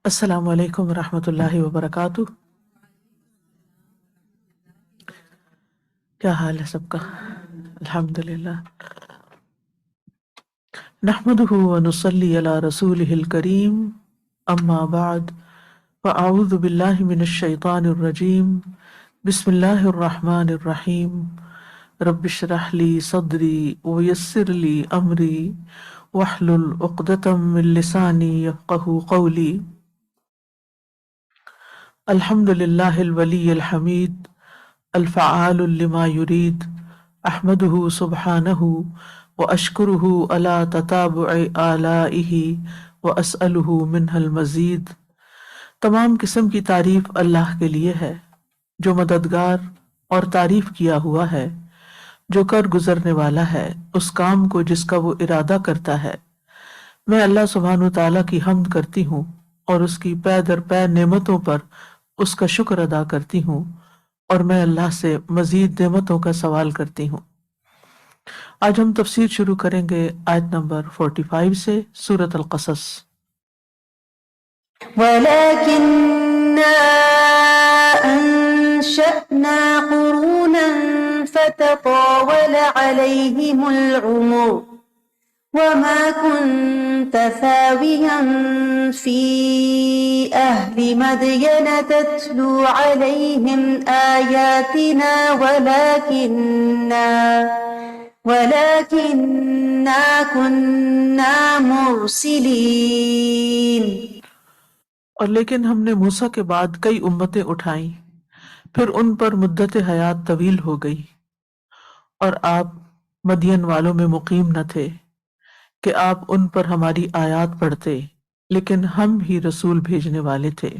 السلام علیکم ورحمۃ اللہ وبرکاتہ۔ کیا حال ہے سب کا؟ الحمدللہ۔ نحمده ونصلی علی رسولہ الکریم، اما بعد فاعوذ باللہ من الشیطان الرجیم، بسم اللہ الرحمن الرحیم۔ رب اشرح لی صدری ویسر لی امری واحلل عقدۃ من لسانی یفقہوا قولی۔ الحمد للہ الولی الحمید الفعال لما یرید، احمدہ سبحانہ واشکرہ علی تتابع آلائہ واسألہ منہ المزید۔ تمام قسم کی تعریف اللہ کے لیے ہے جو مددگار اور تعریف کیا ہوا ہے، جو کر گزرنے والا ہے اس کام کو جس کا وہ ارادہ کرتا ہے۔ میں اللہ سبحانہ تعالیٰ کی حمد کرتی ہوں اور اس کی پے در پے نعمتوں پر اس کا شکر ادا کرتی ہوں، اور میں اللہ سے مزید نعمتوں کا سوال کرتی ہوں۔ آج ہم تفسیر شروع کریں گے آیت نمبر 45 سے، سورۃ القصص۔ وَلَكِنَّا أَنشَأْنَا قُرُونًا فَتَطَاوَلَ عَلَيْهِمُ الْعُمُرُ وَمَا كُنْتَ ثَاوِيًا فِي أَهْلِ مَدْيَنَ تَتْلُو عَلَيْهِمْ آيَاتِنَا وَلَكِنَّا كُنَّا مُرْسِلِينَ۔ اور لیکن ہم نے موسیٰ کے بعد کئی امتیں اٹھائیں، پھر ان پر مدت حیات طویل ہو گئی، اور آپ مدین والوں میں مقیم نہ تھے کہ آپ ان پر ہماری آیات پڑھتے، لیکن ہم ہی رسول بھیجنے والے تھے۔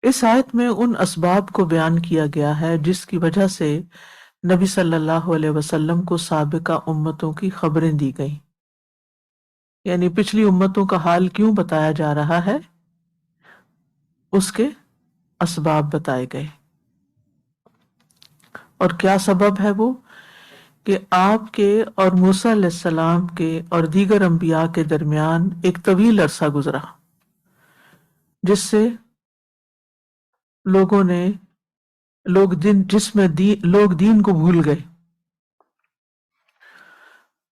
اس آیت میں ان اسباب کو بیان کیا گیا ہے جس کی وجہ سے نبی صلی اللہ علیہ وسلم کو سابقہ امتوں کی خبریں دی گئیں، یعنی پچھلی امتوں کا حال کیوں بتایا جا رہا ہے، اس کے اسباب بتائے گئے۔ اور کیا سبب ہے وہ؟ کہ آپ کے اور موسیٰ علیہ السلام کے اور دیگر انبیاء کے درمیان ایک طویل عرصہ گزرا، جس سے لوگ دین کو بھول گئے،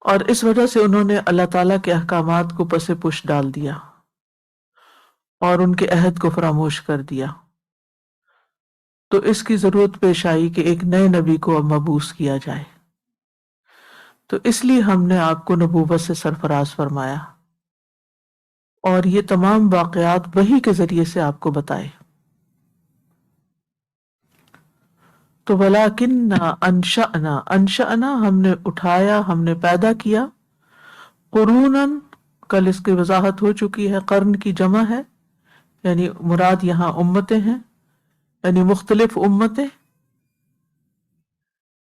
اور اس وجہ سے انہوں نے اللہ تعالیٰ کے احکامات کو پس پش ڈال دیا اور ان کے عہد کو فراموش کر دیا۔ تو اس کی ضرورت پیش آئی کہ ایک نئے نبی کو اب مبعوث کیا جائے، تو اس لیے ہم نے آپ کو نبوت سے سرفراز فرمایا اور یہ تمام واقعات وحی کے ذریعے سے آپ کو بتائے۔ تو وَلَكِنَّا انشأنا ہم نے اٹھایا، ہم نے پیدا کیا، قروناً، کل اس کی وضاحت ہو چکی ہے، قرن کی جمع ہے، یعنی مراد یہاں امتیں ہیں، یعنی مختلف امتیں۔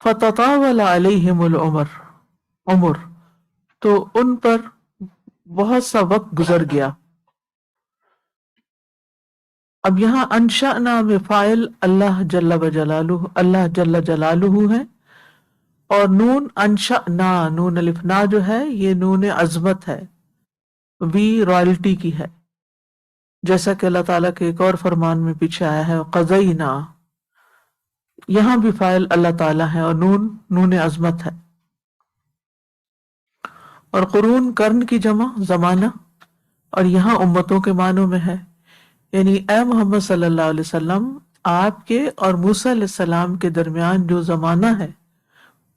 فَتَطَاوَلَ عَلَيْهِمُ الْعُمُرُ، تو ان پر بہت سا وقت گزر گیا۔ اب یہاں انشأنا میں فاعل اللہ جل جلالہ ہے، اور نون انشأنا، نون الف نا جو ہے یہ نون عظمت ہے، وی رائلٹی کی ہے، جیسا کہ اللہ تعالیٰ کے ایک اور فرمان میں پیچھے آیا ہے قضینا، یہاں بھی فاعل اللہ تعالیٰ ہے اور نون عظمت ہے۔ اور قرون قرن کی جمع زمانہ، اور یہاں امتوں کے معنوں میں ہے، یعنی اے محمد صلی اللہ علیہ وسلم، آپ کے اور موسیٰ علیہ السلام کے درمیان جو زمانہ ہے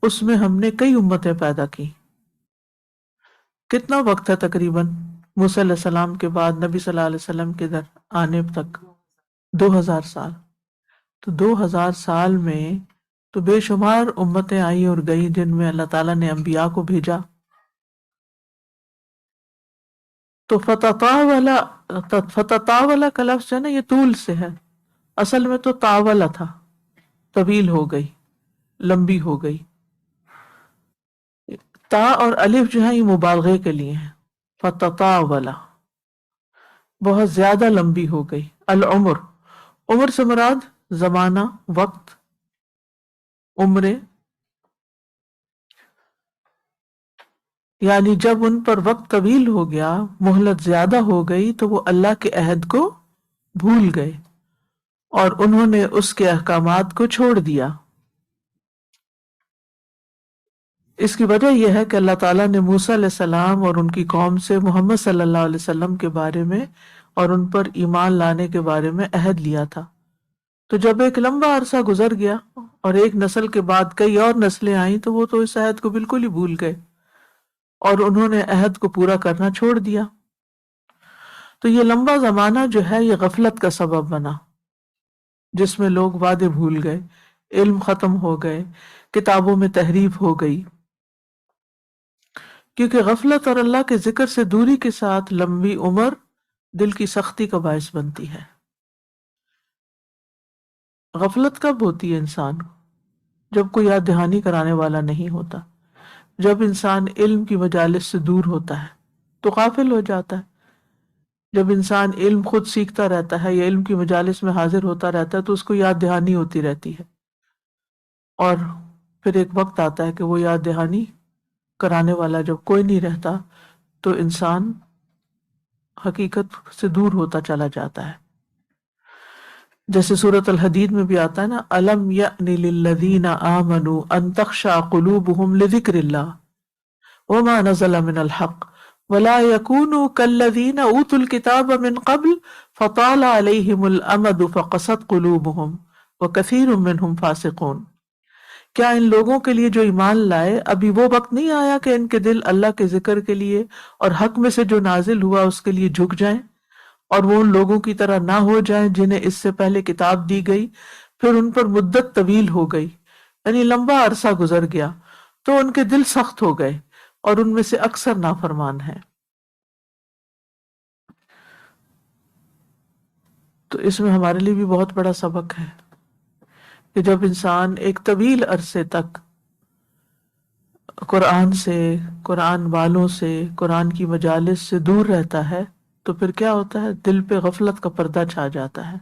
اس میں ہم نے کئی امتیں پیدا کی۔ کتنا وقت ہے تقریباً موسیٰ علیہ السلام کے بعد نبی صلی اللہ علیہ وسلم کے در آنے تک؟ 2000 سال۔ تو 2000 سال میں تو بے شمار امتیں آئی اور گئی جن میں اللہ تعالیٰ نے انبیاء کو بھیجا۔ تو فتطاولا کا لفظ ہے نا، یہ طول سے ہے، اصل میں تو طاولہ تھا، طویل ہو گئی، لمبی ہو گئی۔ تا اور الف جو ہے یہ مبالغے کے لیے ہیں، فتطاولا، بہت زیادہ لمبی ہو گئی۔ العمر، عمر سے مراد زمانہ، وقت، عمریں، یعنی جب ان پر وقت طویل ہو گیا، مہلت زیادہ ہو گئی، تو وہ اللہ کے عہد کو بھول گئے اور انہوں نے اس کے احکامات کو چھوڑ دیا۔ اس کی وجہ یہ ہے کہ اللہ تعالیٰ نے موسیٰ علیہ السلام اور ان کی قوم سے محمد صلی اللہ علیہ وسلم کے بارے میں اور ان پر ایمان لانے کے بارے میں عہد لیا تھا۔ تو جب ایک لمبا عرصہ گزر گیا اور ایک نسل کے بعد کئی اور نسلیں آئیں، تو وہ تو اس عہد کو بالکل ہی بھول گئے اور انہوں نے عہد کو پورا کرنا چھوڑ دیا۔ تو یہ لمبا زمانہ جو ہے یہ غفلت کا سبب بنا، جس میں لوگ وعدے بھول گئے، علم ختم ہو گئے، کتابوں میں تحریف ہو گئی، کیونکہ غفلت اور اللہ کے ذکر سے دوری کے ساتھ لمبی عمر دل کی سختی کا باعث بنتی ہے۔ غفلت کب ہوتی ہے انسان کو؟ جب کوئی یاد دہانی کرانے والا نہیں ہوتا، جب انسان علم کی مجالس سے دور ہوتا ہے تو غافل ہو جاتا ہے۔ جب انسان علم خود سیکھتا رہتا ہے یا علم کی مجالس میں حاضر ہوتا رہتا ہے تو اس کو یاد دہانی ہوتی رہتی ہے، اور پھر ایک وقت آتا ہے کہ وہ یاد دہانی کرانے والا جب کوئی نہیں رہتا تو انسان حقیقت سے دور ہوتا چلا جاتا ہے۔ جیسے سورۃ الحدید میں بھی آتا ہے نا، أَلَمْ يَأْنِ لِلَّذِينَ آمَنُوا أَن تَخْشَعَ قُلُوبُهُمْ لِذِكْرِ اللَّهِ وَمَا نَزَلَ مِنَ الْحَقِّ وَلَا يَكُونُوا كَالَّذِينَ أُوتُوا الْكِتَابَ مِنْ قَبْلُ فَطَالَ عَلَيْهِمُ الْأَمَدُ فَقَسَتْ قُلُوبُهُمْ وَكَثِيرٌ مِّنْهُمْ فَاسِقُونَ۔ کیا ان لوگوں کے لیے جو ایمان لائے ابھی وہ وقت نہیں آیا کہ ان کے دل اللہ کے ذکر کے لیے اور حق میں سے جو نازل ہوا اس کے لیے جھک جائیں، اور وہ ان لوگوں کی طرح نہ ہو جائیں جنہیں اس سے پہلے کتاب دی گئی، پھر ان پر مدت طویل ہو گئی، یعنی لمبا عرصہ گزر گیا تو ان کے دل سخت ہو گئے اور ان میں سے اکثر نافرمان ہیں۔ تو اس میں ہمارے لیے بھی بہت بڑا سبق ہے کہ جب انسان ایک طویل عرصے تک قرآن سے، قرآن والوں سے، قرآن کی مجالس سے دور رہتا ہے تو پھر کیا ہوتا ہے؟ دل پہ غفلت کا پردہ چھا جاتا ہے۔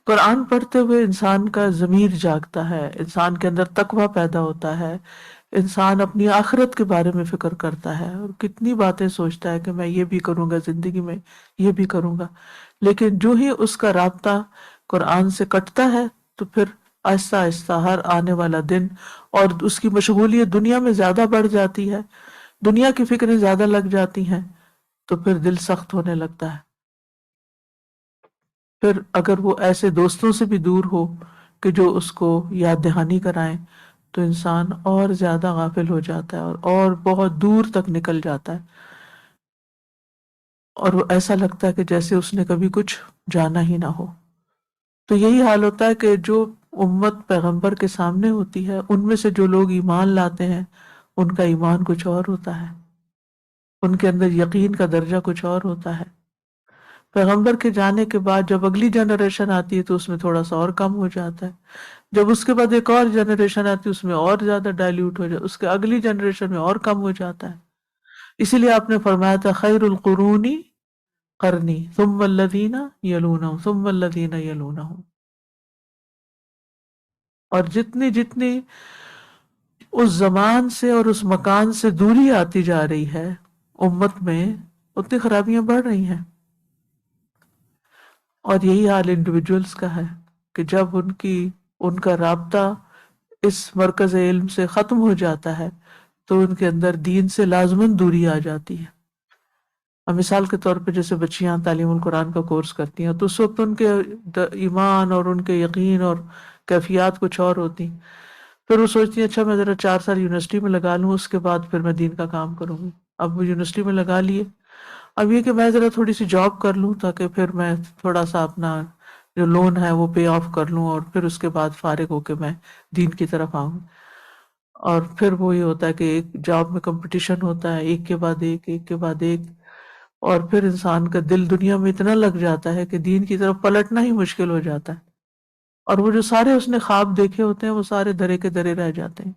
قرآن پڑھتے ہوئے انسان کا ضمیر جاگتا ہے، انسان کے اندر تقویٰ پیدا ہوتا ہے، انسان اپنی آخرت کے بارے میں فکر کرتا ہے اور کتنی باتیں سوچتا ہے کہ میں یہ بھی کروں گا زندگی میں، یہ بھی کروں گا، لیکن جو ہی اس کا رابطہ قرآن سے کٹتا ہے تو پھر آہستہ آہستہ ہر آنے والا دن اور اس کی مشغولیت دنیا میں زیادہ بڑھ جاتی ہے، دنیا کی فکریں زیادہ لگ جاتی ہیں، تو پھر دل سخت ہونے لگتا ہے۔ پھر اگر وہ ایسے دوستوں سے بھی دور ہو کہ جو اس کو یاد دہانی کرائیں تو انسان اور زیادہ غافل ہو جاتا ہے اور بہت دور تک نکل جاتا ہے، اور وہ ایسا لگتا ہے کہ جیسے اس نے کبھی کچھ جانا ہی نہ ہو۔ تو یہی حال ہوتا ہے کہ جو امت پیغمبر کے سامنے ہوتی ہے ان میں سے جو لوگ ایمان لاتے ہیں ان کا ایمان کچھ اور ہوتا ہے، ان کے اندر یقین کا درجہ کچھ اور ہوتا ہے۔ پیغمبر کے جانے کے بعد جب اگلی جنریشن آتی ہے تو اس میں تھوڑا سا اور کم ہو جاتا ہے، جب اس کے بعد ایک اور جنریشن آتی ہے اس میں اور زیادہ ڈائلیوٹ ہو جاتا ہے، اس کے اگلی جنریشن میں اور کم ہو جاتا ہے۔ اسی لیے آپ نے فرمایا تھا خیر القرون قرنی ثم الذین یلونہم ثم الذین یلونہم، اور جتنی جتنی اس زمان سے اور اس مکان سے دوری آتی جا رہی ہے امت میں، اتنی خرابیاں بڑھ رہی ہیں۔ اور یہی حال انڈیویجولز کا ہے کہ جب ان کا رابطہ اس مرکز علم سے ختم ہو جاتا ہے تو ان کے اندر دین سے لازماً دوری آ جاتی ہے۔ اب مثال کے طور پہ جیسے بچیاں تعلیم القرآن کا کورس کرتی ہیں تو اس وقت ان کے ایمان اور ان کے یقین اور کیفیات کچھ اور ہوتی، پھر وہ سوچتی ہیں اچھا میں ذرا 4 سال یونیورسٹی میں لگا لوں، اس کے بعد پھر میں دین کا کام کروں گی۔ اب وہ یونیورسٹی میں لگا لیے، اب یہ کہ میں ذرا تھوڑی سی جاب کر لوں تاکہ پھر میں تھوڑا سا اپنا جو لون ہے وہ پے آف کر لوں اور پھر اس کے بعد فارغ ہو کے میں دین کی طرف آؤں۔ اور پھر وہ یہ ہوتا ہے کہ ایک جاب میں کمپٹیشن ہوتا ہے، ایک کے بعد ایک، ایک کے بعد ایک، اور پھر انسان کا دل دنیا میں اتنا لگ جاتا ہے کہ دین کی طرف پلٹنا ہی مشکل ہو جاتا ہے، اور وہ جو سارے اس نے خواب دیکھے ہوتے ہیں وہ سارے دھرے کے دھرے رہ جاتے ہیں۔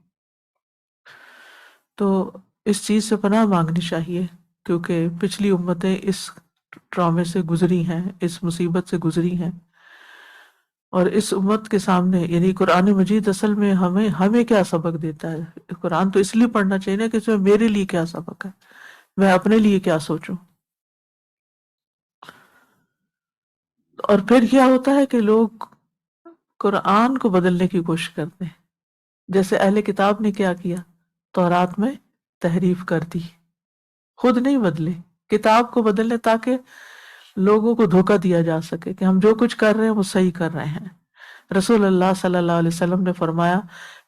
تو اس چیز سے پناہ مانگنی چاہیے، کیونکہ پچھلی امتیں اس ٹرامے سے گزری ہیں، اس مصیبت سے گزری ہیں۔ اور اس امت کے سامنے یعنی قرآن مجید اصل میں ہمیں کیا سبق دیتا ہے؟ قرآن تو اس لیے پڑھنا چاہیے نا کہ اس میں میرے لیے کیا سبق ہے، میں اپنے لیے کیا سوچوں۔ اور پھر کیا ہوتا ہے کہ لوگ قرآن کو بدلنے کی کوشش کرتے ہیں، جیسے اہل کتاب نے کیا کیا، تورات میں تحریف کر دی، خود نہیں بدلے، کتاب کو بدلنے تاکہ لوگوں کو دھوکہ دیا جا سکے کہ ہم جو کچھ کر رہے ہیں وہ صحیح کر رہے ہیں۔ رسول اللہ صلی اللہ علیہ وسلم نے فرمایا،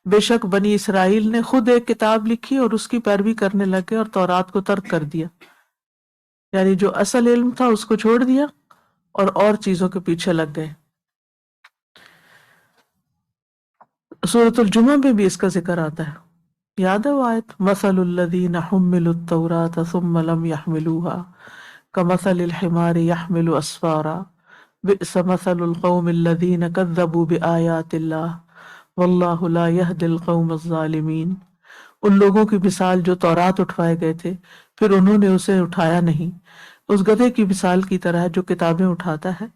بے شک بنی اسرائیل نے خود ایک کتاب لکھی اور اس کی پیروی کرنے لگے اور تورات کو ترک کر دیا، یعنی جو اصل علم تھا اس کو چھوڑ دیا اور چیزوں کے پیچھے لگ گئے۔ سورۃ الجمعہ میں بھی اس کا ذکر آتا ہے، یاد ہے وہ آیت، مثل الذین حملوا التوراۃ ثم لم يحملوها كمثل الحمار يحمل اسفارا بئس مثل القوم الذین کذبوا بآیات اللہ واللہ لا یہدی القوم الظالمین۔ ان لوگوں کی مثال جو تورات اٹھوائے گئے تھے پھر انہوں نے اسے اٹھایا نہیں، اس گدھے کی مثال کی طرح جو کتابیں اٹھاتا ہے۔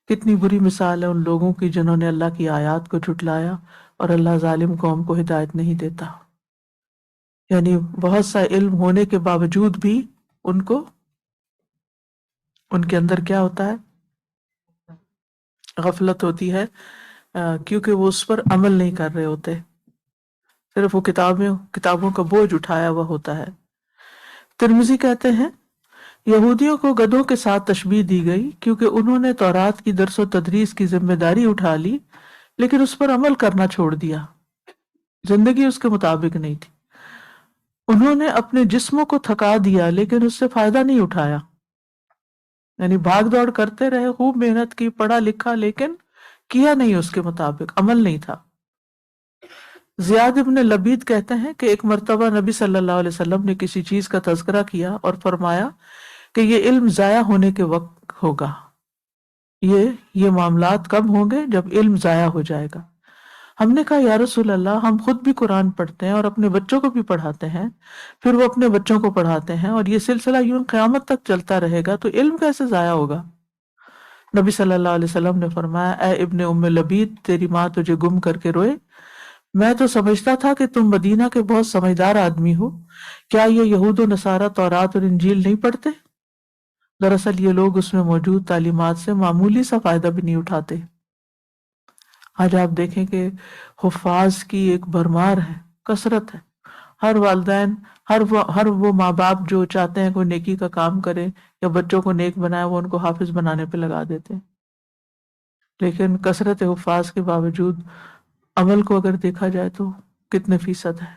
کتنی بری مثال ہے ان لوگوں کی جنہوں نے اللہ کی آیات کو جھٹلایا، اور اللہ ظالم قوم کو ہدایت نہیں دیتا۔ یعنی بہت سا علم ہونے کے باوجود بھی ان کے اندر کیا ہوتا ہے؟ غفلت ہوتی ہے، کیونکہ وہ اس پر عمل نہیں کر رہے ہوتے، صرف وہ کتابوں کا بوجھ اٹھایا ہوا ہوتا ہے۔ ترمذی کہتے ہیں، یہودیوں کو گدھوں کے ساتھ تشبیہ دی گئی کیونکہ انہوں نے تورات کی درس و تدریس کی ذمہ داری اٹھا لی لیکن اس پر عمل کرنا چھوڑ دیا، زندگی اس کے مطابق نہیں تھی۔ انہوں نے اپنے جسموں کو تھکا دیا لیکن اس سے فائدہ نہیں اٹھایا، یعنی بھاگ دوڑ کرتے رہے، خوب محنت کی، پڑھا لکھا، لیکن کیا نہیں اس کے مطابق، عمل نہیں تھا۔ زیاد ابن لبید کہتے ہیں کہ ایک مرتبہ نبی صلی اللہ علیہ وسلم نے کسی چیز کا تذکرہ کیا اور فرمایا کہ یہ علم ضائع ہونے کے وقت ہوگا، یہ معاملات کب ہوں گے؟ جب علم ضائع ہو جائے گا۔ ہم نے کہا یا رسول اللہ، ہم خود بھی قرآن پڑھتے ہیں اور اپنے بچوں کو بھی پڑھاتے ہیں، پھر وہ اپنے بچوں کو پڑھاتے ہیں، اور یہ سلسلہ یوں قیامت تک چلتا رہے گا، تو علم کیسے ضائع ہوگا؟ نبی صلی اللہ علیہ وسلم نے فرمایا، اے ابن ام لبید، تیری ماں تجھے گم کر کے روئے، میں تو سمجھتا تھا کہ تم مدینہ کے بہت سمجھدار آدمی ہو، کیا یہ یہود و نصارہ تورات اور انجیل نہیں پڑھتے؟ دراصل یہ لوگ اس میں موجود تعلیمات سے معمولی سا فائدہ بھی نہیں اٹھاتے۔ آج آپ دیکھیں کہ حفاظ کی ایک بھرمار ہے، کثرت ہے، ہر والدین، ہر وہ ماں باپ جو چاہتے ہیں کوئی نیکی کا کام کرے یا بچوں کو نیک بنائے، وہ ان کو حافظ بنانے پہ لگا دیتے ہیں، لیکن کثرت حفاظ کے باوجود عمل کو اگر دیکھا جائے تو کتنے فیصد ہے؟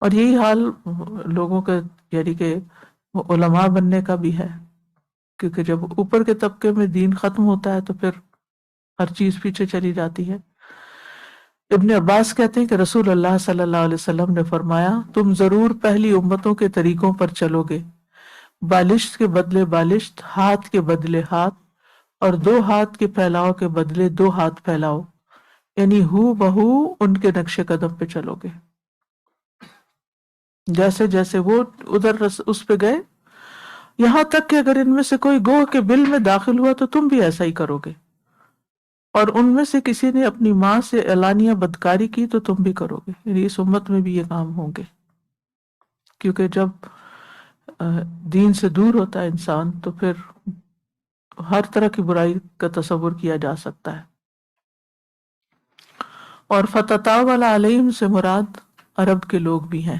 اور یہی حال لوگوں کا، یعنی کہ علماء بننے کا بھی ہے، کیونکہ جب اوپر کے طبقے میں دین ختم ہوتا ہے تو پھر ہر چیز پیچھے چلی جاتی ہے۔ ابن عباس کہتے ہیں کہ رسول اللہ صلی اللہ علیہ وسلم نے فرمایا، تم ضرور پہلی امتوں کے طریقوں پر چلو گے، بالشت کے بدلے بالشت، ہاتھ کے بدلے ہاتھ، اور 2 ہاتھ کے پھیلاؤ کے بدلے 2 ہاتھ پھیلاؤ، یعنی ہو بہو ان کے نقش قدم پہ چلو گے، جیسے جیسے وہ ادھر اس پہ گئے، یہاں تک کہ اگر ان میں سے کوئی گوہ کے بل میں داخل ہوا تو تم بھی ایسا ہی کرو گے، اور ان میں سے کسی نے اپنی ماں سے اعلانیہ بدکاری کی تو تم بھی کرو گے، یعنی اس امت میں بھی یہ کام ہوں گے، کیونکہ جب دین سے دور ہوتا ہے انسان تو پھر ہر طرح کی برائی کا تصور کیا جا سکتا ہے۔ اور فتطاول علیہم سے مراد عرب کے لوگ بھی ہیں،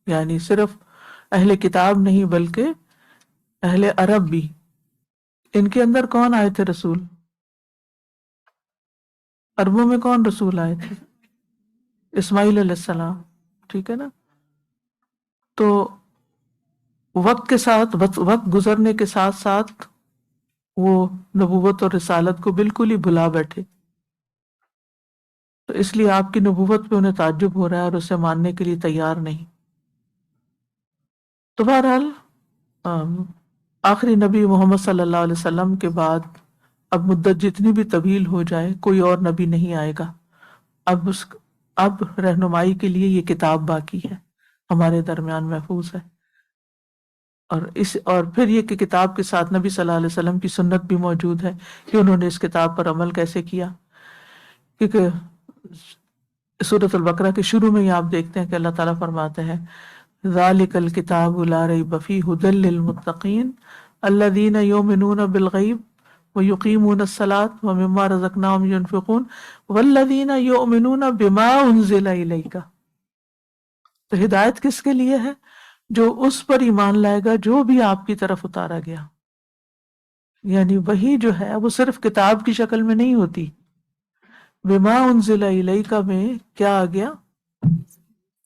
یعنی صرف اہل کتاب نہیں بلکہ اہل عرب بھی۔ ان کے اندر کون آئے تھے رسول؟ عربوں میں کون رسول آئے تھے؟ اسماعیل علیہ السلام، ٹھیک ہے نا؟ تو وقت گزرنے کے ساتھ ساتھ وہ نبوت اور رسالت کو بالکل ہی بھلا بیٹھے، تو اس لیے آپ کی نبوت پہ انہیں تعجب ہو رہا ہے اور اسے ماننے کے لیے تیار نہیں۔ تو بہرحال آخری نبی محمد صلی اللہ علیہ وسلم کے بعد اب مدت جتنی بھی طویل ہو جائے کوئی اور نبی نہیں آئے گا، اب رہنمائی کے لیے یہ کتاب باقی ہے، ہمارے درمیان محفوظ ہے۔ اور پھر یہ کہ کتاب کے ساتھ نبی صلی اللہ علیہ وسلم کی سنت بھی موجود ہے کہ انہوں نے اس کتاب پر عمل کیسے کیا. کیونکہ سورۃ البقرہ کے شروع میں ہی آپ دیکھتے ہیں کہ اللہ تعالیٰ فرماتے ہیں ذالک الکتاب لا ریب فیہ ھدی للمتقین الذین یؤمنون بالغیب ویقیمون الصلاۃ ومما رزقناہم ینفقون والذین یؤمنون بما انزل الیک. تو ہدایت کس کے لیے ہے؟ جو اس پر ایمان لائے گا جو بھی آپ کی طرف اتارا گیا. یعنی وہی جو ہے وہ صرف کتاب کی شکل میں نہیں ہوتی. بما انزل الیک میں کیا آ گیا؟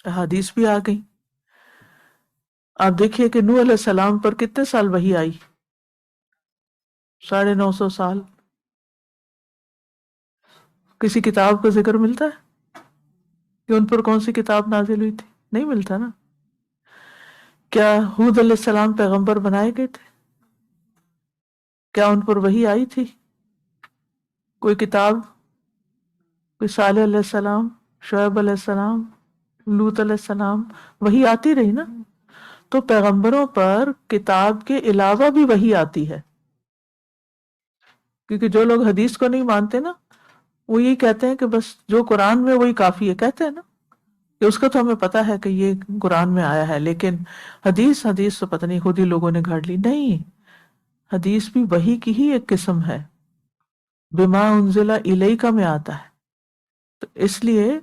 احادیث بھی آ گئی. آپ دیکھیے کہ نوح علیہ السلام پر کتنے سال وحی آئی؟ 950 سال. کسی کتاب کا ذکر ملتا ہے کہ ان پر کون سی کتاب نازل ہوئی تھی؟ نہیں ملتا نا. کیا ہود علیہ السلام پیغمبر بنائے گئے تھے؟ کیا ان پر وحی آئی تھی؟ کوئی کتاب؟ کوئی صالح علیہ السلام، شعیب علیہ السلام، لوط علیہ السلام، وحی آتی رہی نا. تو پیغمبروں پر کتاب کے علاوہ بھی وحی آتی ہے. کیونکہ جو لوگ حدیث کو نہیں مانتے نا وہ یہی کہتے ہیں کہ بس جو قرآن میں وہی کافی ہے. کہتے ہیں نا کہ اس کا تو ہمیں پتا ہے کہ یہ قرآن میں آیا ہے، لیکن حدیث تو پتہ نہیں خود ہی لوگوں نے گھڑ لی. نہیں، حدیث بھی وحی کی ہی ایک قسم ہے. بما انزل الیک میں آتا ہے. تو اس لیے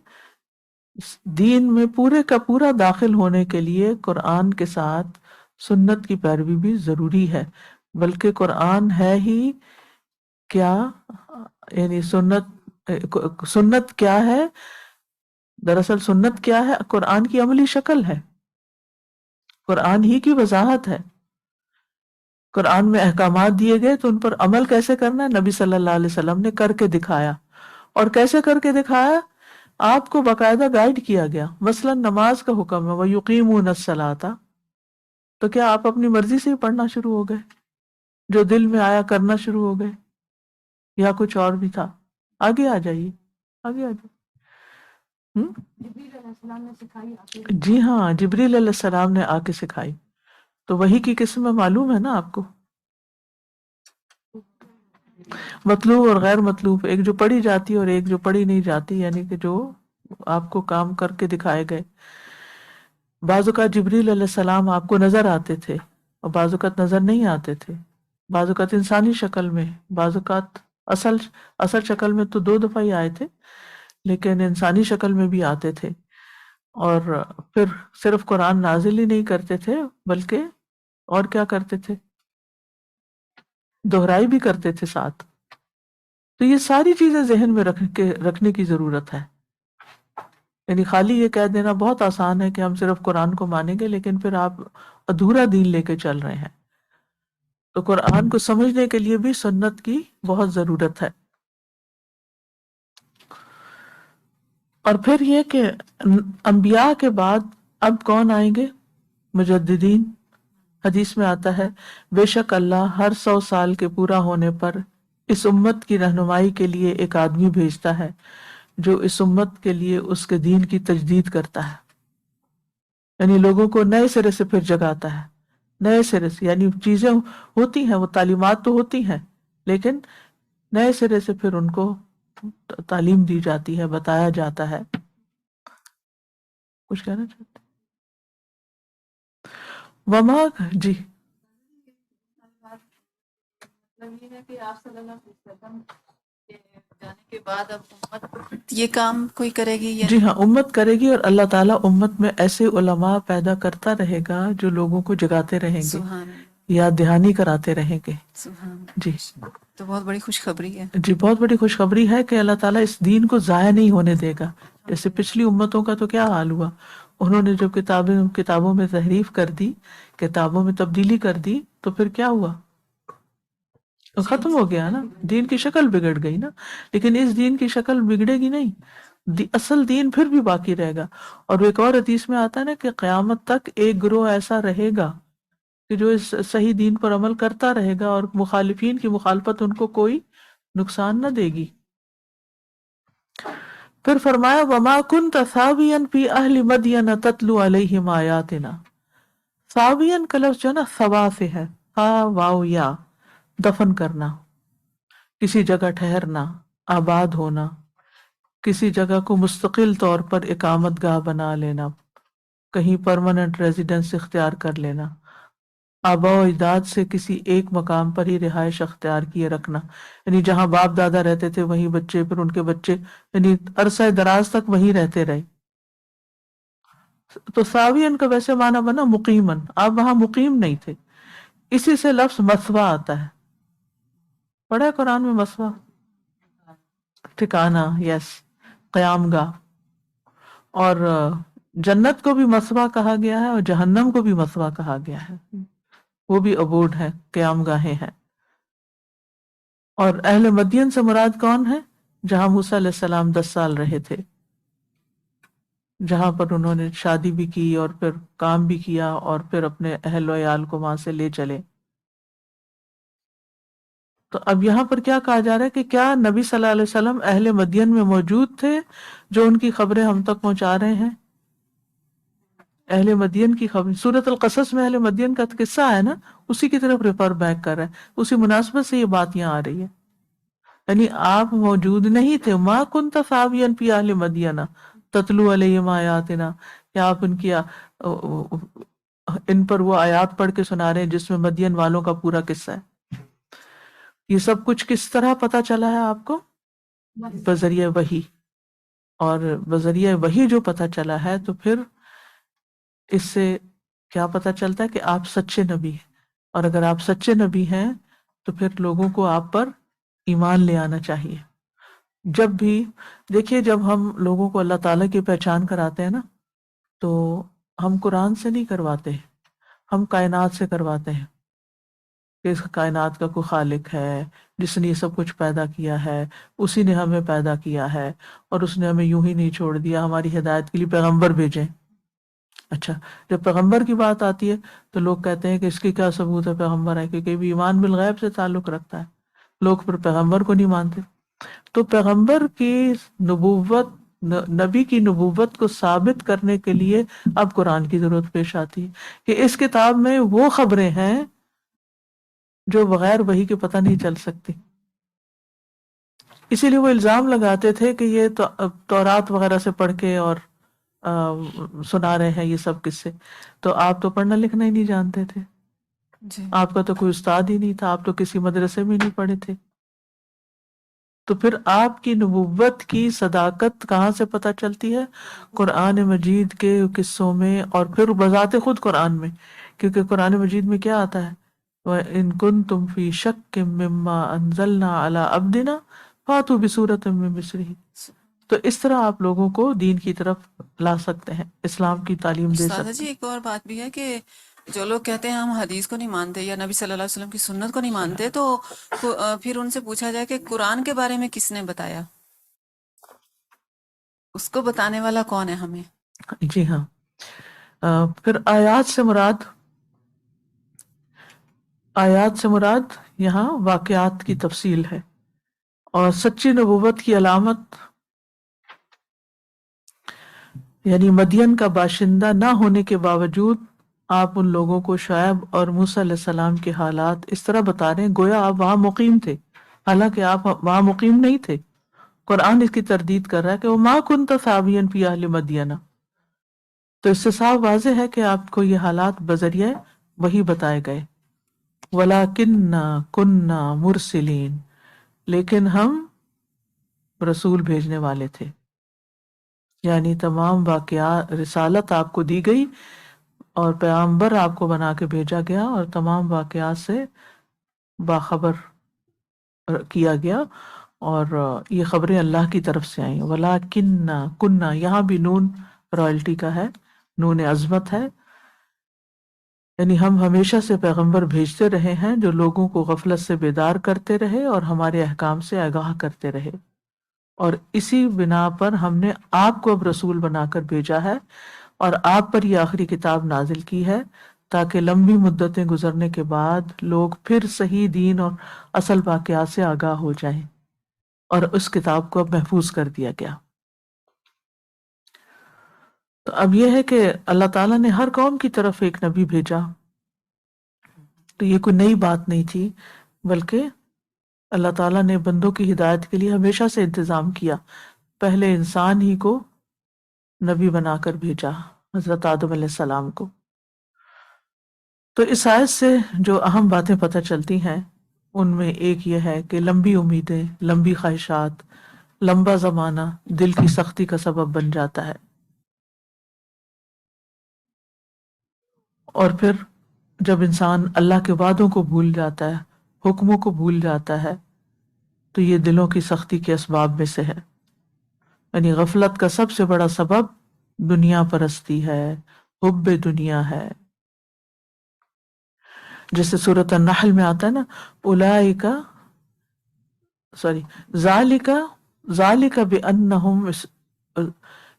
دین میں پورے کا پورا داخل ہونے کے لیے قرآن کے ساتھ سنت کی پیروی بھی ضروری ہے. بلکہ قرآن ہے ہی کیا، یعنی سنت کیا ہے؟ دراصل سنت کیا ہے؟ قرآن کی عملی شکل ہے، قرآن ہی کی وضاحت ہے. قرآن میں احکامات دیے گئے تو ان پر عمل کیسے کرنا ہے نبی صلی اللہ علیہ وسلم نے کر کے دکھایا. اور کیسے کر کے دکھایا؟ آپ کو باقاعدہ گائیڈ کیا گیا. مثلا نماز کا حکم ہے وَيُقِيمُونَ الصَّلَاةَ، تو کیا آپ اپنی مرضی سے ہی پڑھنا شروع ہو گئے؟ جو دل میں آیا کرنا شروع ہو گئے، یا کچھ اور بھی تھا؟ آگے آ جائیے، آگے آ جائیے. جی ہاں، جبریل علیہ السلام نے آ کے سکھائی. تو وہی کی قسم میں معلوم ہے نا آپ کو، مطلوب اور غیر مطلوب، ایک جو پڑھی جاتی اور ایک جو پڑھی نہیں جاتی، یعنی کہ جو آپ کو کام کر کے دکھائے گئے. بعض اوقات جبریل علیہ السلام آپ کو نظر آتے تھے اور بعض اوقات نظر نہیں آتے تھے. بعض اوقات انسانی شکل میں، بعض اوقات اصل شکل میں تو 2 دفعہ ہی آئے تھے، لیکن انسانی شکل میں بھی آتے تھے. اور پھر صرف قرآن نازل ہی نہیں کرتے تھے بلکہ اور کیا کرتے تھے؟ دہرائی بھی کرتے تھے ساتھ. تو یہ ساری چیزیں ذہن میں رکھنے کی ضرورت ہے. یعنی خالی یہ کہہ دینا بہت آسان ہے کہ ہم صرف قرآن کو مانیں گے، لیکن پھر آپ ادھورا دین لے کے چل رہے ہیں. تو قرآن کو سمجھنے کے لیے بھی سنت کی بہت ضرورت ہے. اور پھر یہ کہ انبیاء کے بعد اب کون آئیں گے؟ مجددین. حدیث میں آتا ہے بے شک اللہ ہر 100 سال کے پورا ہونے پر اس امت کی رہنمائی کے لیے ایک آدمی بھیجتا ہے جو اس امت کے لیے اس کے دین کی تجدید کرتا ہے. یعنی لوگوں کو نئے سرے سے پھر جگاتا ہے، نئے سرے سے. یعنی چیزیں ہوتی ہیں، وہ تعلیمات تو ہوتی ہیں، لیکن نئے سرے سے پھر ان کو تعلیم دی جاتی ہے، بتایا جاتا ہے. کچھ کہنا چاہتے وما؟ جی مطلب یہ ہے کہ آپ صلی اللہ علیہ وسلم کے جانے کے بعد اب امت یہ کام کوئی کرے گی یا؟ جی ہاں، امت کرے گی، اور اللہ تعالیٰ امت میں ایسے علماء پیدا کرتا رہے گا جو لوگوں کو جگاتے رہیں گے، سبحان اللہ، یاد دہانی کراتے رہیں گے. سبحان اللہ. جی تو بہت بڑی خوشخبری ہے. جی، بہت بڑی خوشخبری ہے کہ اللہ تعالیٰ اس دین کو ضائع نہیں ہونے دے گا. جیسے پچھلی امتوں کا تو کیا حال ہوا، انہوں نے جو کتابوں میں تحریف کر دی، کتابوں میں تبدیلی کر دی، تو پھر کیا ہوا؟ ختم ہو گیا نا، دین کی شکل بگڑ گئی نا. لیکن اس دین کی شکل بگڑے گی نہیں، اصل دین پھر بھی باقی رہے گا. اور ایک اور حدیث میں آتا ہے نا کہ قیامت تک ایک گروہ ایسا رہے گا کہ جو اس صحیح دین پر عمل کرتا رہے گا، اور مخالفین کی مخالفت ان کو کوئی نقصان نہ دے گی. پھر فرمایا وما كنت ثاويا في اهل مدين تتلو عليهم آياتنا ساوین کا لفظ جو ہے نا سوا سے ہے، سا واو یا، دفن کرنا، کسی جگہ ٹھہرنا، آباد ہونا، کسی جگہ کو مستقل طور پر اقامت گاہ بنا لینا، کہیں پرماننٹ ریزیڈنس اختیار کر لینا، آباء و اجداد سے کسی ایک مقام پر ہی رہائش اختیار کیے رکھنا، یعنی جہاں باپ دادا رہتے تھے وہیں بچے، پھر ان کے بچے، یعنی عرصہ دراز تک وہیں رہتے رہے. تو ساوین کا ویسے معنی بنا مقیمن، آپ وہاں مقیم نہیں تھے. اسی سے لفظ مسوا آتا ہے، پڑھا ہے قرآن میں مسوا، ٹھکانہ، یس، قیام گاہ. اور جنت کو بھی مسوا کہا گیا ہے اور جہنم کو بھی مسوا کہا گیا ہے، وہ بھی ابوڈ ہے، قیام گاہیں ہیں. اور اہل مدین سے مراد کون ہے؟ جہاں موسیٰ علیہ السلام 10 سال رہے تھے، جہاں پر انہوں نے شادی بھی کی اور پھر کام بھی کیا اور پھر اپنے اہل و عیال کو وہاں سے لے چلے. تو اب یہاں پر کیا کہا جا رہا ہے کہ کیا نبی صلی اللہ علیہ وسلم اہل مدین میں موجود تھے جو ان کی خبریں ہم تک پہنچا رہے ہیں؟ اہل مدین کی خبر سورۃ القصص میں اہل مدین کا قصہ ہے نا، اسی کی طرف ریفر بیک کر رہا ہے، اسی مناسبت سے یہ بات یہاں آ رہی ہے. یعنی آپ موجود نہیں تھے، ما کنت ثاویا فی اہل مدینہ تتلو علیہم آیاتنا، کیا آپ ان پر وہ آیات پڑھ کے سنا رہے ہیں جس میں مدین والوں کا پورا قصہ ہے. یہ سب کچھ کس طرح پتا چلا ہے آپ کو؟ بذریعہ وحی. اور بذریعہ وحی جو پتا چلا ہے تو پھر اس سے کیا پتا چلتا ہے کہ آپ سچے نبی ہیں، اور اگر آپ سچے نبی ہیں تو پھر لوگوں کو آپ پر ایمان لے آنا چاہیے. جب بھی دیکھیے، جب ہم لوگوں کو اللہ تعالیٰ کی پہچان کراتے ہیں نا تو ہم قرآن سے نہیں کرواتے، ہم کائنات سے کرواتے ہیں کہ اس کائنات کا کوئی خالق ہے جس نے یہ سب کچھ پیدا کیا ہے، اسی نے ہمیں پیدا کیا ہے اور اس نے ہمیں یوں ہی نہیں چھوڑ دیا، ہماری ہدایت کے لیے پیغمبر بھیجیں. اچھا، جب پیغمبر کی بات آتی ہے تو لوگ کہتے ہیں کہ اس کی کیا ثبوت ہے پیغمبر ہے، کیونکہ بھی ایمان بالغیب سے تعلق رکھتا ہے. لوگ پھر پیغمبر کو نہیں مانتے. تو پیغمبر کی نبوت، نبی کی نبوت کو ثابت کرنے کے لیے اب قرآن کی ضرورت پیش آتی ہے کہ اس کتاب میں وہ خبریں ہیں جو بغیر وحی کے پتہ نہیں چل سکتی. اسی لیے وہ الزام لگاتے تھے کہ یہ تورات وغیرہ سے پڑھ کے اور سنا رہے ہیں یہ سب قصے. تو آپ تو پڑھنا لکھنا ہی نہیں جانتے تھے، جی آپ کا تو کوئی استاد ہی نہیں تھا، آپ تو کسی مدرسے میں نہیں پڑھے تھے. تو پھر آپ کی نبوت کی صداقت کہاں سے پتہ چلتی ہے؟ قرآن مجید کے قصوں میں، اور پھر بذات خود قرآن میں، کیونکہ قرآن مجید میں کیا آتا ہے؟ وَإِن كُنتُمْ فِي شَكٍّ مِّمَّا أَنزَلْنَا عَلَىٰ عَبْدِنَا فَأْتُوا بِسُورَةٍ مِّن مِّثْلِهِ. تو اس طرح آپ لوگوں کو دین کی طرف لا سکتے ہیں، اسلام کی تعلیم دے استاذہ سکتے جی، ایک اور بات بھی ہے کہ جو لوگ کہتے ہیں ہم حدیث کو نہیں مانتے یا نبی صلی اللہ علیہ وسلم کی سنت کو نہیں مانتے، تو پھر ان سے پوچھا جائے کہ قرآن کے بارے میں کس نے بتایا، اس کو بتانے والا کون ہے ہمیں؟ ہیں. جی ہاں. پھر آیات سے مراد یہاں واقعات کی تفصیل ہے. اور سچی نبوت کی علامت یعنی مدین کا باشندہ نہ ہونے کے باوجود آپ ان لوگوں کو شعیب اور موسیٰ علیہ السلام کے حالات اس طرح بتا رہے ہیں گویا آپ وہاں مقیم تھے، حالانکہ آپ وہاں مقیم نہیں تھے. قرآن اس کی تردید کر رہا ہے کہ وَمَا كُنْتَ ثَاوِيًا فِي أَهْلِ مَدْيَنَ. تو اس سے صاف واضح ہے کہ آپ کو یہ حالات بذریعہ وہی بتائے گئے. وَلَكِنَّا كُنَّا مُرْسِلِينَ، لیکن ہم رسول بھیجنے والے تھے. یعنی تمام واقعات، رسالت آپ کو دی گئی اور پیغمبر آپ کو بنا کے بھیجا گیا اور تمام واقعات سے باخبر کیا گیا، اور یہ خبریں اللہ کی طرف سے آئیں. وَلَكِنَّا كُنَّا، یہاں بھی نون رائلٹی کا ہے، نون عظمت ہے. یعنی ہم ہمیشہ سے پیغمبر بھیجتے رہے ہیں جو لوگوں کو غفلت سے بیدار کرتے رہے اور ہمارے احکام سے آگاہ کرتے رہے، اور اسی بنا پر ہم نے آپ کو اب رسول بنا کر بھیجا ہے اور آپ پر یہ آخری کتاب نازل کی ہے تاکہ لمبی مدتیں گزرنے کے بعد لوگ پھر صحیح دین اور اصل واقعات سے آگاہ ہو جائیں. اور اس کتاب کو اب محفوظ کر دیا گیا. تو اب یہ ہے کہ اللہ تعالیٰ نے ہر قوم کی طرف ایک نبی بھیجا، تو یہ کوئی نئی بات نہیں تھی، بلکہ اللہ تعالیٰ نے بندوں کی ہدایت کے لیے ہمیشہ سے انتظام کیا. پہلے انسان ہی کو نبی بنا کر بھیجا، حضرت آدم علیہ السلام کو. تو اس آیت سے جو اہم باتیں پتہ چلتی ہیں ان میں ایک یہ ہے کہ لمبی امیدیں، لمبی خواہشات، لمبا زمانہ دل کی سختی کا سبب بن جاتا ہے، اور پھر جب انسان اللہ کے وعدوں کو بھول جاتا ہے، حکموں کو بھول جاتا ہے، تو یہ دلوں کی سختی کے اسباب میں سے ہے. یعنی غفلت کا سب سے بڑا سبب دنیا پرستی ہے، حب دنیا ہے. جیسے سورۃ النحل میں آتا ہے نا، اولئک سوری ذالک ذالک بانہم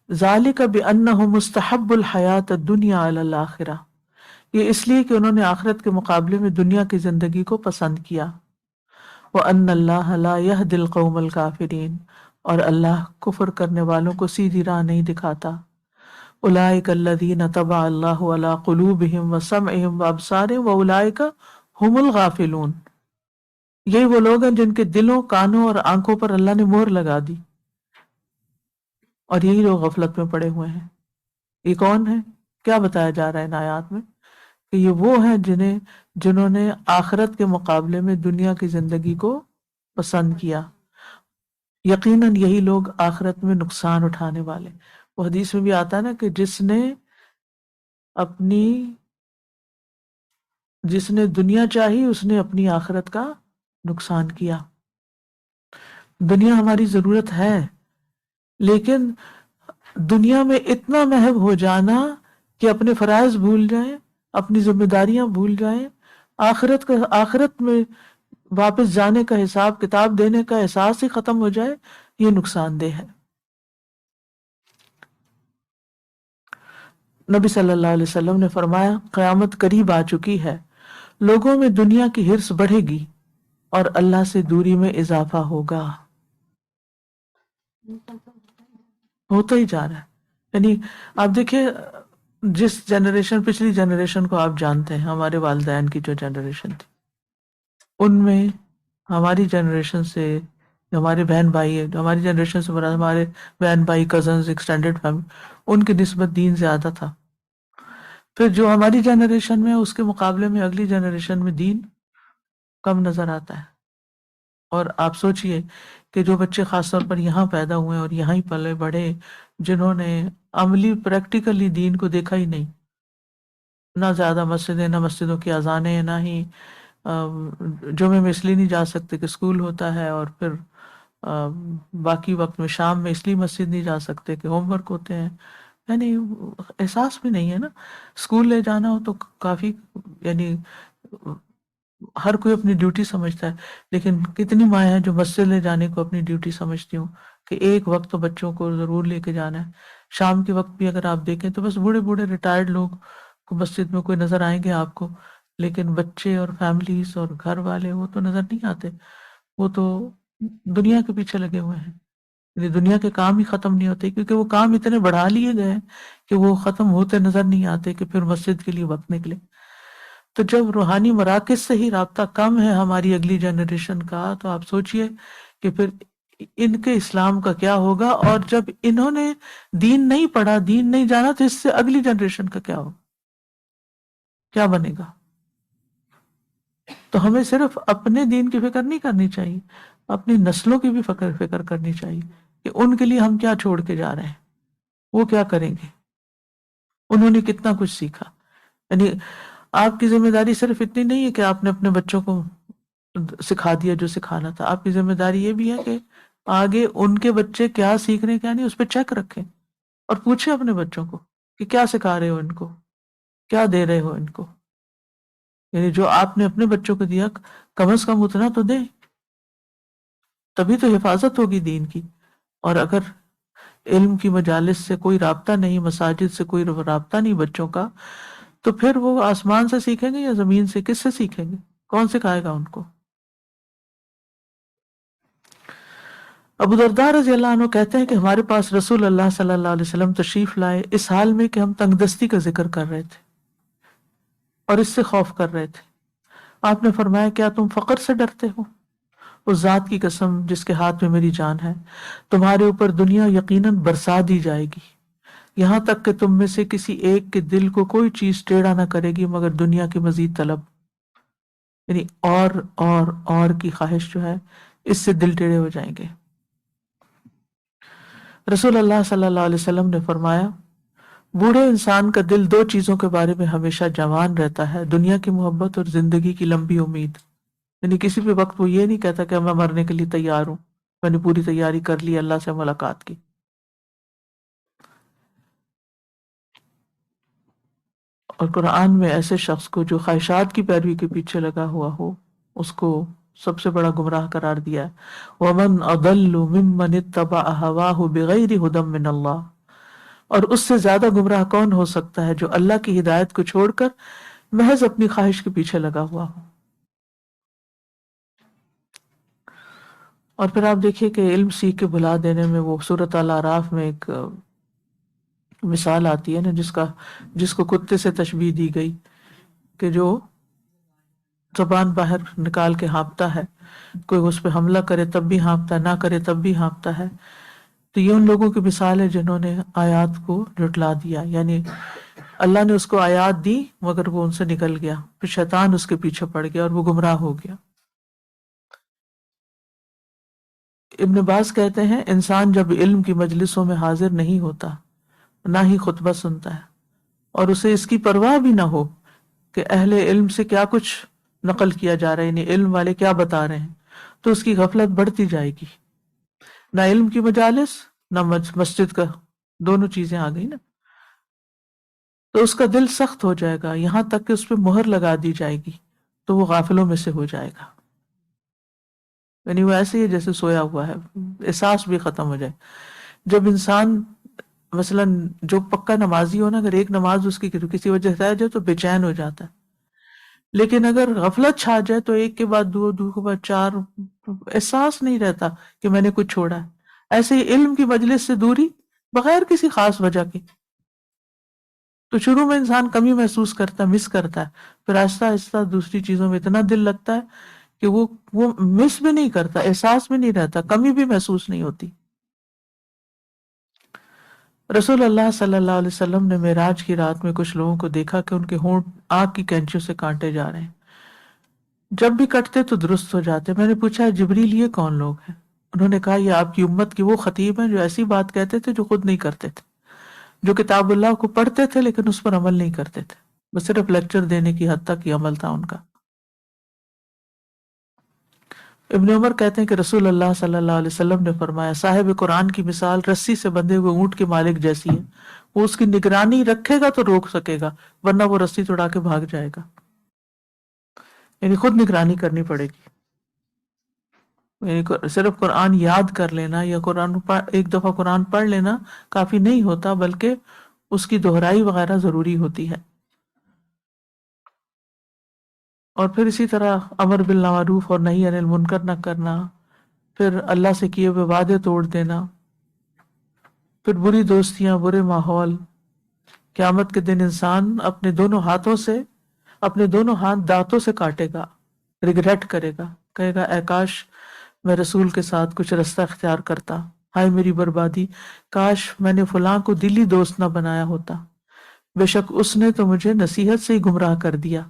ذالک بانہم مستحب الحیات الدنیا علی الاخرہ، یہ اس لیے کہ انہوں نے آخرت کے مقابلے میں دنیا کی زندگی کو پسند کیا. وَأَنَّ اللَّهَ لَا يَهْدِي الْقَوْمَ الْكَافِرِينَ، اور اللہ کفر کرنے والوں کو سیدھی راہ نہیں دکھاتا. أُولَئِكَ الَّذِينَ طَبَعَ اللَّهُ عَلَىٰ قُلُوبِهِمْ وَسَمْعِهِمْ وَأَبْصَارِهِمْ وَأُولَئِكَ هُمُ الْغَافِلُونَ، یہی وہ لوگ ہیں جن کے دلوں، کانوں اور آنکھوں پر اللہ نے مہر لگا دی، اور یہی لوگ غفلت میں پڑے ہوئے ہیں. یہ کون ہے؟ کیا بتایا جا رہا ہے ان آیات میں؟ کہ یہ وہ ہیں جنہوں نے آخرت کے مقابلے میں دنیا کی زندگی کو پسند کیا. یقیناً یہی لوگ آخرت میں نقصان اٹھانے والے. وہ حدیث میں بھی آتا ہے نا کہ جس نے دنیا چاہی اس نے اپنی آخرت کا نقصان کیا. دنیا ہماری ضرورت ہے، لیکن دنیا میں اتنا محو ہو جانا کہ اپنے فرائض بھول جائیں، اپنی ذمہ داریاں بھول جائیں، آخرت میں واپس جانے کا حساب کتاب دینے کا احساس ہی ختم ہو جائے، یہ نقصان دہ ہے. نبی صلی اللہ علیہ وسلم نے فرمایا قیامت قریب آ چکی ہے، لوگوں میں دنیا کی حرص بڑھے گی اور اللہ سے دوری میں اضافہ ہوگا. ہوتا ہی جا رہا ہے. یعنی آپ دیکھیں، جس جنریشن، پچھلی جنریشن کو آپ جانتے ہیں، ہمارے والدین کی جو جنریشن تھی، ان میں ہماری جنریشن سے ہمارے بہن بھائی ہے، ہماری جنریشن سے مراد ہمارے بہن بھائی، کزنز، ایکسٹینڈیڈ فیملی، ان کی نسبت دین زیادہ تھا. پھر جو ہماری جنریشن میں اس کے مقابلے میں اگلی جنریشن میں دین کم نظر آتا ہے. اور آپ سوچئے کہ جو بچے خاص طور پر یہاں پیدا ہوئے اور یہاں ہی پلے بڑھے، جنہوں نے عملی پریکٹیکلی دین کو دیکھا ہی نہیں، نہ زیادہ مسجدیں، نہ مسجدوں کی اذانیں، نہ ہی جمعے میں اس لیے نہیں جا سکتے کہ اسکول ہوتا ہے، اور پھر باقی وقت میں شام میں اس لیے مسجد نہیں جا سکتے کہ ہوم ورک ہوتے ہیں. یعنی احساس بھی نہیں ہے نا. اسکول لے جانا ہو تو کافی، یعنی ہر کوئی اپنی ڈیوٹی سمجھتا ہے، لیکن کتنی مائیں ہیں جو مسجد لے جانے کو اپنی ڈیوٹی سمجھتی ہوں کہ ایک وقت تو بچوں کو ضرور لے کے جانا ہے. شام کے وقت بھی اگر آپ دیکھیں تو بس بوڑھے بوڑھے ریٹائرڈ لوگ کو مسجد میں کوئی نظر آئیں گے آپ کو، لیکن بچے اور فیملیز اور گھر والے وہ تو نظر نہیں آتے. وہ تو دنیا کے پیچھے لگے ہوئے ہیں. یعنی دنیا کے کام ہی ختم نہیں ہوتے، کیونکہ وہ کام اتنے بڑھا لیے گئے ہیں کہ وہ ختم ہوتے نظر نہیں آتے کہ پھر مسجد کے لیے وقت نکلے. تو جب روحانی مراکز سے ہی رابطہ کم ہے ہماری اگلی جنریشن کا، تو آپ سوچئے کہ پھر ان کے اسلام کا کیا ہوگا. اور جب انہوں نے دین نہیں پڑھا، دین نہیں جانا، تو اس سے اگلی جنریشن کا کیا ہوگا، کیا بنے گا. تو ہمیں صرف اپنے دین کی فکر نہیں کرنی چاہیے، اپنی نسلوں کی بھی فکر کرنی چاہیے کہ ان کے لیے ہم کیا چھوڑ کے جا رہے ہیں، وہ کیا کریں گے، انہوں نے کتنا کچھ سیکھا. یعنی آپ کی ذمہ داری صرف اتنی نہیں ہے کہ آپ نے اپنے بچوں کو سکھا دیا جو سکھانا تھا، آپ کی ذمہ داری یہ بھی ہے کہ آگے ان کے بچے کیا سیکھ رہے ہیں کیا نہیں، اس پہ چیک رکھیں اور پوچھیں اپنے بچوں کو کہ کیا سکھا رہے ہو ان کو، کیا دے رہے ہو ان کو. یعنی جو آپ نے اپنے بچوں کو دیا کم از کم اتنا تو دیں، تبھی تو حفاظت ہوگی دین کی. اور اگر علم کی مجالس سے کوئی رابطہ نہیں، مساجد سے کوئی رابطہ نہیں بچوں کا، تو پھر وہ آسمان سے سیکھیں گے یا زمین سے؟ کس سے سیکھیں گے؟ کون سکھائے گا ان کو؟ ابو درداء رضی اللہ عنہ کہتے ہیں کہ ہمارے پاس رسول اللہ صلی اللہ علیہ وسلم تشریف لائے اس حال میں کہ ہم تنگ دستی کا ذکر کر رہے تھے اور اس سے خوف کر رہے تھے. آپ نے فرمایا کیا تم فقر سے ڈرتے ہو؟ اس ذات کی قسم جس کے ہاتھ میں میری جان ہے، تمہارے اوپر دنیا یقیناً برسا دی جائے گی، یہاں تک کہ تم میں سے کسی ایک کے دل کو کوئی چیز ٹیڑھا نہ کرے گی مگر دنیا کی مزید طلب، یعنی اور کی خواہش جو ہے اس سے دل ٹیڑھے ہو جائیں گے. رسول اللہ صلی اللہ علیہ وسلم نے فرمایا بوڑھے انسان کا دل دو چیزوں کے بارے میں ہمیشہ جوان رہتا ہے، دنیا کی محبت اور زندگی کی لمبی امید. یعنی کسی بھی وقت وہ یہ نہیں کہتا کہ میں مرنے کے لیے تیار ہوں، میں نے پوری تیاری کر لی اللہ سے ملاقات کی. اور قرآن میں ایسے شخص کو جو خواہشات کی پیروی کے پیچھے لگا ہوا ہو اس کو سب سے بڑا گمراہ قرار دیا ہے. وَمَنْ أَضَلُّ مِمَّنِ اتَّبَعَ هَوَاهُ بِغَيْرِ هُدًى مِّنَ اللَّهِ، اور اس سے زیادہ گمراہ کون ہو سکتا ہے جو اللہ کی ہدایت کو چھوڑ کر محض اپنی خواہش کے پیچھے لگا ہوا ہو. اور پھر آپ دیکھیے کہ علم سیکھ کے بھلا دینے میں وہ سورۃ الاعراف میں ایک مثال آتی ہے نا جس کو کتے سے تشبیہ دی گئی کہ جو زبان باہر نکال کے ہانپتا ہے، کوئی اس پہ حملہ کرے تب بھی ہانپتا ہے، نہ کرے تب بھی ہانپتا ہے. تو یہ ان لوگوں کی مثال ہے جنہوں نے آیات کو جھٹلا دیا، یعنی اللہ نے اس کو آیات دی مگر وہ ان سے نکل گیا، پھر شیطان اس کے پیچھے پڑ گیا اور وہ گمراہ ہو گیا. ابن باز کہتے ہیں انسان جب علم کی مجلسوں میں حاضر نہیں ہوتا، نہ ہی خطبہ سنتا ہے، اور اسے اس کی پرواہ بھی نہ ہو کہ اہل علم سے کیا کچھ نقل کیا جا رہا ہے، یعنی علم والے کیا بتا رہے ہیں، تو اس کی غفلت بڑھتی جائے گی. نہ علم کی مجالس نہ مسجد کا، دونوں چیزیں آ گئی نا، تو اس کا دل سخت ہو جائے گا یہاں تک کہ اس پہ مہر لگا دی جائے گی تو وہ غافلوں میں سے ہو جائے گا. یعنی وہ ایسے ہی ہے جیسے سویا ہوا ہے، احساس بھی ختم ہو جائے. جب انسان مثلاً جو پکا نمازی ہو نا، اگر ایک نماز اس کی کسی وجہ سے رہ جائے تو بے چین ہو جاتا ہے، لیکن اگر غفلت چھا جائے تو ایک کے بعد دو، دو کے بعد چار، احساس نہیں رہتا کہ میں نے کچھ چھوڑا ہے. ایسے ہی علم کی مجلس سے دوری بغیر کسی خاص وجہ کے، تو شروع میں انسان کمی محسوس کرتا ہے، مس کرتا ہے، پھر آہستہ آہستہ دوسری چیزوں میں اتنا دل لگتا ہے کہ وہ مس بھی نہیں کرتا، احساس بھی نہیں رہتا، کمی بھی محسوس نہیں ہوتی. رسول اللہ صلی اللہ علیہ وسلم نے معراج کی رات میں کچھ لوگوں کو دیکھا کہ ان کے ہونٹ آگ کی کینچیوں سے کاٹے جا رہے ہیں، جب بھی کٹتے تو درست ہو جاتے. میں نے پوچھا جبریل یہ کون لوگ ہیں؟ انہوں نے کہا یہ آپ کی امت کی وہ خطیب ہیں جو ایسی بات کہتے تھے جو خود نہیں کرتے تھے، جو کتاب اللہ کو پڑھتے تھے لیکن اس پر عمل نہیں کرتے تھے، بس صرف لیکچر دینے کی حد تک ہی عمل تھا ان کا. ابن عمر کہتے ہیں کہ رسول اللہ صلی اللہ علیہ وسلم نے فرمایا صاحب قرآن کی مثال رسی سے بندھے ہوئے اونٹ کے مالک جیسی ہے، وہ اس کی نگرانی رکھے گا تو روک سکے گا ورنہ وہ رسی توڑا کے بھاگ جائے گا. یعنی خود نگرانی کرنی پڑے گی. یعنی صرف قرآن یاد کر لینا یا ایک دفعہ قرآن پڑھ لینا کافی نہیں ہوتا، بلکہ اس کی دہرائی وغیرہ ضروری ہوتی ہے. اور پھر اسی طرح امر بالمعروف اور نہی عن المنکر نہ کرنا، پھر اللہ سے کیے ہوئے وعدے توڑ دینا، پھر بری دوستیاں، برے ماحول. قیامت کے دن انسان اپنے دونوں ہاتھ دانتوں سے کاٹے گا، ریگریٹ کرے گا، کہے گا اے کاش میں رسول کے ساتھ کچھ رستہ اختیار کرتا، ہائے میری بربادی، کاش میں نے فلاں کو دلی دوست نہ بنایا ہوتا، بے شک اس نے تو مجھے نصیحت سے ہی گمراہ کر دیا،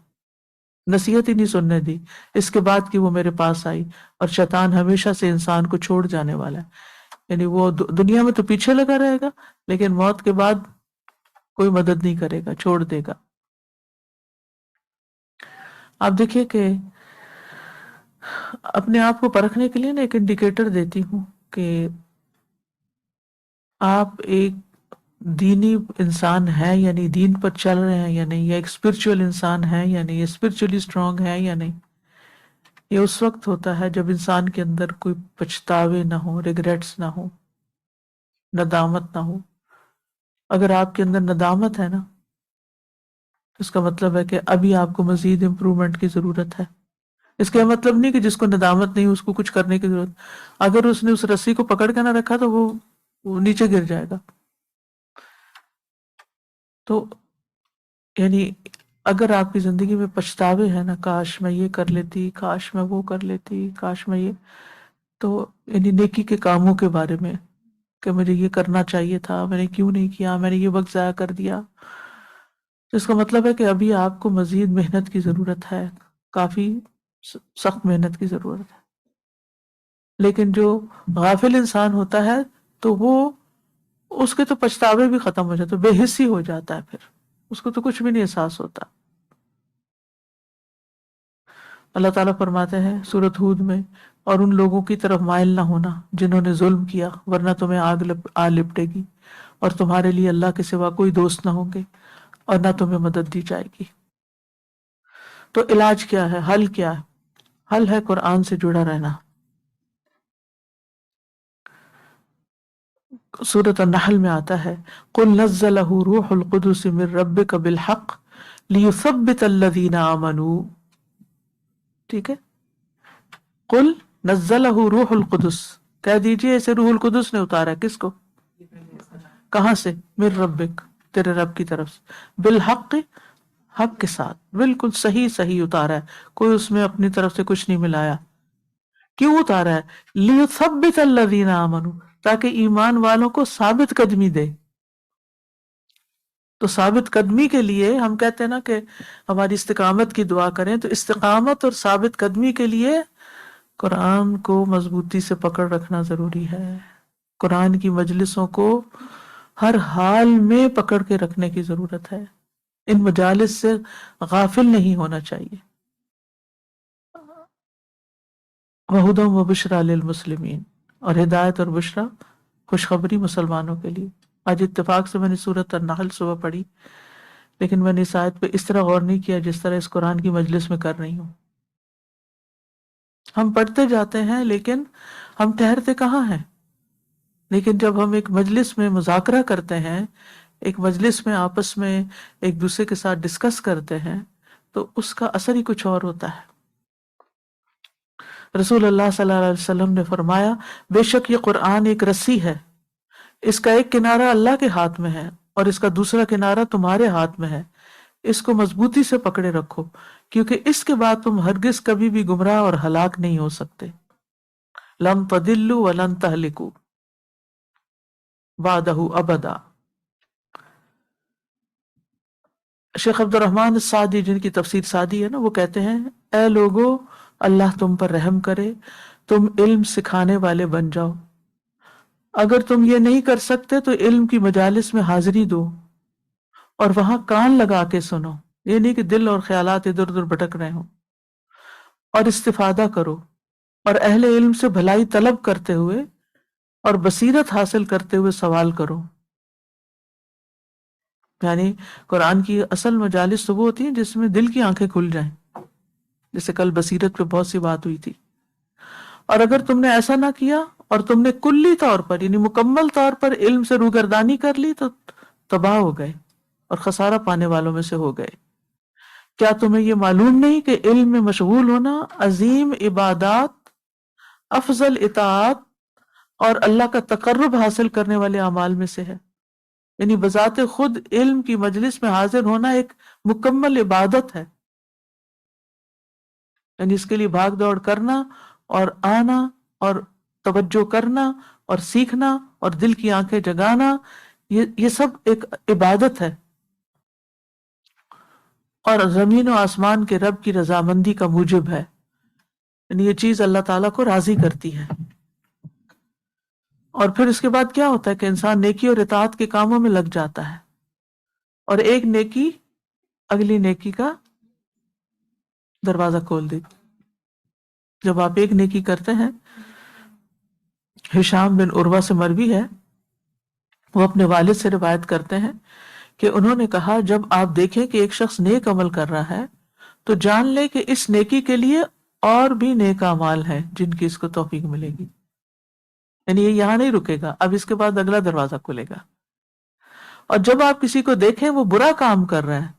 نصیحت ہی نہیں سننے دی اس کے بعد کہ وہ میرے پاس آئی. اور شیطان ہمیشہ سے انسان کو چھوڑ جانے والا ہے، یعنی وہ دنیا میں تو پیچھے لگا رہے گا لیکن موت کے بعد کوئی مدد نہیں کرے گا، چھوڑ دے گا. آپ دیکھیے کہ اپنے آپ کو پرکھنے کے لیے نا ایک انڈیکیٹر دیتی ہوں کہ آپ ایک دینی انسان ہے یعنی دین پر چل رہے ہیں یا نہیں، یا ایک اسپرچل انسان ہے یا نہیں، اسپرچلی اسٹرانگ ہے یا نہیں. یہ اس وقت ہوتا ہے جب انسان کے اندر کوئی پچھتاوے نہ ہو، ریگریٹس نہ ہو، ندامت نہ ہو. اگر آپ کے اندر ندامت ہے نا تو اس کا مطلب ہے کہ ابھی آپ کو مزید امپرومنٹ کی ضرورت ہے. اس کا مطلب نہیں کہ جس کو ندامت نہیں اس کو کچھ کرنے کی ضرورت، اگر اس نے اس رسی کو پکڑ کے نہ رکھا تو وہ نیچے گر جائے گا. تو یعنی اگر آپ کی زندگی میں پچھتاوے ہیں نا، کاش میں یہ کر لیتی، کاش میں وہ کر لیتی، کاش میں یہ، تو یعنی نیکی کے کاموں کے بارے میں کہ مجھے یہ کرنا چاہیے تھا، میں نے کیوں نہیں کیا، میں نے یہ وقت ضائع کر دیا، تو اس کا مطلب ہے کہ ابھی آپ کو مزید محنت کی ضرورت ہے، کافی سخت محنت کی ضرورت ہے. لیکن جو غافل انسان ہوتا ہے تو وہ اس کے تو پچھتاوے بھی ختم ہو جاتے، بے حسی ہو جاتا ہے، پھر اس کو تو کچھ بھی نہیں احساس ہوتا. اللہ تعالیٰ فرماتے ہیں سورۃ ہود میں، اور ان لوگوں کی طرف مائل نہ ہونا جنہوں نے ظلم کیا، ورنہ تمہیں آگ آ لپٹے گی، اور تمہارے لیے اللہ کے سوا کوئی دوست نہ ہوں گے اور نہ تمہیں مدد دی جائے گی. تو علاج کیا ہے، حل کیا ہے؟ حل ہے قرآن سے جڑا رہنا. سورۃ النحل میں آتا ہے قل نزلہ روح القدس من ربک بالحق لیثبت الذین آمنوا. ٹھیک ہے، قل نزلہ روح القدس، کہہ دیجئے اسے روح القدس نے اتارا. کس کو؟ کہاں سے؟ من ربک، تیرے رب کی طرف سے، بالحق، حق کے ساتھ، بالکل صحیح صحیح اتارا ہے، کوئی اس میں اپنی طرف سے کچھ نہیں ملایا. کیوں اتارا ہے؟ لیثبت الذین آمنوا، تاکہ ایمان والوں کو ثابت قدمی دے. تو ثابت قدمی کے لیے ہم کہتے ہیں نا کہ ہماری استقامت کی دعا کریں، تو استقامت اور ثابت قدمی کے لیے قرآن کو مضبوطی سے پکڑ رکھنا ضروری ہے. قرآن کی مجلسوں کو ہر حال میں پکڑ کے رکھنے کی ضرورت ہے. ان مجالس سے غافل نہیں ہونا چاہیے. وَهُدًى وَبُشْرًى لِلْمُسْلِمِينَ، اور ہدایت اور بشرا، خوشخبری مسلمانوں کے لیے. آج اتفاق سے میں نے سورۃ النحل صبح پڑھی، لیکن میں نے اس آیت پہ اس طرح غور نہیں کیا جس طرح اس قرآن کی مجلس میں کر رہی ہوں. ہم پڑھتے جاتے ہیں لیکن ہم ٹھہرتے کہاں ہیں. لیکن جب ہم ایک مجلس میں مذاکرہ کرتے ہیں، ایک مجلس میں آپس میں ایک دوسرے کے ساتھ ڈسکس کرتے ہیں، تو اس کا اثر ہی کچھ اور ہوتا ہے. رسول اللہ صلی اللہ علیہ وسلم نے فرمایا بے شک یہ قرآن ایک رسی ہے، اس کا ایک کنارہ اللہ کے ہاتھ میں ہے اور اس کا دوسرا کنارہ تمہارے ہاتھ میں ہے، اس کو مضبوطی سے پکڑے رکھو، کیونکہ اس کے بعد تم ہرگز کبھی بھی گمراہ اور ہلاک نہیں ہو سکتے. لن تضلوا ولن تہلکوا بعدہ ابدا. شیخ عبد الرحمن السعدی، جن کی تفسیر سعدی ہے نا، وہ کہتے ہیں اے لوگو، اللہ تم پر رحم کرے، تم علم سکھانے والے بن جاؤ. اگر تم یہ نہیں کر سکتے تو علم کی مجالس میں حاضری دو اور وہاں کان لگا کے سنو، یہ نہیں کہ دل اور خیالات ادھر ادھر بھٹک رہے ہوں، اور استفادہ کرو، اور اہل علم سے بھلائی طلب کرتے ہوئے اور بصیرت حاصل کرتے ہوئے سوال کرو. یعنی قرآن کی اصل مجالس تو وہ ہوتی ہیں جس میں دل کی آنکھیں کھل جائیں، جیسے کل بصیرت پہ بہت سی بات ہوئی تھی. اور اگر تم نے ایسا نہ کیا اور تم نے کلی طور پر یعنی مکمل طور پر علم سے روگردانی کر لی تو تباہ ہو گئے اور خسارہ پانے والوں میں سے ہو گئے. کیا تمہیں یہ معلوم نہیں کہ علم میں مشغول ہونا عظیم عبادات، افضل اطاعت اور اللہ کا تقرب حاصل کرنے والے اعمال میں سے ہے. یعنی بذات خود علم کی مجلس میں حاضر ہونا ایک مکمل عبادت ہے. یعنی اس کے لیے بھاگ دوڑ کرنا اور آنا اور توجہ کرنا اور سیکھنا اور دل کی آنکھیں جگانا، یہ سب ایک عبادت ہے، اور زمین و آسمان کے رب کی رضامندی کا موجب ہے. یعنی یہ چیز اللہ تعالیٰ کو راضی کرتی ہے. اور پھر اس کے بعد کیا ہوتا ہے کہ انسان نیکی اور اطاعت کے کاموں میں لگ جاتا ہے، اور ایک نیکی اگلی نیکی کا دروازہ کھول دیتی. جب آپ ایک نیکی کرتے ہیں، ہشام بن عروہ سے مروی ہے، وہ اپنے والد سے روایت کرتے ہیں کہ انہوں نے کہا جب آپ دیکھیں کہ ایک شخص نیک عمل کر رہا ہے تو جان لے کہ اس نیکی کے لیے اور بھی نیک اعمال ہیں جن کی اس کو توفیق ملے گی. یعنی یہ یہاں نہیں رکے گا، اب اس کے بعد اگلا دروازہ کھلے گا. اور جب آپ کسی کو دیکھیں وہ برا کام کر رہا ہے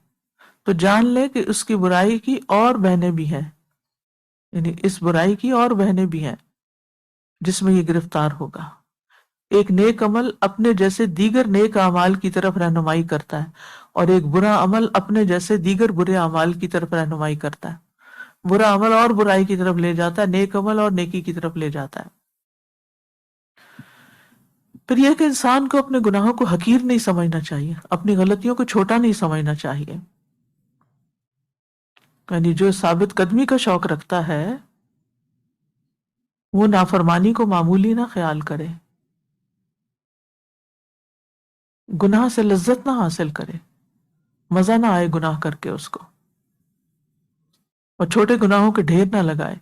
تو جان لے کہ اس کی برائی کی اور بہنیں بھی ہیں. یعنی اس برائی کی اور بہنیں بھی ہیں جس میں یہ گرفتار ہوگا. ایک نیک عمل اپنے جیسے دیگر نیک اعمال کی طرف رہنمائی کرتا ہے اور ایک برا عمل اپنے جیسے دیگر برے اعمال کی طرف رہنمائی کرتا ہے. برا عمل اور برائی کی طرف لے جاتا ہے، نیک عمل اور نیکی کی طرف لے جاتا ہے. پھر یہ کہ انسان کو اپنے گناہوں کو حقیر نہیں سمجھنا چاہیے، اپنی غلطیوں کو چھوٹا نہیں سمجھنا چاہیے. یعنی جو ثابت قدمی کا شوق رکھتا ہے وہ نافرمانی کو معمولی نہ خیال کرے، گناہ سے لذت نہ حاصل کرے، مزہ نہ آئے گناہ کر کے اس کو، اور چھوٹے گناہوں کے ڈھیر نہ لگائے،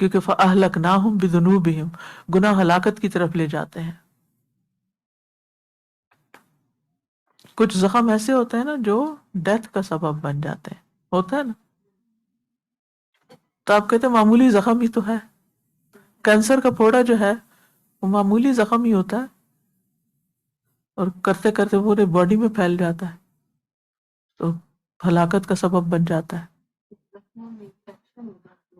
کیونکہ فَأَهْلَكْنَاهُمْ بِذُنُوبِهِمْ گناہ ہلاکت کی طرف لے جاتے ہیں. کچھ زخم ایسے ہوتے ہیں نا جو ڈیتھ کا سبب بن جاتے ہیں، ہوتا ہے نا. تو آپ کہتے ہیں معمولی زخم ہی تو ہے. کینسر کا پھوڑا جو ہے وہ معمولی زخم ہی ہوتا ہے اور کرتے کرتے پورے باڈی میں پھیل جاتا ہے تو ہلاکت کا سبب بن جاتا ہے.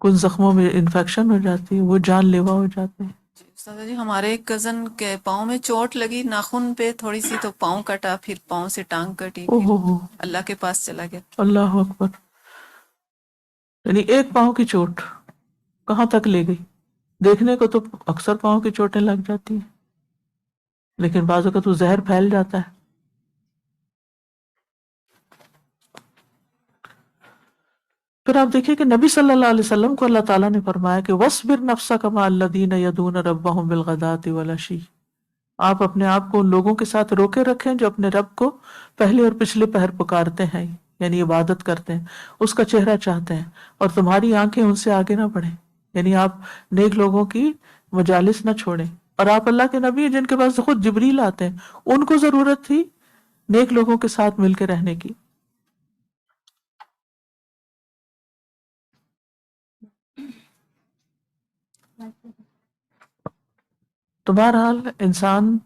کچھ زخموں میں انفیکشن ہو جاتی ہے، وہ جان لیوا ہو جاتے ہیں. جی استاد جی، ہمارے ایک کزن کے پاؤں میں چوٹ لگی ناخن پہ تھوڑی سی، تو پاؤں کٹا، پھر پاؤں سے ٹانگ کٹی، او پھر ہو، اللہ کے پاس چلا گیا. اللہ اکبر. یعنی ایک پاؤں کی چوٹ کہاں تک لے گئی؟ دیکھنے کو تو اکثر پاؤں کی چوٹیں لگ جاتی ہیں لیکن بعض اوقات تو زہر پھیل جاتا ہے. پھر آپ دیکھیں کہ نبی صلی اللہ علیہ وسلم کو اللہ تعالیٰ نے فرمایا کہ وَاصْبِرْ نَفْسَكَ مَعَ الَّذِينَ يَدْعُونَ رَبَّهُمْ بِالْغَدَاةِ وَالْعَشِيِّ. آپ اپنے آپ کو ان لوگوں کے ساتھ روکے رکھیں جو اپنے رب کو پہلے اور پچھلے پہر پکارتے ہیں، یعنی عبادت کرتے ہیں، اس کا چہرہ چاہتے ہیں، اور تمہاری آنکھیں ان سے آگے نہ بڑھیں. یعنی آپ نیک لوگوں کی مجالس نہ چھوڑیں. اور آپ اللہ کے نبی ہیں جن کے پاس خود جبریل آتے ہیں، ان کو ضرورت تھی نیک لوگوں کے ساتھ مل کے رہنے کی. تو بہرحال انسان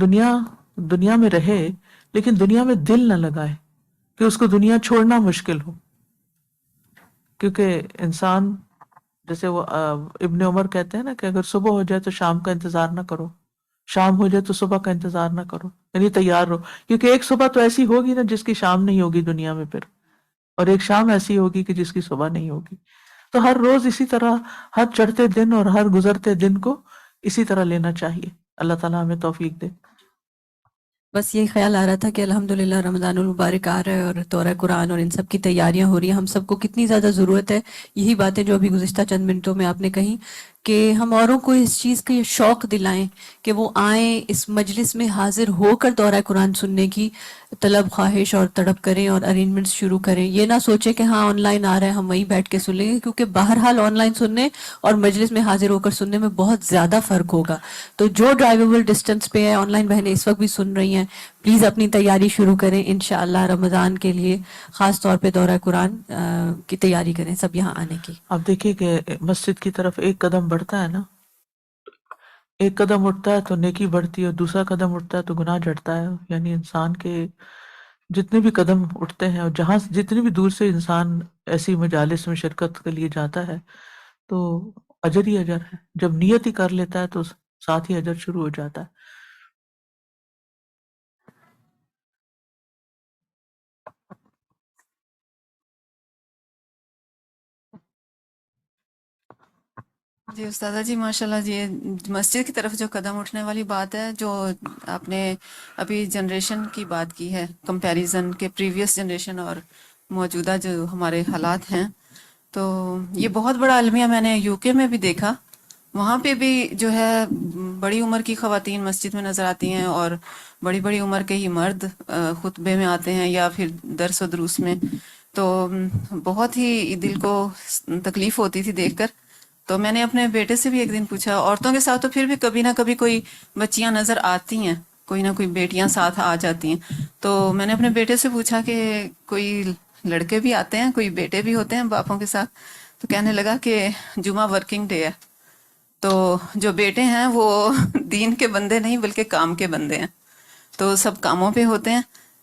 دنیا میں رہے لیکن دنیا میں دل نہ لگائے کہ اس کو دنیا چھوڑنا مشکل ہو. کیونکہ انسان جیسے وہ ابن عمر کہتے ہیں نا کہ اگر صبح ہو جائے تو شام کا انتظار نہ کرو، شام ہو جائے تو صبح کا انتظار نہ کرو، یعنی تیار رہو. کیونکہ ایک صبح تو ایسی ہوگی نا جس کی شام نہیں ہوگی دنیا میں پھر، اور ایک شام ایسی ہوگی کہ جس کی صبح نہیں ہوگی. تو ہر روز اسی طرح، ہر چڑھتے دن اور ہر گزرتے دن کو اسی طرح لینا چاہیے. اللہ تعالیٰ ہمیں توفیق دے. بس یہی خیال آ رہا تھا کہ الحمدللہ رمضان المبارک آ رہا ہے اور دورہ قرآن اور ان سب کی تیاریاں ہو رہی ہیں. ہم سب کو کتنی زیادہ ضرورت ہے یہی باتیں جو ابھی گزشتہ چند منٹوں میں آپ نے کہیں، کہ ہم اوروں کو اس چیز کا یہ شوق دلائیں کہ وہ آئیں، اس مجلس میں حاضر ہو کر دورہ قرآن سننے کی طلب، خواہش اور تڑپ کریں اور ارینجمنٹس شروع کریں. یہ نہ سوچیں کہ ہاں آن لائن آ رہا ہے ہم وہیں بیٹھ کے سن لیں گے، کیونکہ بہرحال آن لائن سننے اور مجلس میں حاضر ہو کر سننے میں بہت زیادہ فرق ہوگا. تو جو ڈرائیویبل ڈسٹنس پہ ہے، آن لائن بہنیں اس وقت بھی سن رہی ہیں، پلیز اپنی تیاری شروع کریں. انشاءاللہ رمضان کے لیے خاص طور پہ دورہ قرآن کی تیاری کریں سب یہاں آنے کی. آپ دیکھیے کہ مسجد کی طرف ایک قدم بڑھتا ہے نا، ایک قدم اٹھتا ہے تو نیکی بڑھتی ہے، اور دوسرا قدم اٹھتا ہے تو گناہ جھڑتا ہے. یعنی انسان کے جتنے بھی قدم اٹھتے ہیں اور جہاں جتنی بھی دور سے انسان ایسی مجالس میں شرکت کے لیے جاتا ہے تو اجر ہی اجر ہے. جب نیت ہی کر لیتا ہے تو ساتھ ہی اجر شروع ہو جاتا ہے. جی استاذہ جی، ماشاءاللہ جی، مسجد کی طرف جو قدم اٹھنے والی بات ہے، جو آپ نے ابھی جنریشن کی بات کی ہے، کمپیریزن کے پریویس جنریشن اور موجودہ جو ہمارے حالات ہیں، تو یہ بہت بڑا المیہ میں نے یو کے میں بھی دیکھا. وہاں پہ بھی جو ہے بڑی عمر کی خواتین مسجد میں نظر آتی ہیں اور بڑی بڑی عمر کے ہی مرد خطبے میں آتے ہیں یا پھر درس و دروس میں. تو بہت ہی دل کو تکلیف ہوتی تھی دیکھ کر. تو میں نے اپنے بیٹے سے بھی ایک دن پوچھا، عورتوں کے ساتھ تو پھر بھی کبھی نہ کبھی کوئی بچیاں نظر آتی ہیں، کوئی نہ کوئی بیٹیاں ساتھ آ جاتی ہیں. تو میں نے اپنے بیٹے سے پوچھا کہ کوئی لڑکے بھی آتے ہیں، کوئی بیٹے بھی ہوتے ہیں باپوں کے ساتھ؟ تو کہنے لگا کہ جمعہ ورکنگ ڈے ہے، تو جو بیٹے ہیں وہ دین کے بندے نہیں بلکہ کام کے بندے ہیں، تو سب کاموں پہ ہوتے ہیں.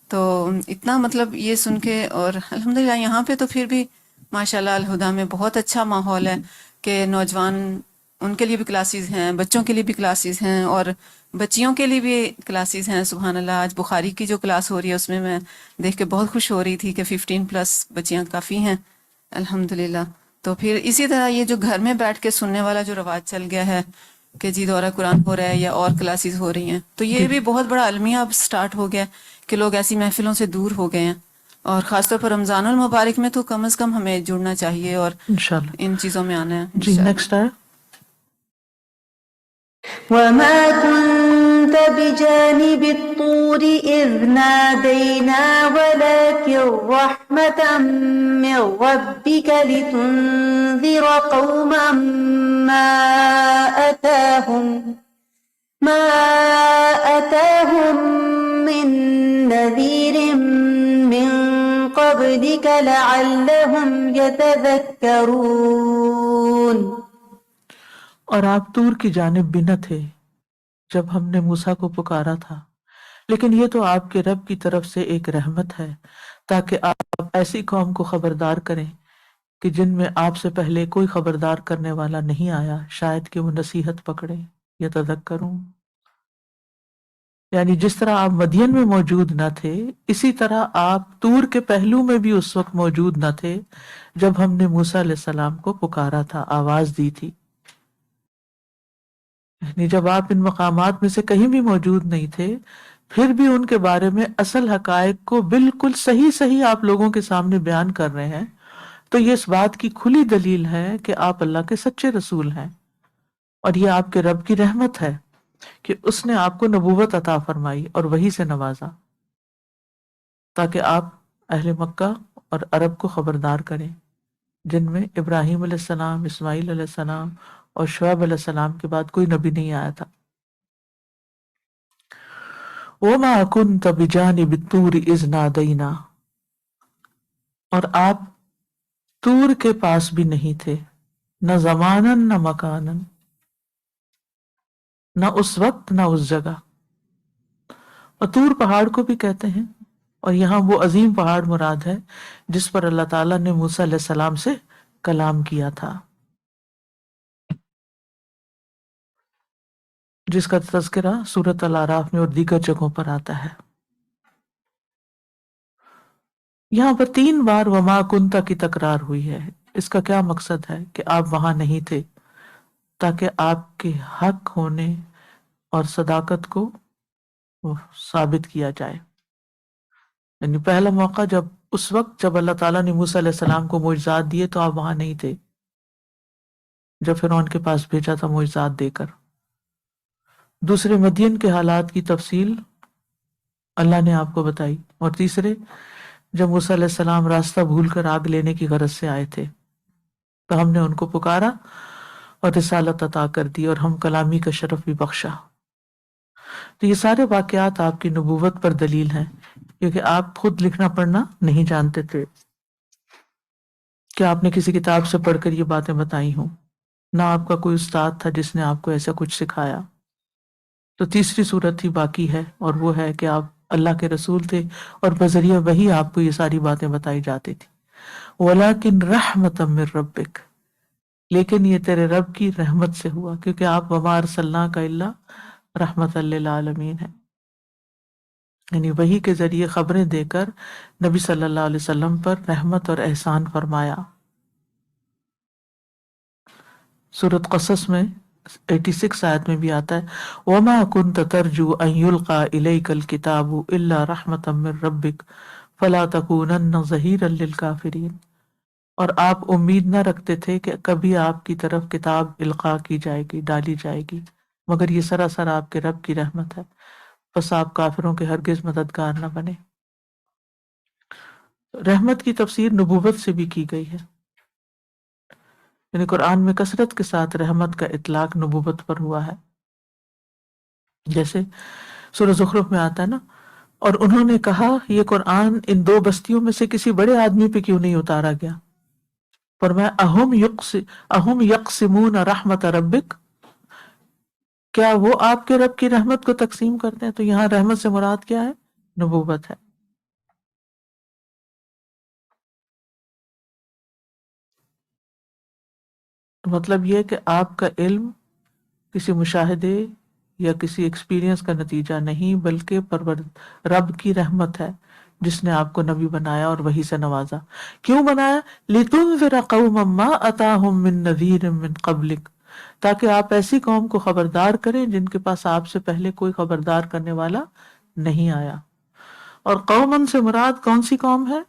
تو اتنا مطلب یہ سن کے، اور الحمدللہ یہاں پہ تو پھر بھی ماشاءاللہ الہدا میں بہت اچھا ماحول ہے کہ نوجوان ان کے لیے بھی کلاسز ہیں، بچوں کے لیے بھی کلاسز ہیں، اور بچیوں کے لیے بھی کلاسز ہیں. سبحان اللہ، آج بخاری کی جو کلاس ہو رہی ہے اس میں دیکھ کے بہت خوش ہو رہی تھی کہ 15+ بچیاں کافی ہیں الحمدللہ. تو پھر اسی طرح یہ جو گھر میں بیٹھ کے سننے والا جو رواج چل گیا ہے کہ جی دورہ قرآن ہو رہا ہے یا اور کلاسز ہو رہی ہیں، تو یہ بھی بہت بڑا المیہ اب سٹارٹ ہو گیا کہ لوگ ایسی محفلوں سے دور ہو گئے ہیں. اور خاص طور پر رمضان المبارک میں تو کم از کم ہمیں جڑنا چاہیے اور انشاءاللہ. ان چیزوں میں آنا ہے جی انشاءاللہ. نیکسٹ ہے. وما كنت بجانب الطور إذ نادينا ولكن رحمة من ربك لتنذر قوما ما أتاهم من نذير من قبلك لعلهم يتذكرون. اور آپ طور کی جانب بھی نہ تھے جب ہم نے موسیٰ کو پکارا تھا، لیکن یہ تو آپ کے رب کی طرف سے ایک رحمت ہے تاکہ آپ ایسی قوم کو خبردار کریں کہ جن میں آپ سے پہلے کوئی خبردار کرنے والا نہیں آیا، شاید کہ وہ نصیحت پکڑیں یا تذکروں. یعنی جس طرح آپ مدین میں موجود نہ تھے، اسی طرح آپ طور کے پہلو میں بھی اس وقت موجود نہ تھے جب ہم نے موسیٰ علیہ السلام کو پکارا تھا، آواز دی تھی. یعنی جب آپ ان مقامات میں سے کہیں بھی موجود نہیں تھے، پھر بھی ان کے بارے میں اصل حقائق کو بالکل صحیح آپ لوگوں کے سامنے بیان کر رہے ہیں، تو یہ اس بات کی کھلی دلیل ہے کہ آپ اللہ کے سچے رسول ہیں. اور یہ آپ کے رب کی رحمت ہے کہ اس نے آپ کو نبوت عطا فرمائی اور وحی سے نوازا تاکہ آپ اہل مکہ اور عرب کو خبردار کریں، جن میں ابراہیم علیہ السلام، اسماعیل علیہ السلام اور شعیب علیہ السلام کے بعد کوئی نبی نہیں آیا تھا. وَمَا كُنْتَ بِجَانِبِ الطُّورِ إِذْ نَادَيْنَا، اور آپ طور کے پاس بھی نہیں تھے، نہ زماناً نہ مکاناً، نہ اس وقت نہ اس جگہ. اور طور پہاڑ کو بھی کہتے ہیں، اور یہاں وہ عظیم پہاڑ مراد ہے جس پر اللہ تعالیٰ نے موسیٰ علیہ السلام سے کلام کیا تھا، جس کا تذکرہ سورۃ الاعراف میں اور دیگر جگہوں پر آتا ہے. یہاں پر 3 بار وما کنتا کی تکرار ہوئی ہے. اس کا کیا مقصد ہے؟ کہ آپ وہاں نہیں تھے تاکہ آپ کے حق ہونے اور صداقت کو ثابت کیا جائے. یعنی پہلا موقع اس وقت جب اللہ تعالیٰ نے موسیٰ علیہ السلام کو معجزات دیے تو آپ وہاں نہیں تھے، جب فرعون کے پاس بھیجا تھا معجزات دے کر. دوسرے مدین کے حالات کی تفصیل اللہ نے آپ کو بتائی. اور تیسرے جب موسیٰ علیہ السلام راستہ بھول کر آگ لینے کی غرض سے آئے تھے تو ہم نے ان کو پکارا اور رسالت عطا کر دی اور ہم کلامی کا شرف بھی بخشا. تو یہ سارے واقعات آپ کی نبوت پر دلیل ہیں، کیونکہ آپ خود لکھنا پڑھنا نہیں جانتے تھے کہ آپ نے کسی کتاب سے پڑھ کر یہ باتیں بتائی ہوں، نہ آپ کا کوئی استاد تھا جس نے آپ کو ایسا کچھ سکھایا. تو تیسری صورت ہی باقی ہے، اور وہ ہے کہ آپ اللہ کے رسول تھے اور بذریعہ وہی آپ کو یہ ساری باتیں بتائی جاتی تھی. وَلَكِنْ رَحْمَةً مِّن رَبِّكَ، لیکن یہ تیرے رب کی رحمت سے ہوا، کیونکہ آپ وَمَا أَرْسَلْنَاكَ إِلَّا رَحْمَةً لِّلْعَالَمِينَ ہے. یعنی وحی کے ذریعے خبریں دے کر نبی صلی اللہ علیہ وسلم پر رحمت اور احسان فرمایا. سورۃ قصص میں 86 آیت میں بھی آتا ہے وَمَا كُنْتَ تَرْجُو أَن يُلْقَى إِلَيْكَ الْكِتَابُ إِلَّا رَحْمَةً مِّن رَبِّكَ فَلَا تَكُونَنَّ ظَهِيرًا لِّلْكَافِرِينَ، اور آپ امید نہ رکھتے تھے کہ کبھی آپ کی طرف کتاب القاء کی جائے گی، ڈالی جائے گی، مگر یہ سراسر آپ کے رب کی رحمت ہے، بس آپ کافروں کے ہرگز مددگار نہ بنے. رحمت کی تفسیر نبوت سے بھی کی گئی ہے، یعنی قرآن میں کثرت کے ساتھ رحمت کا اطلاق نبوت پر ہوا ہے. جیسے سورہ زخرف میں آتا ہے نا، اور انہوں نے کہا یہ قرآن ان 2 بستیوں میں سے کسی بڑے آدمی پہ کیوں نہیں اتارا گیا؟ فرمایا اہم یقسمون رحمت ربک، کیا وہ آپ کے رب کی رحمت کو تقسیم کرتے ہیں؟ تو یہاں رحمت سے مراد کیا ہے؟ نبوت ہے. مطلب یہ کہ آپ کا علم کسی مشاہدے یا کسی ایکسپیرینس کا نتیجہ نہیں، بلکہ رب کی رحمت ہے جس نے آپ کو نبی بنایا اور وحی سے نوازا۔ کیوں بنایا؟ لِتُنذِرَ قَوْمًا مَّا أَتَاهُم مِّن نَذِيرٍ مِّن قَبْلِكَ، تاکہ آپ ایسی قوم کو خبردار کریں جن کے پاس آپ سے پہلے کوئی خبردار کرنے والا نہیں آیا۔ اور قومن سے مراد کون سی قوم ہے؟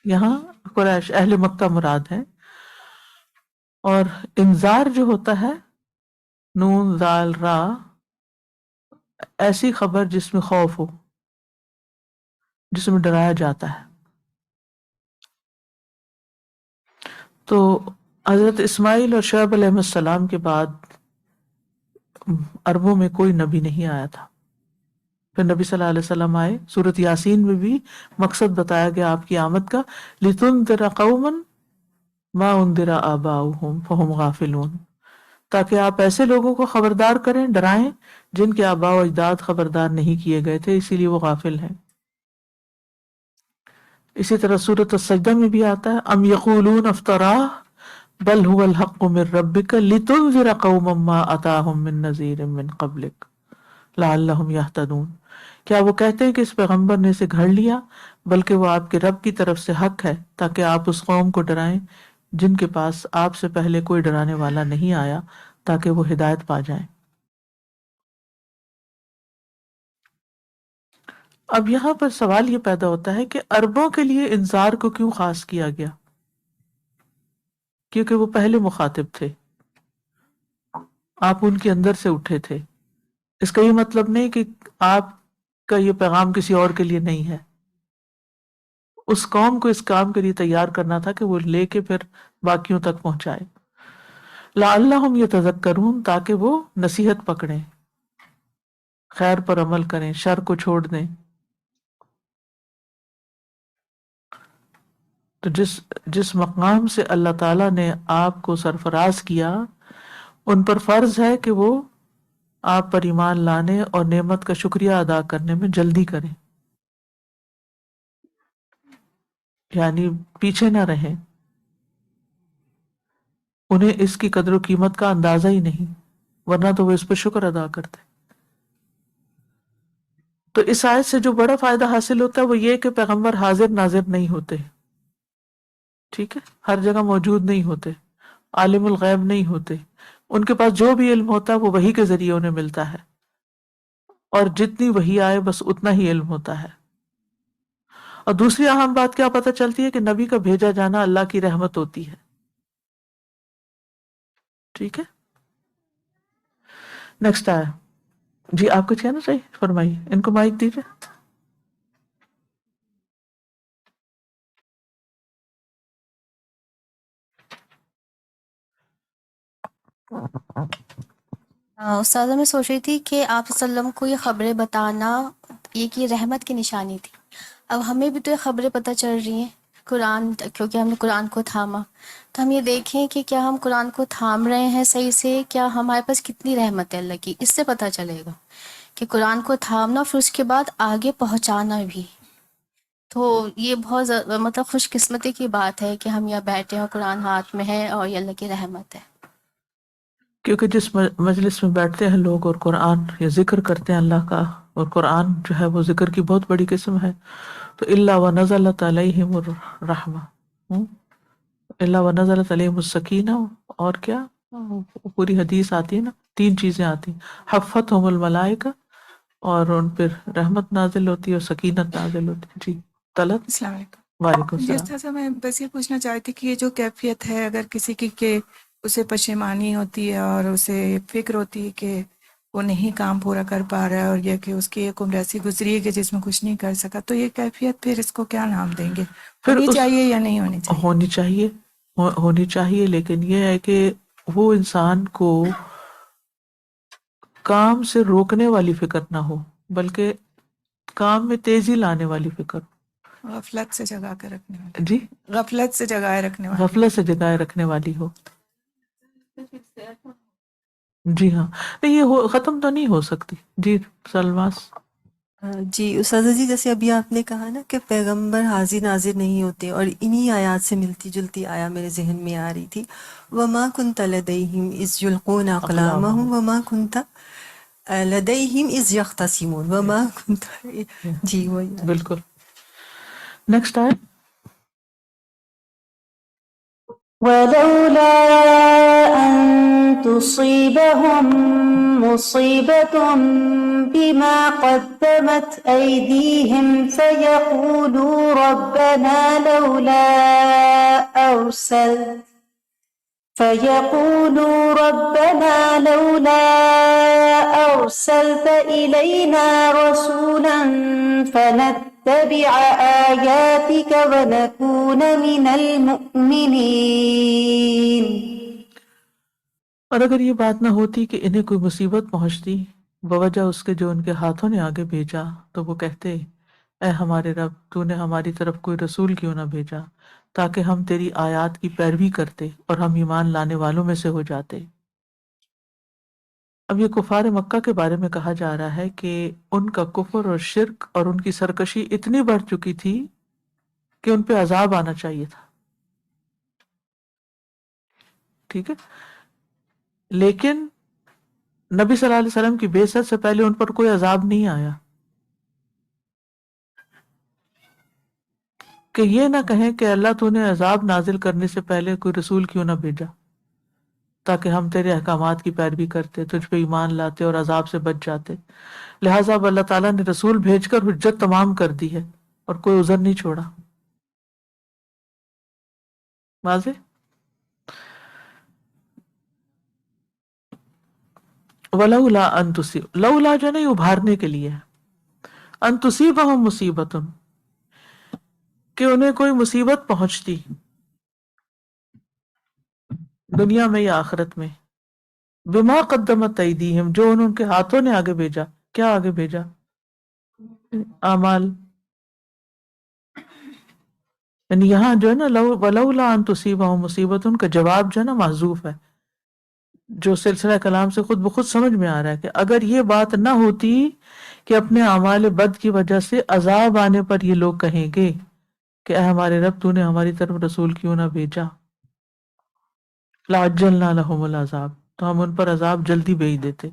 یہاں قریش، اہل مکہ مراد ہے۔ اور انذار جو ہوتا ہے، نون زال را، ایسی خبر جس میں خوف ہو، جس میں ڈرایا جاتا ہے۔ تو حضرت اسماعیل اور شعیب علیہ السلام کے بعد عربوں میں کوئی نبی نہیں آیا تھا۔ پھر نبی صلی اللہ علیہ وسلم آئے، سورۃ یاسین میں بھی مقصد بتایا گیا آپ کی آمد کا، لِتُنذِرَ قَوْمًا مَا أُنذِرَ آبَاؤُهُمْ فَهُمْ غَافِلُونَ، تاکہ آپ ایسے لوگوں کو خبردار کریں، ڈرائیں جن کے آباء و اجداد خبردار نہیں کیے گئے تھے، اسی لیے وہ غافل ہیں۔ اسی طرح سورۃ السجدہ میں بھی آتا ہے، ام یقولون افتراہ بل هو الحق من ربک لتنذر قوما ما اتاہم من نذیر من قبلک لعلہم یہتدون، کیا وہ کہتے ہیں کہ اس پیغمبر نے اسے گھڑ لیا، بلکہ وہ آپ کے رب کی طرف سے حق ہے تاکہ آپ اس قوم کو ڈرائیں جن کے پاس آپ سے پہلے کوئی ڈرانے والا نہیں آیا، تاکہ وہ ہدایت پا جائیں۔ اب یہاں پر سوال یہ پیدا ہوتا ہے کہ عربوں کے لیے انذار کو کیوں خاص کیا گیا؟ کیونکہ وہ پہلے مخاطب تھے، آپ ان کے اندر سے اٹھے تھے۔ اس کا یہ مطلب نہیں کہ آپ کا یہ پیغام کسی اور کے لیے نہیں ہے، اس قوم کو اس کام کے لیے تیار کرنا تھا کہ وہ لے کے پھر باقیوں تک پہنچائے۔ لعلہم یتذکرون، تاکہ وہ نصیحت پکڑیں، خیر پر عمل کریں، شر کو چھوڑ دیں۔ تو جس مقام سے اللہ تعالیٰ نے آپ کو سرفراز کیا، ان پر فرض ہے کہ وہ آپ پر ایمان لانے اور نعمت کا شکریہ ادا کرنے میں جلدی کریں، یعنی پیچھے نہ رہیں۔ انہیں اس کی قدر و قیمت کا اندازہ ہی نہیں، ورنہ تو وہ اس پر شکر ادا کرتے۔ تو اس آیت سے جو بڑا فائدہ حاصل ہوتا ہے وہ یہ کہ پیغمبر حاضر ناظر نہیں ہوتے، ٹھیک ہے، ہر جگہ موجود نہیں ہوتے، عالم الغیب نہیں ہوتے، ان کے پاس جو بھی علم ہوتا ہے وہ وحی کے ذریعے انہیں ملتا ہے، اور جتنی وحی آئے بس اتنا ہی علم ہوتا ہے۔ اور دوسری اہم بات کیا پتہ چلتی ہے کہ نبی کا بھیجا جانا اللہ کی رحمت ہوتی ہے، ٹھیک ہے۔ نیکسٹ آیا جی، آپ کچھ کہنا چاہیے، فرمائیے، ان کو مائک دیجیے۔ استاذہ میں سوچ رہی تھی کہ آپ صلی اللہ علیہ وسلم کو یہ خبریں بتانا یہ کہ رحمت کی نشانی تھی۔ اب ہمیں بھی تو یہ خبریں پتہ چل رہی ہیں قرآن، کیونکہ ہم نے قرآن کو تھاما، تو ہم یہ دیکھیں کہ کیا ہم قرآن کو تھام رہے ہیں صحیح سے، کیا ہمارے پاس کتنی رحمت ہے اللہ کی، اس سے پتہ چلے گا کہ قرآن کو تھامنا پھر اس کے بعد آگے پہنچانا بھی۔ تو یہ بہت مطلب خوش قسمتی کی بات ہے کہ ہم یہاں بیٹھے ہیں، قرآن ہاتھ میں ہے اور یہ اللہ کی رحمت ہے۔ کیونکہ جس مجلس میں بیٹھتے ہیں لوگ اور قرآن یا ذکر کرتے ہیں اللہ کا، اور قرآن جو ہے وہ ذکر کی بہت بڑی قسم ہے، تو الا ونزلت علیہم الرحمہ، الا ونزلت علیہم السکینہ، اور کیا پوری حدیث آتی ہے نا، 3 چیزیں آتی ہیں، حفتہم الملائکہ، اور ان پر رحمت نازل ہوتی ہے اور سکینت نازل ہوتی ہے۔ جی طلعت۔ السلام علیکم وعلیکم جی السلام۔ استاذہ، میں بس یہ پوچھنا چاہتی تھی کہ یہ جو کیفیت ہے اگر کسی کی کہ اسے پشیمانی ہوتی ہے اور اسے فکر ہوتی ہے کہ وہ نہیں کام پورا کر پا رہا ہے، اور یہ کہ اس کی ایک عمر ایسی گزری ہے کہ جس میں کچھ نہیں کر سکا، تو یہ کیفیت پھر اس کو کیا نام دیں گے؟ پھر ہونی چاہیے یا نہیں ہونی چاہیے؟ ہونی چاہیے، لیکن یہ ہے کہ وہ انسان کو کام سے روکنے والی فکر نہ ہو، بلکہ کام میں تیزی لانے والی فکر۔ غفلت سے جگا کے رکھنے والی، جی، غفلت سے جگائے رکھنے والی۔ غفلت سے جگائے رکھنے والی ہو۔ جی ہاں، نہیں یہ ختم تو نہیں ہو سکتی۔ جی سلماس۔ جی استاذہ جی، جیسے ابھی آپ نے کہا نا کہ پیغمبر حاضر ناظر نہیں ہوتے، اور انہی آیات سے ملتی جلتی آیا میرے ذہن میں آ رہی تھی، وَمَا كُنْتَ لَدَيْهِمْ إِذْ يُلْقُونَ أَقْلَامَهُمْ وَمَا كُنْتَ لَدَيْهِمْ إِذْ يَخْتَصِمُونَ وَمَا كُنْتَ جی وہی بالکل. نیکسٹ آئے. ولولا أن تصيبهم مصيبة بما قدمت أيديهم فيقولوا ربنا لولا أرسلت إلينا رسولا فنتبع آياتك ونكون من المؤمنين. اور اگر یہ بات نہ ہوتی کہ انہیں کوئی مصیبت پہنچتی بوجہ اس کے جو ان کے ہاتھوں نے آگے بھیجا، تو وہ کہتے، اے ہمارے رب، تو نے ہماری طرف کوئی رسول کیوں نہ بھیجا تاکہ ہم تیری آیات کی پیروی کرتے اور ہم ایمان لانے والوں میں سے ہو جاتے. اب یہ کفار مکہ کے بارے میں کہا جا رہا ہے کہ ان کا کفر اور شرک اور ان کی سرکشی اتنی بڑھ چکی تھی کہ ان پہ عذاب آنا چاہیے تھا. ٹھیک ہے، لیکن نبی صلی اللہ علیہ وسلم کی بعثت سے پہلے ان پر کوئی عذاب نہیں آیا. کہ یہ نہ کہیں کہ اللہ تو نے عذاب نازل کرنے سے پہلے کوئی رسول کیوں نہ بھیجا تاکہ ہم تیرے احکامات کی پیروی کرتے، تجھ پہ ایمان لاتے اور عذاب سے بچ جاتے. لہٰذا اب اللہ تعالیٰ نے رسول بھیج کر حجت تمام کر دی ہے اور کوئی عذر نہیں چھوڑا. واضح؟ وَلَوْلَا أَن تُصِيبَ، لولا جو نہیں ابھارنے کے لیے، ان تصیبہم مصیبت، کہ انہیں کوئی مصیبت پہنچتی دنیا میں یا آخرت میں، بما قدمت ایدیہم، جو ان کے ہاتھوں نے آگے بھیجا. کیا آگے بھیجا؟ اعمال. یعنی یہاں جو ہے نا ولولا ان تصیبہم مصیبت کا جواب جو ہے نا محذوف ہے، جو سلسلہ کلام سے خود بخود سمجھ میں آ رہا ہے کہ اگر یہ بات نہ ہوتی کہ اپنے اعمال بد کی وجہ سے عذاب آنے پر یہ لوگ کہیں گے کہ اے ہمارے رب، تو نے ہماری طرف رسول کیوں نہ بھیجا، لعجلنا لہم العذاب، تو ہم ان پر عذاب جلدی بھیج دیتے.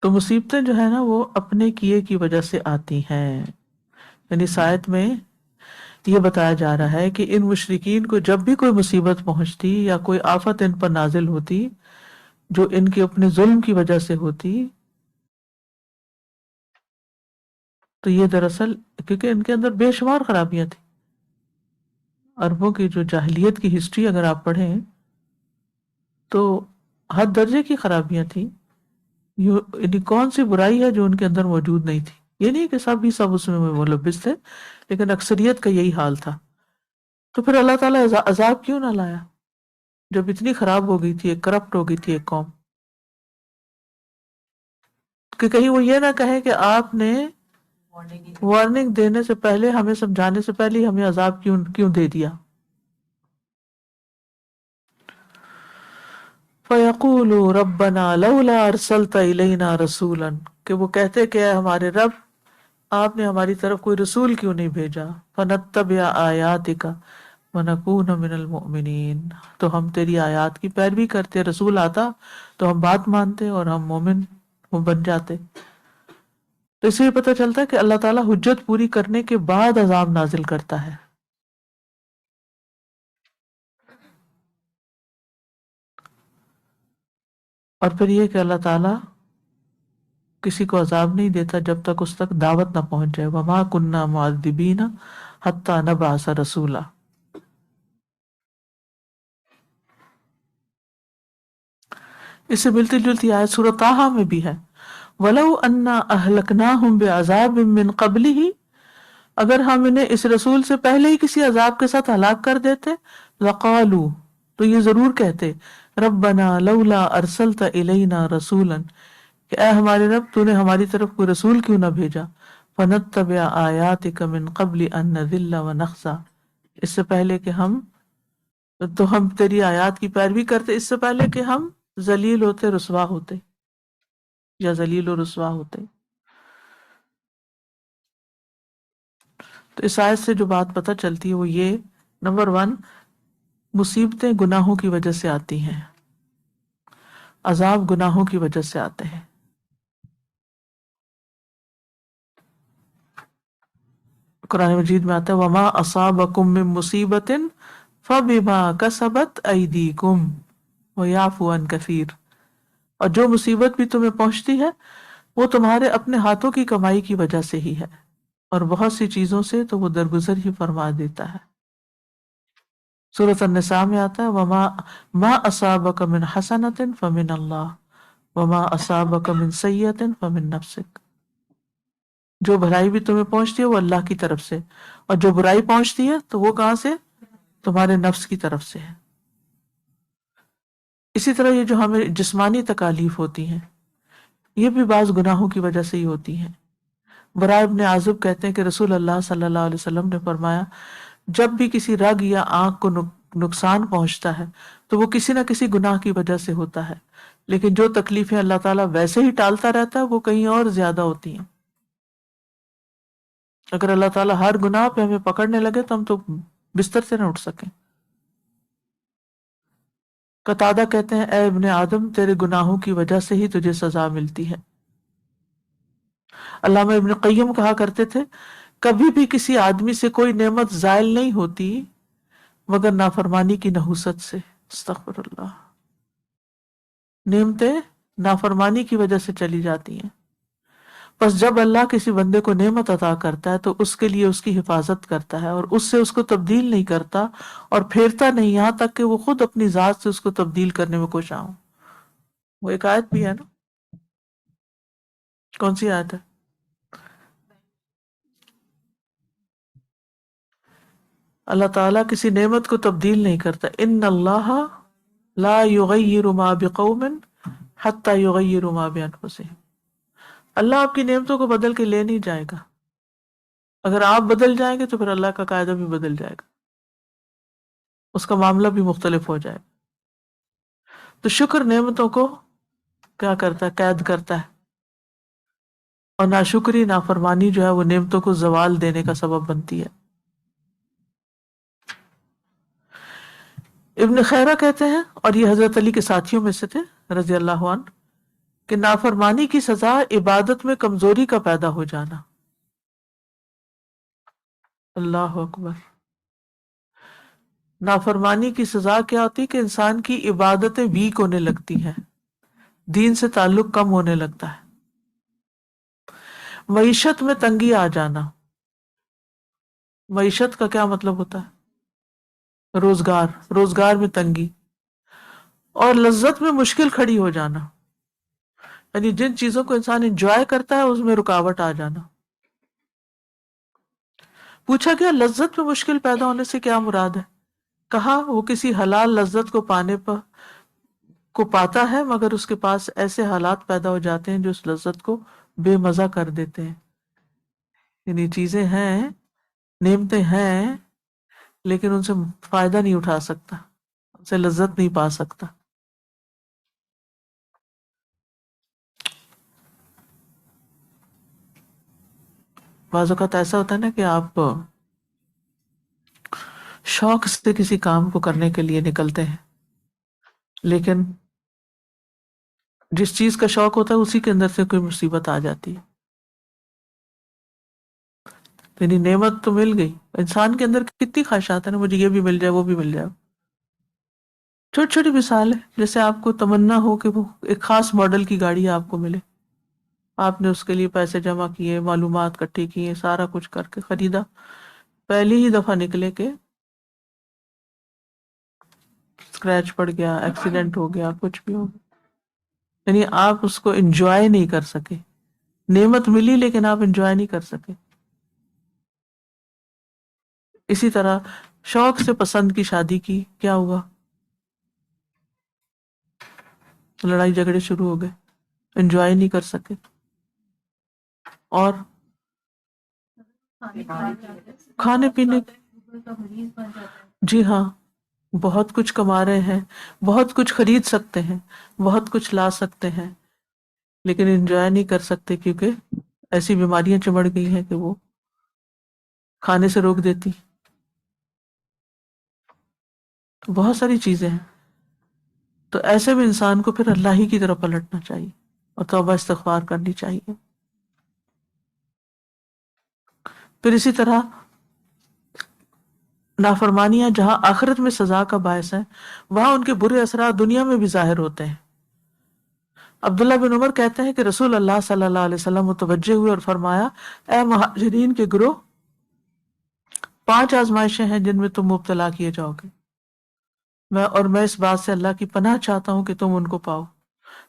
تو مصیبتیں جو ہے نا وہ اپنے کیے کی وجہ سے آتی ہیں. یعنی اس آیت میں یہ بتایا جا رہا ہے کہ ان مشرکین کو جب بھی کوئی مصیبت پہنچتی یا کوئی آفت ان پر نازل ہوتی جو ان کے اپنے ظلم کی وجہ سے ہوتی، تو یہ دراصل کیونکہ ان کے اندر بے شمار خرابیاں تھیں. عربوں کی جو جاہلیت کی ہسٹری اگر آپ پڑھیں تو ہر درجے کی خرابیاں تھیں. یعنی کون سی برائی ہے جو ان کے اندر موجود نہیں تھی؟ یہ نہیں کہ سب اس میں ملبس تھے، لیکن اکثریت کا یہی حال تھا. تو پھر اللہ تعالیٰ عذاب کیوں نہ لایا جب اتنی خراب ہو گئی تھی، ایک کرپٹ ہو گئی تھی ایک قوم، کہ کہیں وہ یہ نہ کہیں کہ آپ نے وارننگ دینے سے پہلے، ہمیں سمجھانے سے پہلے ہمیں عذاب کیوں دے دیا. فَيَقُولُوا رَبَّنَا لَوْلَا أَرْسَلْتَ إِلَيْنَا رَسُولًا، کہ وہ کہتے کہ اے ہمارے رب، آپ نے ہماری طرف کوئی رسول کیوں نہیں بھیجا، فَنَتَّبِعَ آيَاتِكَ وَنَكُونَ مِنَ الْمُؤْمِنِينَ، تو ہم تیری آیات کی پیروی کرتے، رسول آتا تو ہم بات مانتے اور ہم مومن بن جاتے. تو اس سے پتہ چلتا ہے کہ اللہ تعالیٰ حجت پوری کرنے کے بعد عذاب نازل کرتا ہے. اور پھر یہ کہ اللہ تعالیٰ کسی کو عذاب نہیں دیتا جب تک اس تک دعوت نہ پہنچ جائے. وَمَا كُنَّا مُعَذِّبِينَ حَتَّى نَبْعَثَ رَسُولًا. اس سے ملتی جلتی آیت سورۃ طٰہٰ میں بھی ہے، وَلَوْ أَنَّا أَهْلَكْنَاهُمْ بِعَذَابٍ مِّن قَبْلِهِ، اگر ہم انہیں اس رسول سے پہلے ہی کسی عذاب کے ساتھ ہلاک کر دیتے، لَقَالُوا، تو یہ ضرور کہتے، رَبَّنَا لَوْلَا أَرْسَلْتَ إِلَيْنَا رَسُولًا، کہ اے ہمارے رب، تو نے ہماری طرف کوئی رسول کیوں نہ بھیجا، فَنَتَّبِعَ آيَاتِكَ مِن قَبْلِ أَن نَّذِلَّ وَنَخْزَىٰ، اس سے پہلے کہ ہم تیری آیات کی پیروی کرتے، اس سے پہلے کہ ہم ذلیل ہوتے رسوا ہوتے یا ذلیل و رسوا ہوتے. تو اس آیت سے جو بات پتہ چلتی ہے وہ یہ، نمبر 1، مصیبتیں گناہوں کی وجہ سے آتی ہیں، عذاب گناہوں کی وجہ سے آتے ہیں. قرآن مجید میں آتا ہے وَمَا أَصَابَكُم مِّن مُّصِيبَةٍ فَبِمَا كَسَبَتْ أَيْدِيكُمْ وَيَعْفُو عَن كَثِيرٍ. اور جو مصیبت بھی تمہیں پہنچتی ہے وہ تمہارے اپنے ہاتھوں کی کمائی کی وجہ سے ہی ہے، اور بہت سی چیزوں سے تو وہ درگزر ہی فرما دیتا ہے. سورۃ النساء میں آتا ہے ما اصابک من حسنۃ فمن اللہ وما اصابک من سیئۃ فمن نفسک. جو بھلائی بھی تمہیں پہنچتی ہے وہ اللہ کی طرف سے، اور جو برائی پہنچتی ہے تو وہ کہاں سے؟ تمہارے نفس کی طرف سے ہے. اسی طرح یہ جو ہمیں جسمانی تکالیف ہوتی ہیں یہ بھی بعض گناہوں کی وجہ سے ہی ہوتی ہیں. براء ابن عازب کہتے ہیں کہ رسول اللہ صلی اللہ علیہ وسلم نے فرمایا جب بھی کسی رگ یا آنکھ کو نقصان پہنچتا ہے تو وہ کسی نہ کسی گناہ کی وجہ سے ہوتا ہے، لیکن جو تکلیفیں اللہ تعالیٰ ویسے ہی ٹالتا رہتا ہے وہ کہیں اور زیادہ ہوتی ہیں. اگر اللہ تعالیٰ ہر گناہ پہ ہمیں پکڑنے لگے تو ہم تو بستر سے نہ اٹھ سکیں. قتادہ کہتے ہیں اے ابن آدم تیرے گناہوں کی وجہ سے ہی تجھے سزا ملتی ہے. علامہ ابن قیم کہا کرتے تھے کبھی بھی کسی آدمی سے کوئی نعمت زائل نہیں ہوتی مگر نافرمانی کی نحوست سے. استغفر اللہ. نعمتیں نافرمانی کی وجہ سے چلی جاتی ہیں. بس جب اللہ کسی بندے کو نعمت عطا کرتا ہے تو اس کے لیے اس کی حفاظت کرتا ہے اور اس سے اس کو تبدیل نہیں کرتا اور پھیرتا نہیں یہاں تک کہ وہ خود اپنی ذات سے اس کو تبدیل کرنے میں کوشاں ہو. وہ ایک آیت بھی ہے نا، کون سی آیت ہے؟ اللہ تعالیٰ کسی نعمت کو تبدیل نہیں کرتا. ان اللہ لا یغیر ما بقوم حتی یغیروا ما بانفسہم. اللہ آپ کی نعمتوں کو بدل کے لے نہیں جائے گا. اگر آپ بدل جائیں گے تو پھر اللہ کا قاعدہ بھی بدل جائے گا، اس کا معاملہ بھی مختلف ہو جائے گا. تو شکر نعمتوں کو کیا کرتا ہے؟ قید کرتا ہے، اور ناشکری نافرمانی جو ہے وہ نعمتوں کو زوال دینے کا سبب بنتی ہے. ابن خیرہ کہتے ہیں، اور یہ حضرت علی کے ساتھیوں میں سے تھے رضی اللہ عنہ، کہ نافرمانی کی سزا عبادت میں کمزوری کا پیدا ہو جانا. اللہ اکبر. نافرمانی کی سزا کیا ہوتی ہے کہ انسان کی عبادتیں ویک ہونے لگتی ہیں، دین سے تعلق کم ہونے لگتا ہے. معیشت میں تنگی آ جانا. معیشت کا کیا مطلب ہوتا ہے؟ روزگار میں تنگی، اور لذت میں مشکل کھڑی ہو جانا، یعنی جن چیزوں کو انسان انجوائے کرتا ہے اس میں رکاوٹ آ جانا. پوچھا گیا لذت میں مشکل پیدا ہونے سے کیا مراد ہے؟ کہا وہ کسی حلال لذت کو پاتا ہے مگر اس کے پاس ایسے حالات پیدا ہو جاتے ہیں جو اس لذت کو بے مزہ کر دیتے ہیں. یعنی چیزیں ہیں، نعمتیں ہیں، لیکن ان سے فائدہ نہیں اٹھا سکتا، ان سے لذت نہیں پا سکتا. بعض اوقات ایسا ہوتا ہے نا کہ آپ شوق سے کسی کام کو کرنے کے لیے نکلتے ہیں، لیکن جس چیز کا شوق ہوتا ہے اسی کے اندر سے کوئی مصیبت آ جاتی ہے. یعنی نعمت تو مل گئی، انسان کے اندر کتنی خواہشات ہیں نا، مجھے یہ بھی مل جائے وہ بھی مل جائے. چھوٹی چھوٹی مثال ہے، جیسے آپ کو تمنا ہو کہ وہ ایک خاص ماڈل کی گاڑی آپ کو ملے، آپ نے اس کے لیے پیسے جمع کیے، معلومات اکٹھی کیے، سارا کچھ کر کے خریدا، پہلی ہی دفعہ نکلے کہ اسکریچ پڑ گیا، ایکسیڈنٹ ہو گیا، کچھ بھی ہو گیا. یعنی آپ اس کو انجوائے نہیں کر سکے. نعمت ملی لیکن آپ انجوائے نہیں کر سکے. اسی طرح شوق سے پسند کی شادی کی، کیا ہوا؟ لڑائی جھگڑے شروع ہو گئے، انجوائے نہیں کر سکے. اور کھانے پینے، جی ہاں، بہت کچھ کما رہے ہیں، بہت کچھ خرید سکتے ہیں، بہت کچھ لا سکتے ہیں، لیکن انجوائے نہیں کر سکتے کیونکہ ایسی بیماریاں چمڑ گئی ہیں کہ وہ کھانے سے روک دیتی. بہت ساری چیزیں ہیں. تو ایسے میں انسان کو پھر اللہ ہی کی طرف پلٹنا چاہیے اور توبہ استغفار کرنی چاہیے. پھر اسی طرح نافرمانیاں جہاں آخرت میں سزا کا باعث ہیں، وہاں ان کے برے اثرات دنیا میں بھی ظاہر ہوتے ہیں. عبداللہ بن عمر کہتے ہیں کہ رسول اللہ صلی اللہ علیہ وسلم متوجہ ہوئے اور فرمایا، اے مہاجرین کے گروہ، 5 آزمائشیں ہیں جن میں تم مبتلا کیے جاؤ گے، میں اس بات سے اللہ کی پناہ چاہتا ہوں کہ تم ان کو پاؤ.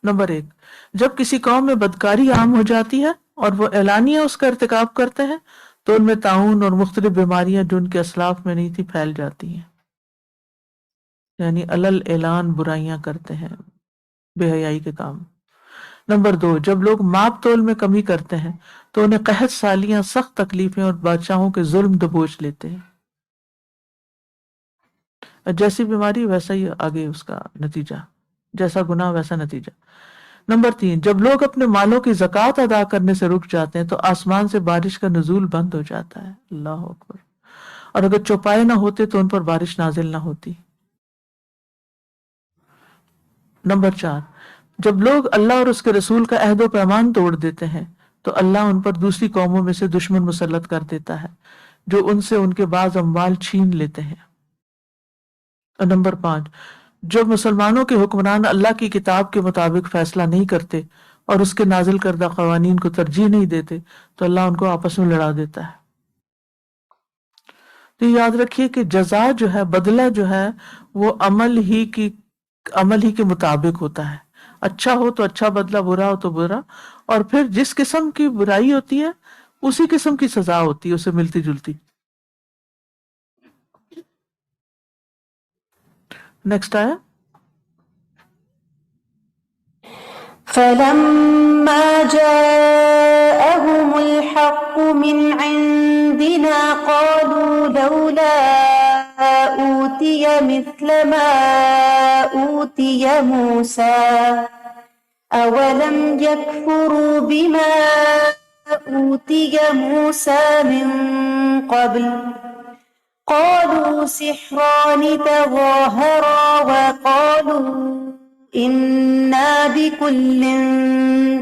نمبر 1، جب کسی قوم میں بدکاری عام ہو جاتی ہے اور وہ اعلانیہ اس کا ارتکاب کرتے ہیں تو ان میں طاعون اور مختلف بیماریاں جو ان کے اسلاف میں نہیں تھی پھیل جاتی ہیں. یعنی علل اعلان برائیاں کرتے ہیں، بے حیائی کے کام. نمبر 2، جب لوگ ماپ تول میں کمی کرتے ہیں تو انہیں قحط سالیاں، سخت تکلیفیں اور بادشاہوں کے ظلم دبوچ لیتے ہیں. جیسی بیماری ویسا ہی آگے اس کا نتیجہ، جیسا گناہ ویسا نتیجہ. نمبر 3، جب لوگ اپنے مالوں کی زکوٰۃ ادا کرنے سے رک جاتے ہیں تو آسمان سے بارش کا نزول بند ہو جاتا ہے. اللہ اکبر. اور اگر چوپائے نہ ہوتے تو ان پر بارش نازل نہ ہوتی. نمبر 4، جب لوگ اللہ اور اس کے رسول کا عہد و پیمان توڑ دیتے ہیں تو اللہ ان پر دوسری قوموں میں سے دشمن مسلط کر دیتا ہے جو ان سے ان کے بعض اموال چھین لیتے ہیں. اور نمبر 5، جو مسلمانوں کے حکمران اللہ کی کتاب کے مطابق فیصلہ نہیں کرتے اور اس کے نازل کردہ قوانین کو ترجیح نہیں دیتے تو اللہ ان کو آپس میں لڑا دیتا ہے. تو یاد رکھیے کہ جزا جو ہے، بدلہ جو ہے، وہ عمل ہی کے مطابق ہوتا ہے. اچھا ہو تو اچھا بدلہ، برا ہو تو برا. اور پھر جس قسم کی برائی ہوتی ہے اسی قسم کی سزا ہوتی ہے، اسے ملتی جلتی. نیکسٹ آیا. فلما جاءهم الحق من عندنا قالوا لولا أوتي مثل ما أوتي موسى أولم يكفروا بما أوتي موسى من قبل قالوا سحران تظاهرا وقالوا إنا بكل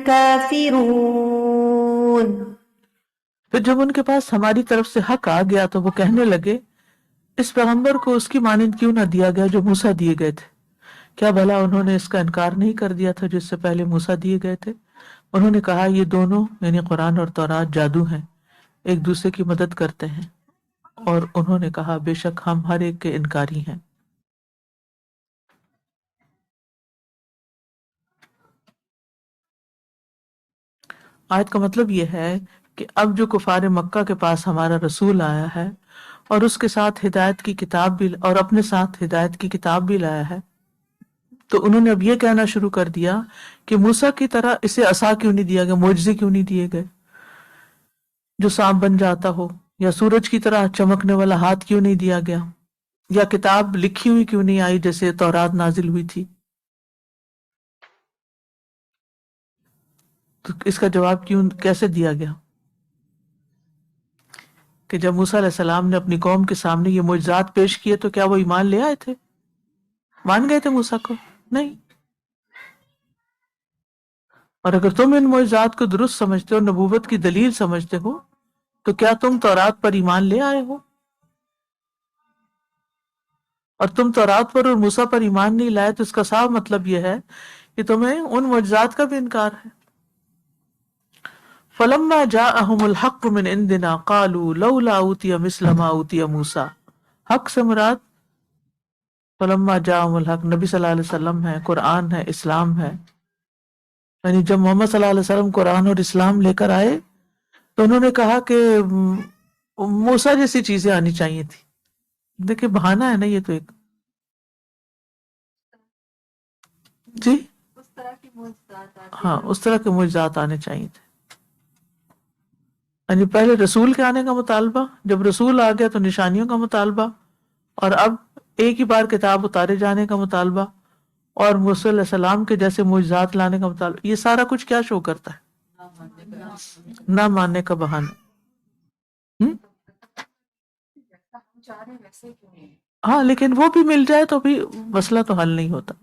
كافرون. پھر جب ان کے پاس ہماری طرف سے حق آ گیا تو وہ کہنے لگے، اس پیغمبر کو اس کی مانند کیوں نہ دیا گیا جو موسیٰ دیے گئے تھے؟ کیا بھلا انہوں نے اس کا انکار نہیں کر دیا تھا جس سے پہلے موسیٰ دیے گئے تھے؟ انہوں نے کہا، یہ دونوں یعنی قرآن اور تورات جادو ہیں، ایک دوسرے کی مدد کرتے ہیں. اور انہوں نے کہا، بے شک ہم ہر ایک کے انکاری ہیں. آیت کا مطلب یہ ہے کہ اب جو کفار مکہ کے پاس ہمارا رسول آیا ہے اور اس کے ساتھ ہدایت کی کتاب بھی، اور اپنے ساتھ ہدایت کی کتاب بھی لایا ہے، تو انہوں نے اب یہ کہنا شروع کر دیا کہ موسیٰ کی طرح اسے عصا کیوں نہیں دیا گیا، معجزے کیوں نہیں دیے گئے جو سانپ بن جاتا ہو، یا سورج کی طرح چمکنے والا ہاتھ کیوں نہیں دیا گیا، یا کتاب لکھی ہوئی کیوں نہیں آئی جیسے تورات نازل ہوئی تھی. تو اس کا جواب کیسے دیا گیا کہ جب موسیٰ علیہ السلام نے اپنی قوم کے سامنے یہ معجزات پیش کیے تو کیا وہ ایمان لے آئے تھے؟ مان گئے تھے موسیٰ کو؟ نہیں. اور اگر تم ان معجزات کو درست سمجھتے ہو، نبوت کی دلیل سمجھتے ہو، تو کیا تم تورات پر ایمان لے آئے ہو؟ اور تم تورات پر اور موسیٰ پر ایمان نہیں لائے تو اس کا صاف مطلب یہ ہے کہ تمہیں ان معجزات کا بھی انکار ہے. فلما جاءهم الحق من عندنا قالوا لولا اوتي مثل ما اوتي موسى. حق سے مراد فلما جاءهم الحق نبی صلی اللہ علیہ وسلم ہے، قرآن ہے، اسلام ہے. یعنی جب محمد صلی اللہ علیہ وسلم قرآن اور اسلام لے کر آئے تو انہوں نے کہا کہ موسیٰ جیسی چیزیں آنی چاہیے تھی. دیکھیں بہانہ ہے نا یہ تو ایک. جی ہاں، اس طرح کے معجزات آنے چاہیے تھے. یعنی پہلے رسول کے آنے کا مطالبہ، جب رسول آ گیا تو نشانیوں کا مطالبہ، اور اب ایک ہی بار کتاب اتارے جانے کا مطالبہ اور موسیٰ علیہ السلام کے جیسے معجزات لانے کا مطالبہ، یہ سارا کچھ کیا شو کرتا ہے؟ نہ ماننے کا بہانہ۔ ہم؟ ہاں لیکن وہ بھی مل جائے تو بھی مسئلہ تو حل نہیں ہوتا۔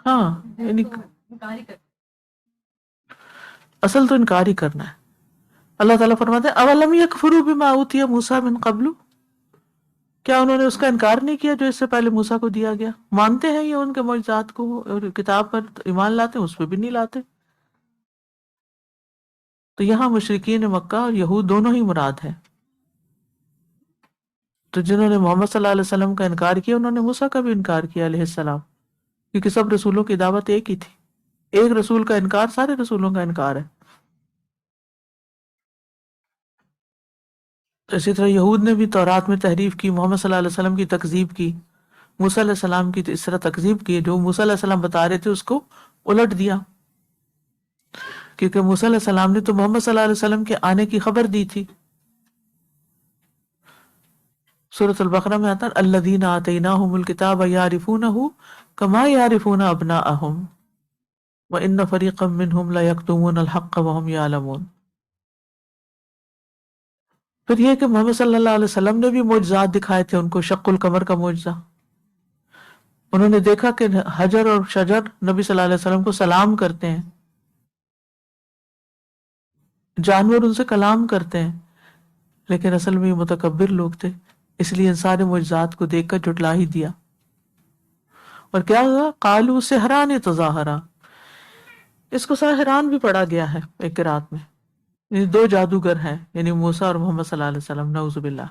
ہاں یعنی اصل تو انکار ہی کرنا ہے۔ اللہ تعالیٰ فرماتے ہیں اولم یکفروا بما اوتی موسیٰ من قبل، کیا انہوں نے اس کا انکار نہیں کیا جو اس سے پہلے موسیٰ کو دیا گیا؟ مانتے ہیں یہ ان کے معجزات کو اور کتاب پر ایمان لاتے ہیں، اس پہ بھی نہیں لاتے۔ تو یہاں مشرکین مکہ اور یہود دونوں ہی مراد ہیں۔ تو جنہوں نے محمد صلی اللہ علیہ وسلم کا انکار کیا انہوں نے موسیٰ کا بھی انکار کیا علیہ السلام، کیونکہ سب رسولوں کی دعوت ایک ہی تھی۔ ایک رسول کا انکار سارے رسولوں کا انکار ہے۔ اسی طرح یہود نے بھی تورات میں تحریف کی، محمد صلی اللہ علیہ وسلم کی تکذیب کی، موسیٰ علیہ السلام کی اس طرح تکذیب کی، جو موسیٰ علیہ السلام بتا رہے تھے اس کو الٹ دیا، کیونکہ موسیٰ علیہ السلام نے تو محمد صلی اللہ علیہ وسلم کے آنے کی خبر دی تھی۔ سورۃ البقرہ میں آتا ہے الذین آتیناہم الکتاب یعرفونہ کما یعرفون ابناءہم وان فریقا منہم لیکتمون الحق وہم یعلمون۔ پھر یہ کہ محمد صلی اللہ علیہ وسلم نے بھی معجزات دکھائے تھے ان کو، شق القمر کا معجزہ، انہوں نے دیکھا کہ حجر اور شجر نبی صلی اللہ علیہ وسلم کو سلام کرتے ہیں، جانور ان سے کلام کرتے ہیں، لیکن اصل میں یہ متکبر لوگ تھے، اس لیے ان سارے معجزات کو دیکھ کر جھٹلا ہی دیا۔ اور کیا ہوا؟ قالوا سحران تظاہرا، اس کو ساحران بھی پڑھا گیا ہے ایک قرات میں، یعنی دو جادوگر ہیں، یعنی موسیٰ اور محمد صلی اللہ علیہ وسلم، نعوذ باللہ،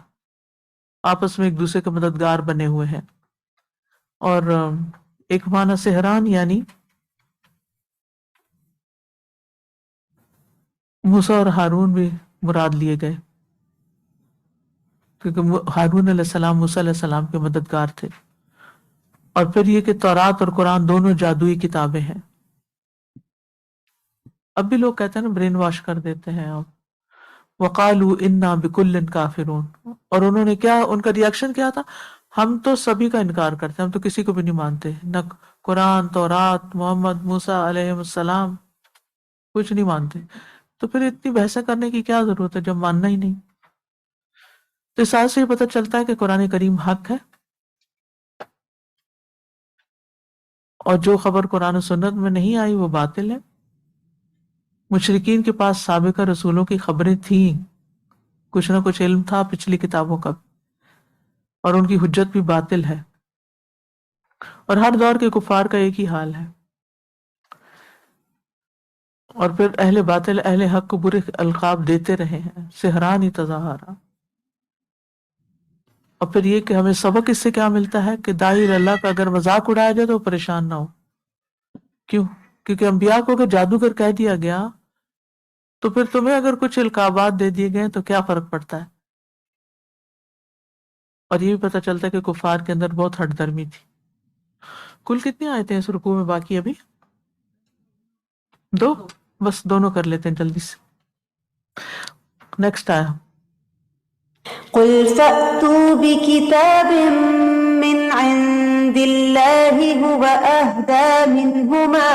آپس میں ایک دوسرے کے مددگار بنے ہوئے ہیں۔ اور ایک معنی سحران یعنی موسیٰ اور ہارون بھی مراد لیے گئے، کیونکہ ہارون علیہ السلام موسیٰ علیہ السلام کے مددگار تھے۔ اور پھر یہ کہ تورات اور قرآن دونوں جادوئی کتابیں ہیں۔ اب بھی لوگ کہتے ہیں نا، برین واش کر دیتے ہیں اب، وقالوا انا بکل کافرون، اور انہوں نے کیا، ان کا ریاکشن کیا تھا؟ ہم تو سبھی کا انکار کرتے ہیں، ہم تو کسی کو بھی نہیں مانتے، نہ قرآن، تورات، محمد، موسیٰ علیہ السلام، کچھ نہیں مانتے۔ تو پھر اتنی بحثیں کرنے کی کیا ضرورت ہے جب ماننا ہی نہیں؟ تو اس آیت سے یہ پتہ چلتا ہے کہ قرآن کریم حق ہے، اور جو خبر قرآن و سنت میں نہیں آئی وہ باطل ہے۔ مشرکین کے پاس سابقہ رسولوں کی خبریں تھیں، کچھ نہ کچھ علم تھا پچھلی کتابوں کا، اور ان کی حجت بھی باطل ہے، اور ہر دور کے کفار کا ایک ہی حال ہے۔ اور پھر اہل باطل اہل حق کو برے القاب دیتے رہے ہیں، سحران ہی تظاہرا۔ اور پھر یہ کہ ہمیں سبق اس سے کیا ملتا ہے کہ داعی اللہ کا اگر مذاق اڑایا جائے تو پریشان نہ ہو۔ کیوں؟ کیونکہ انبیاء کو اگر جادوگر کہہ دیا گیا تو پھر تمہیں اگر کچھ القابات دے دیے گئے تو کیا فرق پڑتا ہے؟ اور یہ بھی پتہ چلتا ہے کہ کفار کے اندر بہت ہٹ درمی تھی۔ کل کتنی آیتیں اس رکوع میں باقی؟ ابھی 2، بس دونوں کر لیتے ہیں جلدی سے۔ نیکسٹ آیا قل فأتوا بكتاب من عند الله هو أهدى منهما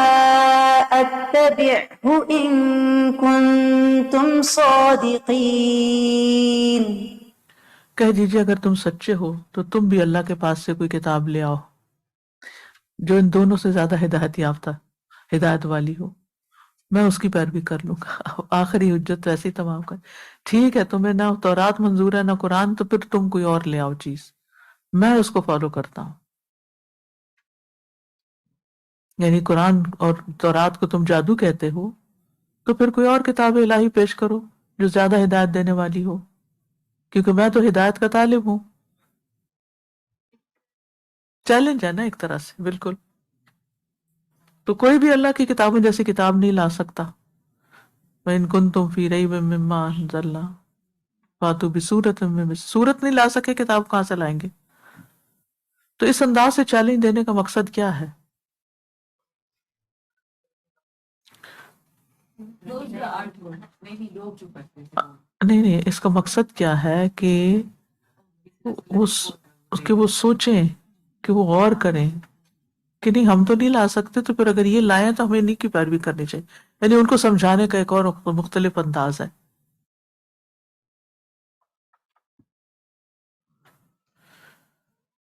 أتبعه إن كنتم صادقين۔ کہہ دیجیے اگر تم سچے ہو تو تم بھی اللہ کے پاس سے کوئی کتاب لے آؤ جو ان دونوں سے زیادہ ہدایت یافتہ، ہدایت والی ہو، میں اس کی پیروی کر لوں گا۔ آخری حجت ایسے ہی تمام کر، ٹھیک ہے تمہیں نہ تورات منظور ہے نہ قرآن، تو پھر تم کوئی اور لے آؤ چیز، میں اس کو فالو کرتا ہوں۔ یعنی قرآن اور تورات کو تم جادو کہتے ہو تو پھر کوئی اور کتاب الہی پیش کرو جو زیادہ ہدایت دینے والی ہو، کیونکہ میں تو ہدایت کا طالب ہوں۔ چیلنج ہے نا ایک طرح سے، بالکل۔ تو کوئی بھی اللہ کی کتابوں جیسی کتاب نہیں لا سکتا۔ وَإِن كُنتُمْ فِي رَيْبٍ مِّمَّا أَنزَلْنَا فَأْتُوا بِسُورَةٍ مِّن مِّثْلِهِ، سورت نہیں لا سکے کتاب کہاں سے لائیں گے؟ تو اس انداز سے چیلنج دینے کا مقصد کیا ہے؟ نہیں نہیں، اس کا مقصد کیا ہے کہ اس کے وہ سوچیں، کہ وہ غور کریں کہ نہیں ہم تو نہیں لا سکتے، تو پھر اگر یہ لائیں تو ہمیں انہیں کی پیروی کرنی چاہیے. یعنی ان کو سمجھانے کا ایک اور مختلف انداز ہے.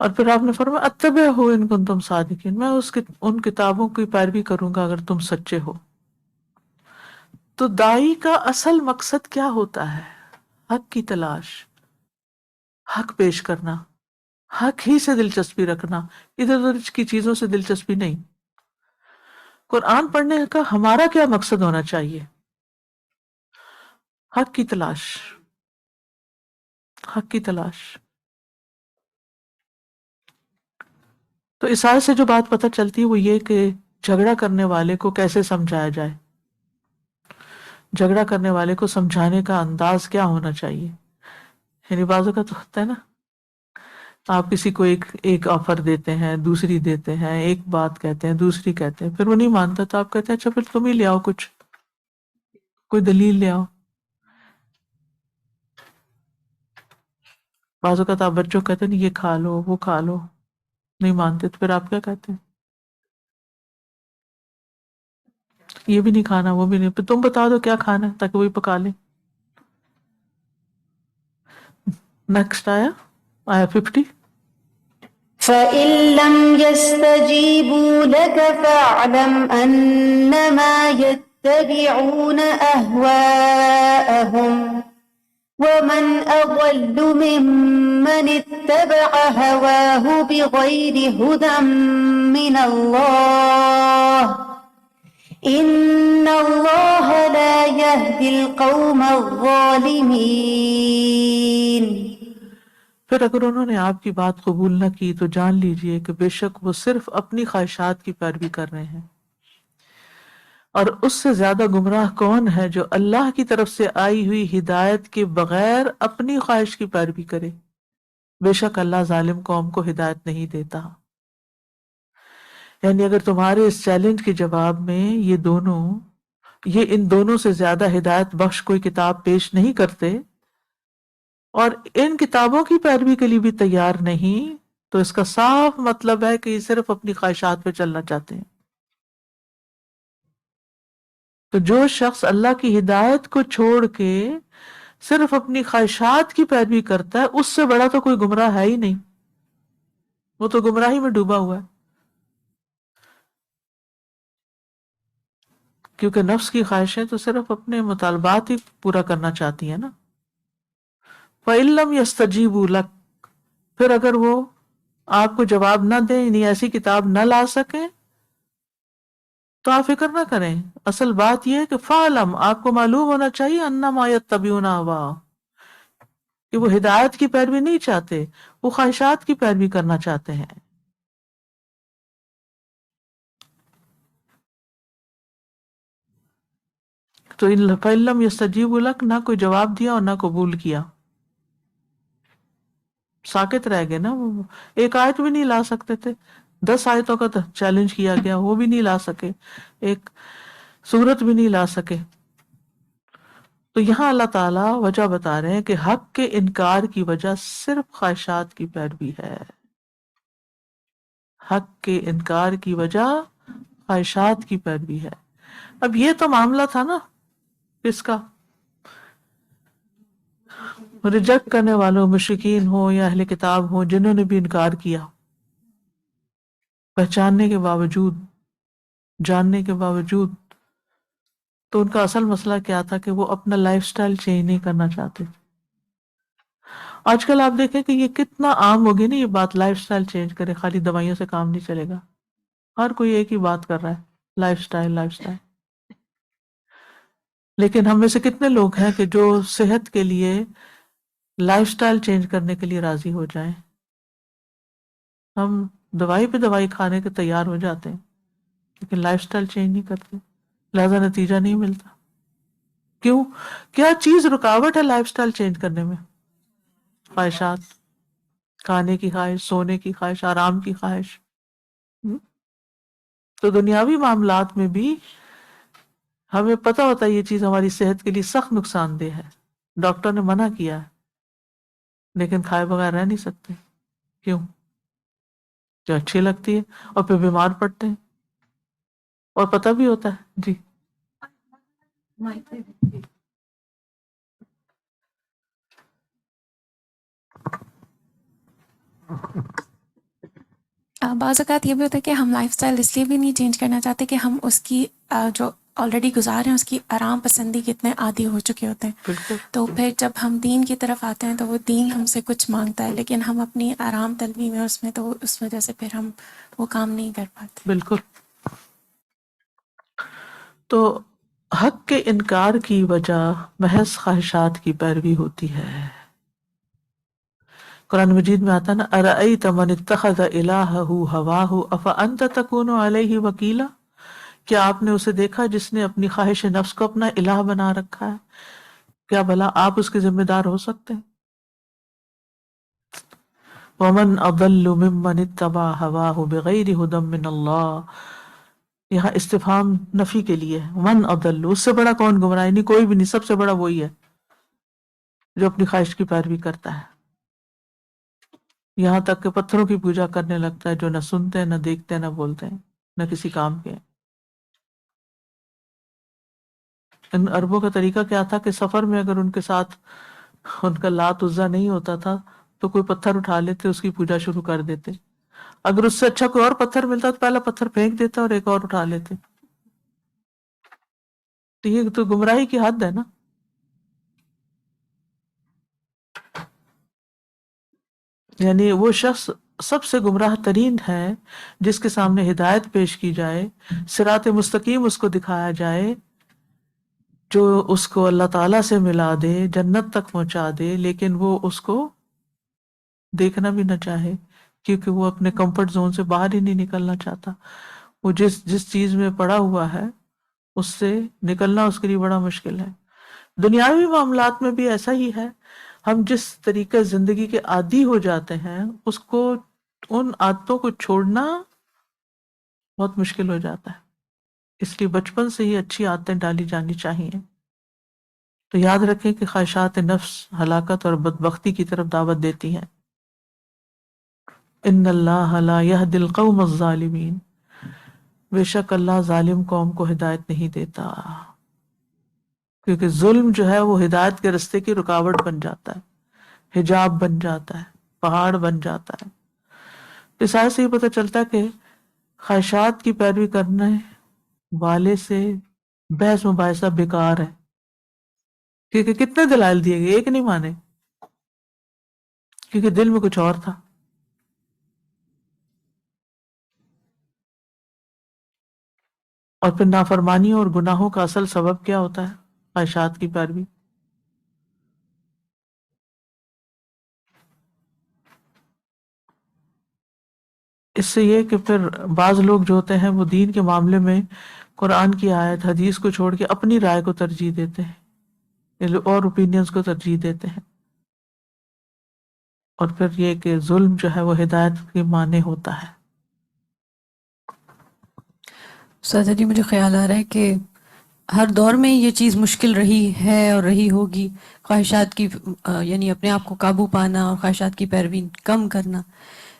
اور پھر آپ نے فرمایا اتبعوا ان کنتم صادقین، میں ان کتابوں کی پیروی کروں گا اگر تم سچے ہو. تو دائی کا اصل مقصد کیا ہوتا ہے؟ حق کی تلاش، حق پیش کرنا، حق ہی سے دلچسپی رکھنا، ادھر ادھر کی چیزوں سے دلچسپی نہیں. قرآن پڑھنے کا ہمارا کیا مقصد ہونا چاہیے؟ حق کی تلاش، حق کی تلاش. تو اس آیت سے جو بات پتہ چلتی ہے وہ یہ کہ جھگڑا کرنے والے کو کیسے سمجھایا جائے، جھگڑا کرنے والے کو سمجھانے کا انداز کیا ہونا چاہیے. یعنی بعض اوقات تو ہوتا ہے نا، آپ کسی کو ایک آفر دیتے ہیں، دوسری دیتے ہیں، ایک بات کہتے ہیں، دوسری کہتے ہیں، پھر وہ نہیں مانتا تو آپ کہتے ہیں اچھا پھر تم ہی لے آؤ، کچھ کوئی دلیل لے آؤ. بعض اوقات آپ بچوں کو کہتے ہیں یہ کھا لو وہ کھا لو، نہیں مانتے تو پھر آپ کیا کہتے ہیں؟ یہ بھی نہیں کھانا وہ بھی نہیں، پھر تم بتا دو کیا کھانا ہے تاکہ وہی پکا لیں. نیکسٹ آیا 50. فإن لم يستجيبوا لك فاعلم أنما يتبعون أهواءهم ومن أضل ممن اتبع هواه بغير هدى من الله إن الله لا يهدي القوم الظالمين. پھر اگر انہوں نے آپ کی بات قبول نہ کی تو جان لیجئے کہ بے شک وہ صرف اپنی خواہشات کی پیروی کر رہے ہیں، اور اس سے زیادہ گمراہ کون ہے جو اللہ کی طرف سے آئی ہوئی ہدایت کے بغیر اپنی خواہش کی پیروی کرے. بے شک اللہ ظالم قوم کو ہدایت نہیں دیتا. یعنی اگر تمہارے اس چیلنج کے جواب میں یہ ان دونوں سے زیادہ ہدایت بخش کوئی کتاب پیش نہیں کرتے اور ان کتابوں کی پیروی کے لیے بھی تیار نہیں، تو اس کا صاف مطلب ہے کہ یہ صرف اپنی خواہشات پہ چلنا چاہتے ہیں. تو جو شخص اللہ کی ہدایت کو چھوڑ کے صرف اپنی خواہشات کی پیروی کرتا ہے، اس سے بڑا تو کوئی گمراہ ہے ہی نہیں، وہ تو گمراہی میں ڈوبا ہوا ہے. کیونکہ نفس کی خواہشیں تو صرف اپنے مطالبات ہی پورا کرنا چاہتی ہیں نا. فَإِن لَّمْ يَسْتَجِيبُوا لَكَ، پھر اگر وہ آپ کو جواب نہ دیں، یعنی ایسی کتاب نہ لا سکیں، تو آپ فکر نہ کریں. اصل بات یہ ہے کہ فَعْلَمْ، آپ کو معلوم ہونا چاہیے أَنَّمَا يَتَّبِعُونَ أَهْوَاءَهُمْ، کہ وہ ہدایت کی پیروی نہیں چاہتے، وہ خواہشات کی پیروی کرنا چاہتے ہیں. تو فَإِن لَّمْ يَسْتَجِيبُوا لَكَ، نہ کوئی جواب دیا اور نہ قبول کیا، ساکت رہ گئے نا. وہ ایک آیت بھی نہیں لا سکتے تھے، 10 آیتوں کا چیلنج کیا گیا، وہ بھی نہیں لا سکے، ایک سورت بھی نہیں لا سکے. تو یہاں اللہ تعالیٰ وجہ بتا رہے ہیں کہ حق کے انکار کی وجہ صرف خواہشات کی پیروی ہے. حق کے انکار کی وجہ خواہشات کی پیروی ہے. اب یہ تو معاملہ تھا نا اس کا، ریجیکٹ کرنے والوں، مشرکین ہوں یا اہل کتاب ہوں، جنہوں نے بھی انکار کیا، پہچاننے کے باوجود، جاننے کے باوجود. تو ان کا اصل مسئلہ کیا تھا کہ وہ اپنا لائف سٹائل چینج نہیں کرنا چاہتے. آج کل آپ دیکھیں کہ یہ کتنا عام ہو گئی نا یہ بات، لائف سٹائل چینج کرے، خالی دوائیوں سے کام نہیں چلے گا. ہر کوئی ایک ہی بات کر رہا ہے، لائف سٹائل لائف سٹائل. لیکن ہم میں سے کتنے لوگ ہیں کہ جو صحت کے لیے لائف سٹائل چینج کرنے کے لیے راضی ہو جائیں؟ ہم دوائی پہ دوائی کھانے کے تیار ہو جاتے ہیں لیکن لائف سٹائل چینج نہیں کرتے، لہذا نتیجہ نہیں ملتا. کیوں؟ کیا چیز رکاوٹ ہے لائف سٹائل چینج کرنے میں؟ خواہشات، کھانے کی خواہش، سونے کی خواہش، آرام کی خواہش. تو دنیاوی معاملات میں بھی ہمیں پتہ ہوتا ہے یہ چیز ہماری صحت کے لیے سخت نقصان دہ ہے، ڈاکٹر نے منع کیا ہے، لیکن کھائے بغیر رہ نہیں سکتے. کیوں؟ جو اچھی لگتی ہے اور پھر بیمار پڑتے ہیں اور پتہ بھی ہوتا ہے. جی بعض اوقات یہ بھی ہوتا ہے کہ ہم لائف سٹائل اس لیے بھی نہیں چینج کرنا چاہتے کہ ہم اس کی جو آلریڈی گزار ہیں اس کی آرام پسندی کے اتنے عادی ہو چکے ہوتے ہیں. بالکل. تو پھر جب ہم دین کی طرف آتے ہیں تو وہ دین ہم سے کچھ مانگتا ہے، لیکن ہم اپنی آرام طلبی میں اس میں تو اس وجہ سے پھر ہم وہ کام نہیں کر پاتے. بالکل. تو حق کے انکار کی وجہ محض خواہشات کی پیروی ہوتی ہے. قرآن مجید میں آتا نا ارأیت من اتخذ الہہ ہواہ افانت تکون علیہ وکیلا، کیا آپ نے اسے دیکھا جس نے اپنی خواہش نفس کو اپنا الہ بنا رکھا ہے، کیا بھلا آپ اس کے ذمہ دار ہو سکتے ہیں؟ ومن اضل ممن اتبع ہواہ بغیر ہدی من اللہ، یہاں استفہام نفی کے لیے ہے. من اضل، اس سے بڑا کون گمراہ؟ نہیں کوئی بھی نہیں، سب سے بڑا وہی ہے جو اپنی خواہش کی پیروی کرتا ہے، یہاں تک کہ پتھروں کی پوجا کرنے لگتا ہے جو نہ سنتے ہیں، نہ دیکھتے ہیں، نہ بولتے ہیں، نہ کسی کام کے. ان عربوں کا طریقہ کیا تھا کہ سفر میں اگر ان کے ساتھ ان کا لات عزا نہیں ہوتا تھا تو کوئی پتھر اٹھا لیتے، اس کی پوجا شروع کر دیتے. اگر اس سے اچھا کوئی اور پتھر ملتا تو پہلا پتھر پھینک دیتا اور ایک اور اٹھا لیتے. تو یہ تو گمراہی کی حد ہے نا. یعنی وہ شخص سب سے گمراہ ترین ہے جس کے سامنے ہدایت پیش کی جائے، صراط مستقیم اس کو دکھایا جائے، جو اس کو اللہ تعالیٰ سے ملا دے، جنت تک پہنچا دے، لیکن وہ اس کو دیکھنا بھی نہ چاہے کیونکہ وہ اپنے کمفرٹ زون سے باہر ہی نہیں نکلنا چاہتا. وہ جس چیز میں پڑا ہوا ہے اس سے نکلنا اس کے لیے بڑا مشکل ہے. دنیاوی معاملات میں بھی ایسا ہی ہے. ہم جس طریقے زندگی کے عادی ہو جاتے ہیں اس کو، ان عادتوں کو چھوڑنا بہت مشکل ہو جاتا ہے. اس لیے بچپن سے ہی اچھی عادتیں ڈالی جانی چاہیے. تو یاد رکھیں کہ خواہشات نفس ہلاکت اور بدبختی کی طرف دعوت دیتی ہیں. ان اللہ لا یہدی القوم الظالمین، بے شک اللہ ظالم قوم کو ہدایت نہیں دیتا، کیونکہ ظلم جو ہے وہ ہدایت کے رستے کی رکاوٹ بن جاتا ہے، حجاب بن جاتا ہے، پہاڑ بن جاتا ہے. اس آیت سے یہ پتہ چلتا ہے کہ خواہشات کی پیروی کرنے والے سے بحث مباحثہ بیکار ہے، کیونکہ کتنے دلائل دیے گئے، ایک نہیں مانے، کیونکہ دل میں کچھ اور تھا. اور پھر نافرمانیوں اور گناہوں کا اصل سبب کیا ہوتا ہے؟ خواہشات کی پیروی. اس سے یہ کہ پھر بعض لوگ جو ہوتے ہیں وہ دین کے معاملے میں قرآن کی آیت حدیث کو چھوڑ کے اپنی رائے کو ترجیح دیتے ہیں اور اوپینینز کو ترجیح دیتے ہیں، اور پھر یہ کہ ظلم جو ہے وہ ہدایت کے معنی ہوتا ہے. سادہ جی مجھے خیال آ رہا ہے کہ ہر دور میں یہ چیز مشکل رہی ہے اور رہی ہوگی، خواہشات کی یعنی اپنے آپ کو قابو پانا اور خواہشات کی پیروی کم کرنا.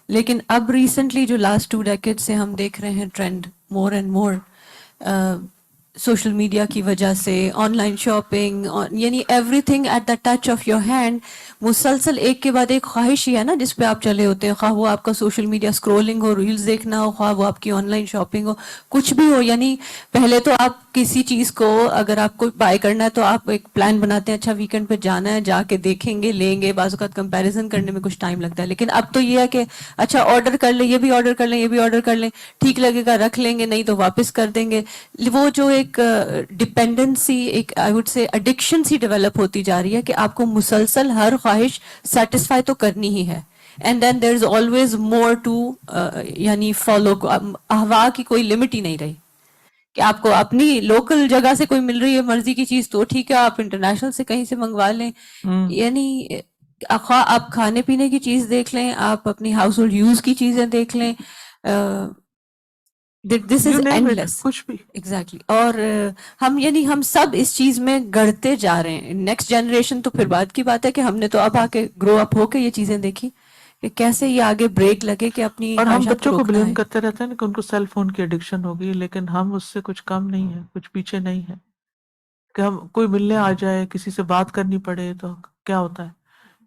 لیکن اب ریسنٹلی جو لاسٹ 2 ڈیکیڈ سے ہم دیکھ رہے ہیں trend more and more social media کی وجہ سے، آن لائن شاپنگ، یعنی everything at the touch of your hand, مسلسل ایک کے بعد ایک خواہش ہی ہے نا جس پہ آپ چلے ہوتے ہیں، خواہ وہ آپ کا سوشل میڈیا اسکرولنگ ہو، ریلز دیکھنا ہو، خواہ وہ آپ کی آن لائن شاپنگ ہو، کچھ بھی ہو. یعنی پہلے تو آپ کسی چیز کو اگر آپ کو بائی کرنا ہے تو آپ ایک پلان بناتے ہیں، اچھا ویکینڈ پہ جانا ہے، جا کے دیکھیں گے، لیں گے، بعض اوقات کمپیریزن کرنے میں کچھ ٹائم لگتا ہے. لیکن اب تو یہ ہے کہ اچھا آرڈر کر لیں، یہ بھی آرڈر کر لیں، یہ بھی آرڈر کر لیں، ٹھیک لگے گا رکھ لیں گے، نہیں تو واپس کر دیں گے. وہ جو ایک ڈپینڈنسی، ایک آئی وڈ سے ایڈکشن سی ڈیولپ ہوتی جا رہی ہے کہ آپ کو مسلسل ہر خواہش سیٹسفائی تو کرنی ہی ہے. And then there is always more to, یعنی فالو، احوا کی کوئی لمٹ ہی نہیں رہی کہ آپ کو اپنی لوکل جگہ سے کوئی مل رہی ہے مرضی کی چیز تو ٹھیک ہے، آپ انٹرنیشنل سے کہیں سے منگوا لیں. یعنی آپ کھانے پینے کی چیز دیکھ لیں، آپ اپنی ہاؤس ہولڈ یوز کی چیزیں دیکھ لیں، this you is name and it, less. کچھ بھی. ایگزیکٹلی. اور ہم یعنی ہم سب اس چیز میں گڑتے جا رہے ہیں. نیکسٹ جنریشن تو پھر بعد کی بات ہے کہ ہم نے تو اب آ کے گرو اپ ہو کے یہ چیزیں دیکھی کہ کیسے یہ آگے بریک لگے کہ اپنی اور ہم خواہشات کو بچوں کو روکنا بلیم ہے. کرتے رہتے ہیں نا کہ ان کو سیل فون کی ایڈکشن ہو گئی، لیکن ہم اس سے کچھ کم نہیں ہیں، کچھ پیچھے نہیں ہیں. کہ ہم کوئی ملنے آ جائے، کسی سے بات کرنی پڑے تو کیا ہوتا ہے،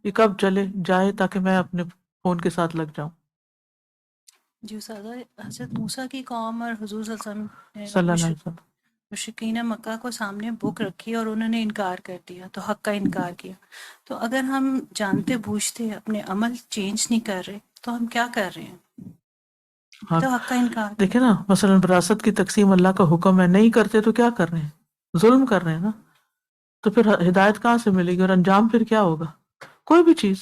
یہ کب چلے جائے تاکہ میں اپنے فون کے ساتھ لگ جاؤں. جی استاذہ، حضرت موسیٰ کی قوم اور حضور صلی اللہ علیہ وسلم نے صلی اللہ علیہ وسلم. مشرکین مکہ کو سامنے بک رکھی اور انہوں نے انکار کر دیا، تو حق کا انکار کیا. تو اگر ہم جانتے بوجھتے اپنے عمل چینج نہیں کر رہے تو ہم کیا کر رہے ہیں؟ ہاں تو حق کا انکار. دیکھیں نا، مثلا وراثت کی تقسیم اللہ کا حکم ہے، نہیں کرتے تو کیا کر رہے ہیں؟ ظلم کر رہے ہیں نا. تو پھر ہدایت کہاں سے ملے گی، اور انجام پھر کیا ہوگا؟ کوئی بھی چیز.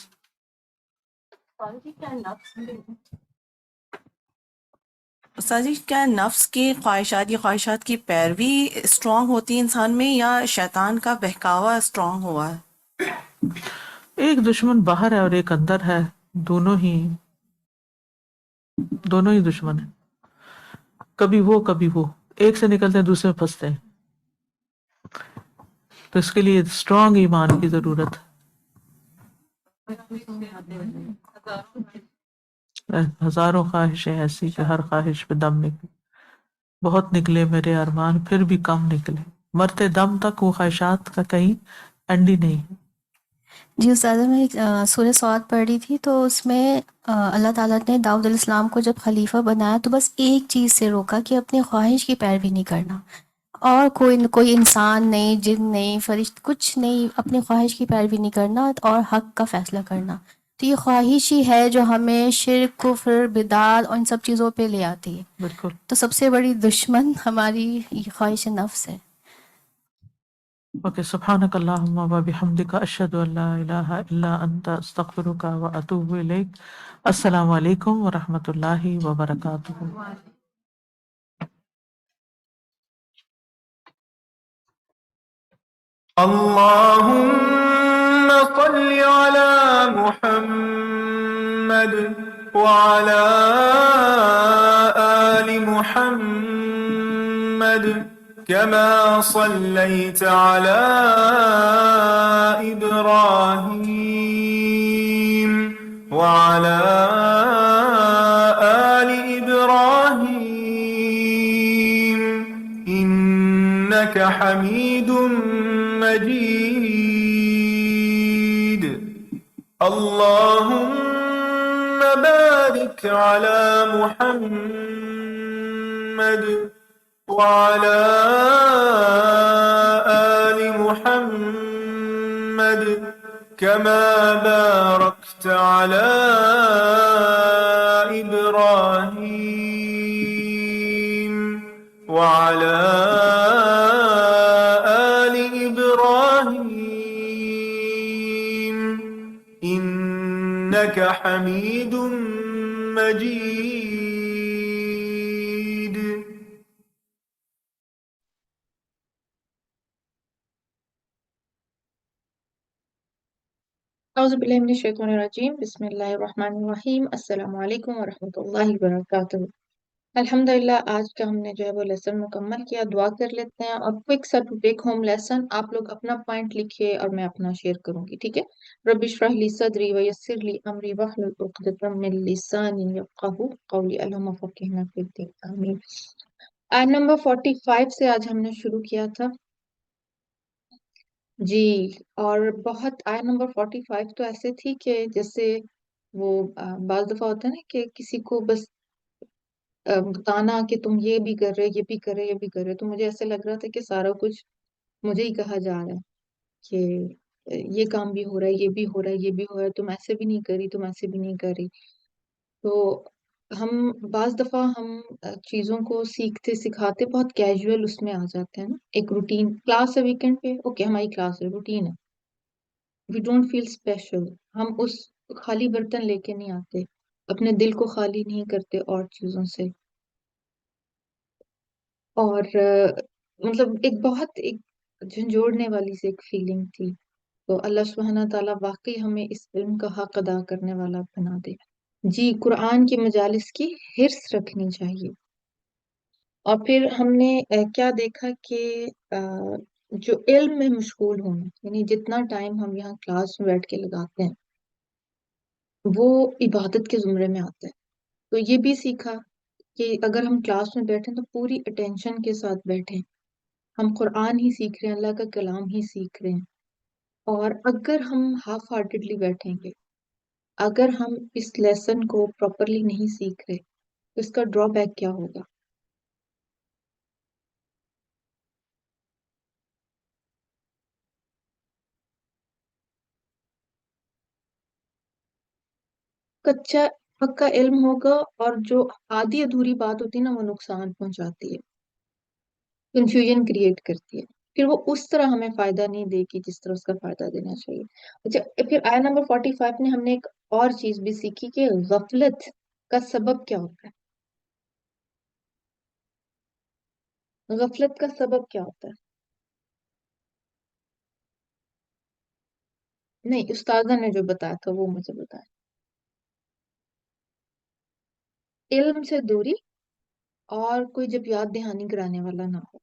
استاد جی، کیا نفس کی خواہشات یا خواہشات کی پیروی اسٹرانگ ہوتی ہے انسان میں، یا شیطان کا بہکاوا اسٹرانگ ہوا ہے؟ ایک دشمن باہر ہے اور ایک اندر ہے، دونوں ہی دشمن ہیں. کبھی وہ ایک سے نکلتے ہیں دوسرے میں پھنستے ہیں. تو اس کے لیے اسٹرانگ ایمان کی ضرورت ہے. ہزاروں خواہشیں ایسی کہ ہر خواہش پہ دم نکلے. بہت نکلے میرے ارمان پھر بھی کم نکلے، مرتے دم تک وہ خواہشات کا کہیں اینڈ ہی نہیں ہے. جی استاذہ، میں سورہ صاد پڑھ رہی تھی تو اس میں اللہ تعالیٰ نے داؤد علیہ السلام کو جب خلیفہ بنایا تو بس ایک چیز سے روکا کہ اپنی خواہش کی پیروی نہیں کرنا، اور کوئی انسان نہیں، جن نہیں، فرشت کچھ نہیں، اپنی خواہش کی پیروی نہیں کرنا اور حق کا فیصلہ کرنا. تو یہ خواہش ہی ہے جو ہمیں شرک، کفر، بدعت اور ان سب چیزوں پہ لے آتی ہے. بالکل. تو سب سے بڑی دشمن ہماری یہ خواہش نفس ہے. اوکے، سبحانک اللہم و بحمدک، اشہد ان لا الہ الا انت، استغفرک و اتوب الیک. السلام علیکم و رحمۃ اللہ وبرکاتہ. اللهم صل على محمد وعلى آل محمد كما صليت على إبراهيم وعلى آل إبراهيم إنك حميد مجيد. اللهم بارك على محمد وعلى آل محمد كما باركت على إبراهيم وعلى آل إبراهيم إنك حميد مجيد. اعوذ باللہ من الشیطان الرجیم، بسم اللہ الرحمن الرحیم. السلام علیکم ورحمۃ اللہ وبرکاتہ. الحمدللہ آج کا ہم نے جو ہے وہ لیسن مکمل کیا. دعا کر لیتے ہیں اور کوئک سا ٹو ٹیک ہوم لیسن. آپ لوگ اپنا پوائنٹ لکھیے اور میں اپنا شیئر کروں گی، ٹھیک ہے؟ رب اشرح لی صدری ویسر لی امری واحلل عقدۃ من لسانی یفقہوا قولی. اللہم فقہنا فی الدین، آمین. آیت نمبر 45 سے آج ہم نے شروع کیا تھا جی. اور بہت آیت نمبر 45 تو ایسے تھی کہ جیسے وہ بعض دفعہ ہوتا ہے نا کہ کسی کو بس بتانا کہ تم یہ بھی کر رہے، یہ بھی کر رہے، یہ بھی کر رہے. تو مجھے ایسے لگ رہا تھا کہ سارا کچھ مجھے ہی کہا جا رہا ہے کہ یہ کام بھی ہو رہا ہے، یہ بھی ہو رہا ہے، یہ بھی ہو رہا ہے، تم ایسے بھی نہیں کری، تم ایسے بھی نہیں کری. تو ہم بعض دفعہ ہم چیزوں کو سیکھتے سکھاتے بہت کیجول اس میں آ جاتے ہیں نا. ایک روٹین کلاس ہے ویکینڈ پہ، اوکے ہماری کلاس ہے، روٹین ہے. We don't feel special. ہم اس خالی برتن لے کے نہیں آتے، اپنے دل کو خالی نہیں کرتے اور چیزوں سے. اور مطلب ایک بہت ایک جھنجھوڑنے والی سی ایک فیلنگ تھی. تو اللہ سبحانہ تعالیٰ واقعی ہمیں اس علم کا حق ادا کرنے والا بنا دے. جی، قرآن کی مجالس کی حرص رکھنی چاہیے. اور پھر ہم نے کیا دیکھا کہ جو علم میں مشغول ہونا، یعنی جتنا ٹائم ہم یہاں کلاس میں بیٹھ کے لگاتے ہیں وہ عبادت کے زمرے میں آتا ہے. تو یہ بھی سیکھا کہ اگر ہم کلاس میں بیٹھیں تو پوری اٹینشن کے ساتھ بیٹھیں. ہم قرآن ہی سیکھ رہے ہیں، اللہ کا کلام ہی سیکھ رہے ہیں. اور اگر ہم ہاف ہارٹیڈلی بیٹھیں گے، اگر ہم اس لیسن کو پراپرلی نہیں سیکھ رہے تو اس کا ڈرا بیک کیا ہوگا؟ کچا پکا علم ہوگا، اور جو آدھی ادھوری بات ہوتی ہے نا وہ نقصان پہنچاتی ہے، کنفیوژن کریٹ کرتی ہے، پھر وہ اس طرح ہمیں فائدہ نہیں دے گی جس طرح اس کا فائدہ دینا چاہیے. اچھا، پھر آیا نمبر 45 میں ہم نے ایک اور چیز بھی سیکھی کہ غفلت کا سبب کیا ہوتا ہے. غفلت کا سبب کیا ہوتا ہے؟ نہیں، استاذہ نے جو بتایا تھا وہ مجھے بتایا. علم سے دوری، اور کوئی جب یاد دہانی کرانے والا نہ ہو.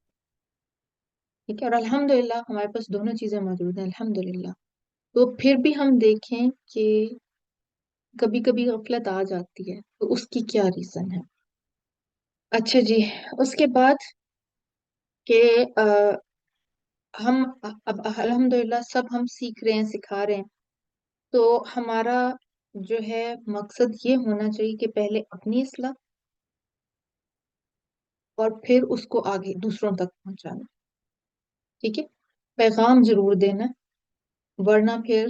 ٹھیک ہے، اور الحمدللہ ہمارے پاس دونوں چیزیں موجود ہیں الحمدللہ. تو پھر بھی ہم دیکھیں کہ کبھی کبھی غفلت آ جاتی ہے تو اس کی کیا ریزن ہے. اچھا جی، اس کے بعد کہ ہم اب الحمدللہ سب ہم سیکھ رہے ہیں، سکھا رہے ہیں. تو ہمارا جو ہے مقصد یہ ہونا چاہیے کہ پہلے اپنی اصلاح اور پھر اس کو آگے دوسروں تک پہنچانا. ٹھیک ہے، پیغام ضرور دینا، ورنہ پھر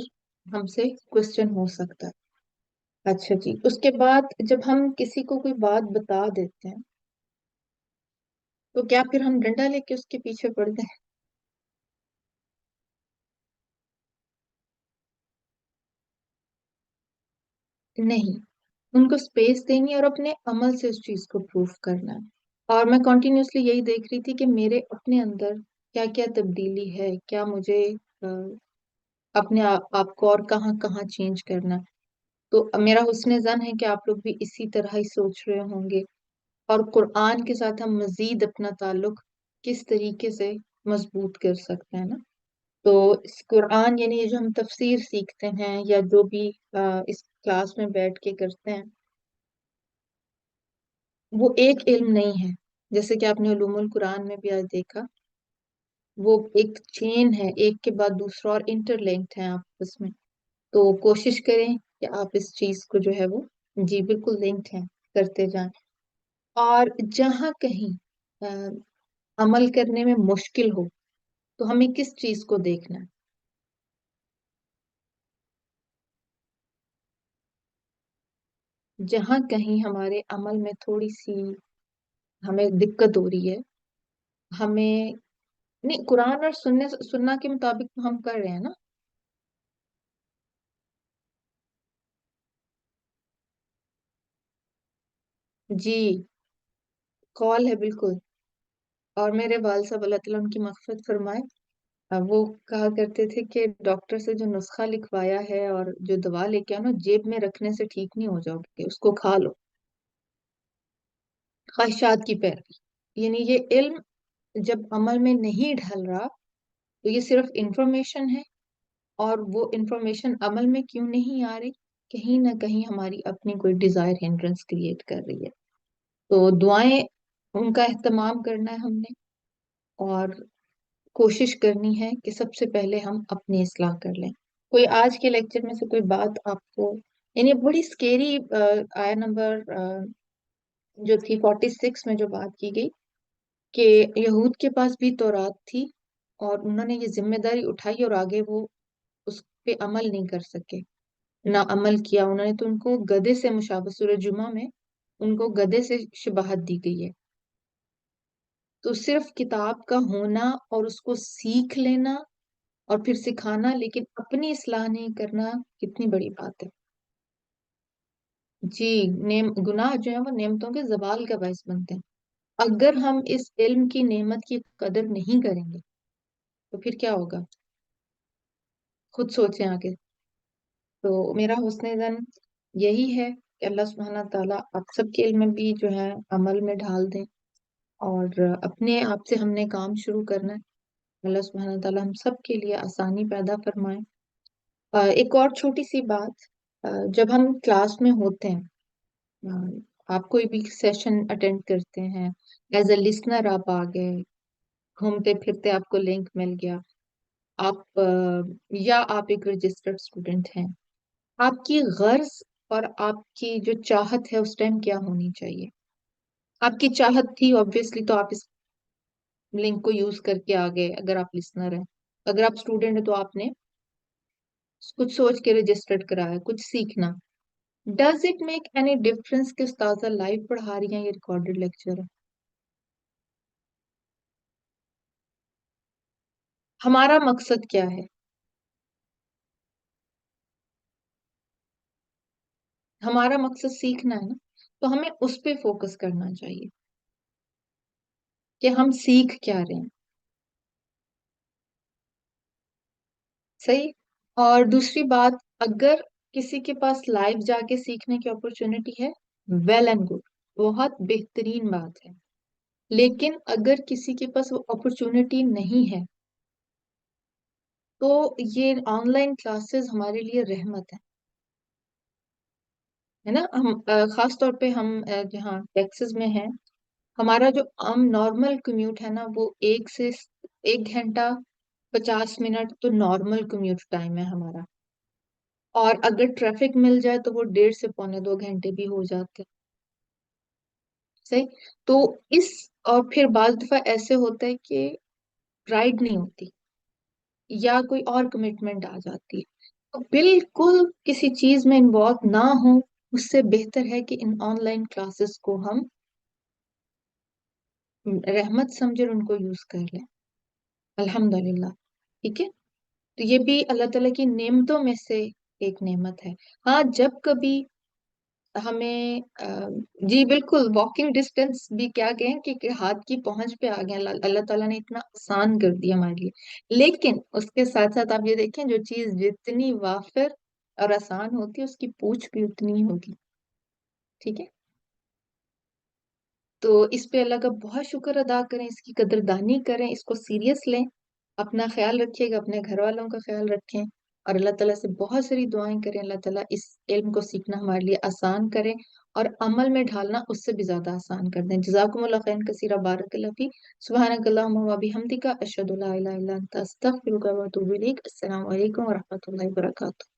ہم سے کوشچن ہو سکتا ہے. اچھا جی، اس کے بعد جب ہم کسی کو کوئی بات بتا دیتے ہیں تو کیا پھر ہم ڈنڈا لے کے اس کے پیچھے پڑتے ہیں؟ نہیں، ان کو اسپیس دینی اور اپنے عمل سے اس چیز کو پروف کرنا ہے. اور میں کنٹینیوسلی یہی دیکھ رہی تھی کہ میرے اپنے اندر کیا کیا تبدیلی ہے، کیا مجھے اپنے آپ کو اور کہاں کہاں چینج کرنا ہے. تو میرا حسن زن ہے کہ آپ لوگ بھی اسی طرح ہی سوچ رہے ہوں گے. اور قرآن کے ساتھ ہم مزید اپنا تعلق کس طریقے سے مضبوط کر سکتے ہیں نا. تو اس قرآن یعنی یہ جو ہم تفسیر سیکھتے ہیں یا جو بھی اس کلاس میں بیٹھ کے کرتے ہیں، وہ ایک علم نہیں ہے. جیسے کہ آپ نے علوم القرآن میں بھی آج دیکھا، وہ ایک چین ہے، ایک کے بعد دوسرا، اور انٹر لنکڈ ہیں آپس میں. تو کوشش کریں کہ آپ اس چیز کو جو ہے وہ جی بالکل لنکڈ ہیں کرتے جائیں. اور جہاں کہیں عمل کرنے میں مشکل ہو تو ہمیں کس چیز کو دیکھنا ہے؟ جہاں کہیں ہمارے عمل میں تھوڑی سی ہمیں دقت ہو رہی ہے، ہمیں نہیں، قرآن اور سننا کے مطابق تو ہم کر رہے ہیں نا. جی، قول ہے بالکل. اور میرے والد صاحب اللہ تعالیٰ ان کی مغفرت فرمائے، وہ کہا کرتے تھے کہ ڈاکٹر سے جو نسخہ لکھوایا ہے اور جو دوا لے کے آؤ نا، جیب میں رکھنے سے ٹھیک نہیں ہو جاؤ گے، اس کو کھا لو. خواہشات کی پیروی، یعنی یہ علم جب عمل میں نہیں ڈھل رہا تو یہ صرف انفارمیشن ہے. اور وہ انفارمیشن عمل میں کیوں نہیں آ رہی؟ کہیں نہ کہیں ہماری اپنی کوئی ڈیزائر ہنڈرنس کریٹ کر رہی ہے. تو دعائیں ان کا اہتمام کرنا ہے ہم نے، اور کوشش کرنی ہے کہ سب سے پہلے ہم اپنی اصلاح کر لیں. کوئی آج کے لیکچر میں سے کوئی بات آپ کو، یعنی بڑی سکیری آیا نمبر جو تھی 46 میں جو بات کی گئی کہ یہود کے پاس بھی تورات تھی اور انہوں نے یہ ذمہ داری اٹھائی اور آگے وہ اس پہ عمل نہیں کر سکے، نہ عمل کیا انہوں نے. تو ان کو گدھے سے مشابہ، سورہ جمعہ میں ان کو گدھے سے شباہت دی گئی ہے. تو صرف کتاب کا ہونا اور اس کو سیکھ لینا اور پھر سکھانا، لیکن اپنی اصلاح نہیں کرنا، کتنی بڑی بات ہے. جی، گناہ جو ہے وہ نعمتوں کے زوال کا باعث بنتے ہیں. اگر ہم اس علم کی نعمت کی قدر نہیں کریں گے تو پھر کیا ہوگا؟ خود سوچیں آگے. تو میرا حسن زن یہی ہے کہ اللہ سبحانہ تعالیٰ آپ سب کے علم میں بھی جو ہے عمل میں ڈھال دیں. اور اپنے آپ سے ہم نے کام شروع کرنا ہے. اللہ سبحانہ تعالیٰ ہم سب کے لیے آسانی پیدا فرمائے. ایک اور چھوٹی سی بات، جب ہم کلاس میں ہوتے ہیں، آپ کوئی بھی سیشن اٹینڈ کرتے ہیں، ایز اے لسنر آپ آ گئے، گھومتے پھرتے آپ کو لنک مل گیا، آپ یا آپ ایک رجسٹرڈ اسٹوڈنٹ ہیں، آپ کی غرض اور آپ کی جو چاہت ہے اس ٹائم کیا ہونی چاہیے؟ آپ کی چاہت تھی obviously تو آپ اس لنک کو یوز کر کے آ گئے اگر آپ لسنر ہیں. اگر آپ اسٹوڈنٹ ہیں تو آپ نے کچھ سوچ کے رجسٹرڈ کرایا، کچھ سیکھنا. Does it make any difference کہ استاذہ لائیو پڑھا رہی ہیں یا ریکارڈڈ لیکچر ہے؟ ہمارا مقصد کیا ہے؟ ہمارا مقصد سیکھنا ہے نا، تو ہمیں اس پہ فوکس کرنا چاہیے کہ ہم سیکھ کیا رہے ہیں. صحیح. اور دوسری بات، اگر کسی کے پاس لائیو جا کے سیکھنے کی اپرچونٹی ہے، ویل اینڈ گڈ، بہت بہترین بات ہے. لیکن اگر کسی کے پاس وہ اپرچونٹی نہیں ہے تو یہ آن لائن کلاسز ہمارے لیے رحمت ہے نا. خاص طور پہ ہم جہاں ٹیکسز میں ہیں، ہمارا جو عام نارمل کمیوٹ ہے نا وہ 1 سے 1 گھنٹہ 50 منٹ تو نارمل کمیوٹ ٹائم ہے ہمارا. اور اگر ٹریفک مل جائے تو وہ 1.5 سے 2.25 گھنٹے بھی ہو جاتے. صحیح. تو اس اور پھر بعض دفعہ ایسے ہوتا ہے کہ رائڈ نہیں ہوتی یا کوئی اور کمٹمنٹ آ جاتی ہے، تو بالکل کسی چیز میں انوالو نہ ہو، اس سے بہتر ہے کہ ان آن لائن کلاسز کو ہم رحمت سمجھے ان کو یوز کر لیں. الحمدللہ. ٹھیک ہے. تو یہ بھی اللہ تعالیٰ کی نعمتوں میں سے ایک نعمت ہے. ہاں جب کبھی ہمیں جی بالکل واکنگ ڈسٹینس بھی کیا کہیں کہ ہاتھ کی پہنچ پہ آ گیا. اللہ تعالیٰ نے اتنا آسان کر دیا ہمارے لیے. لیکن اس کے ساتھ ساتھ آپ یہ دیکھیں جو چیز جتنی وافر اور آسان ہوتی ہے اس کی پوچھ بھی اتنی ہی ہوگی. ٹھیک ہے. تو اس پہ اللہ کا بہت شکر ادا کریں، اس کی قدردانی کریں، اس کو سیریس لیں. اپنا خیال رکھیے گا، اپنے گھر والوں کا خیال رکھیں، اور اللہ تعالیٰ سے بہت ساری دعائیں کریں اللہ تعالیٰ اس علم کو سیکھنا ہمارے لیے آسان کرے اور عمل میں ڈھالنا اس سے بھی زیادہ آسان کر دیں. جزاکم اللہ خیر کثیرا. بارک اللہ فی. سبحانک اللہم و بحمدک، اشہد ان لا الہ الا انت، استغفرک و اتوب الیک. السلام علیکم و رحمۃ اللہ وبرکاتہ.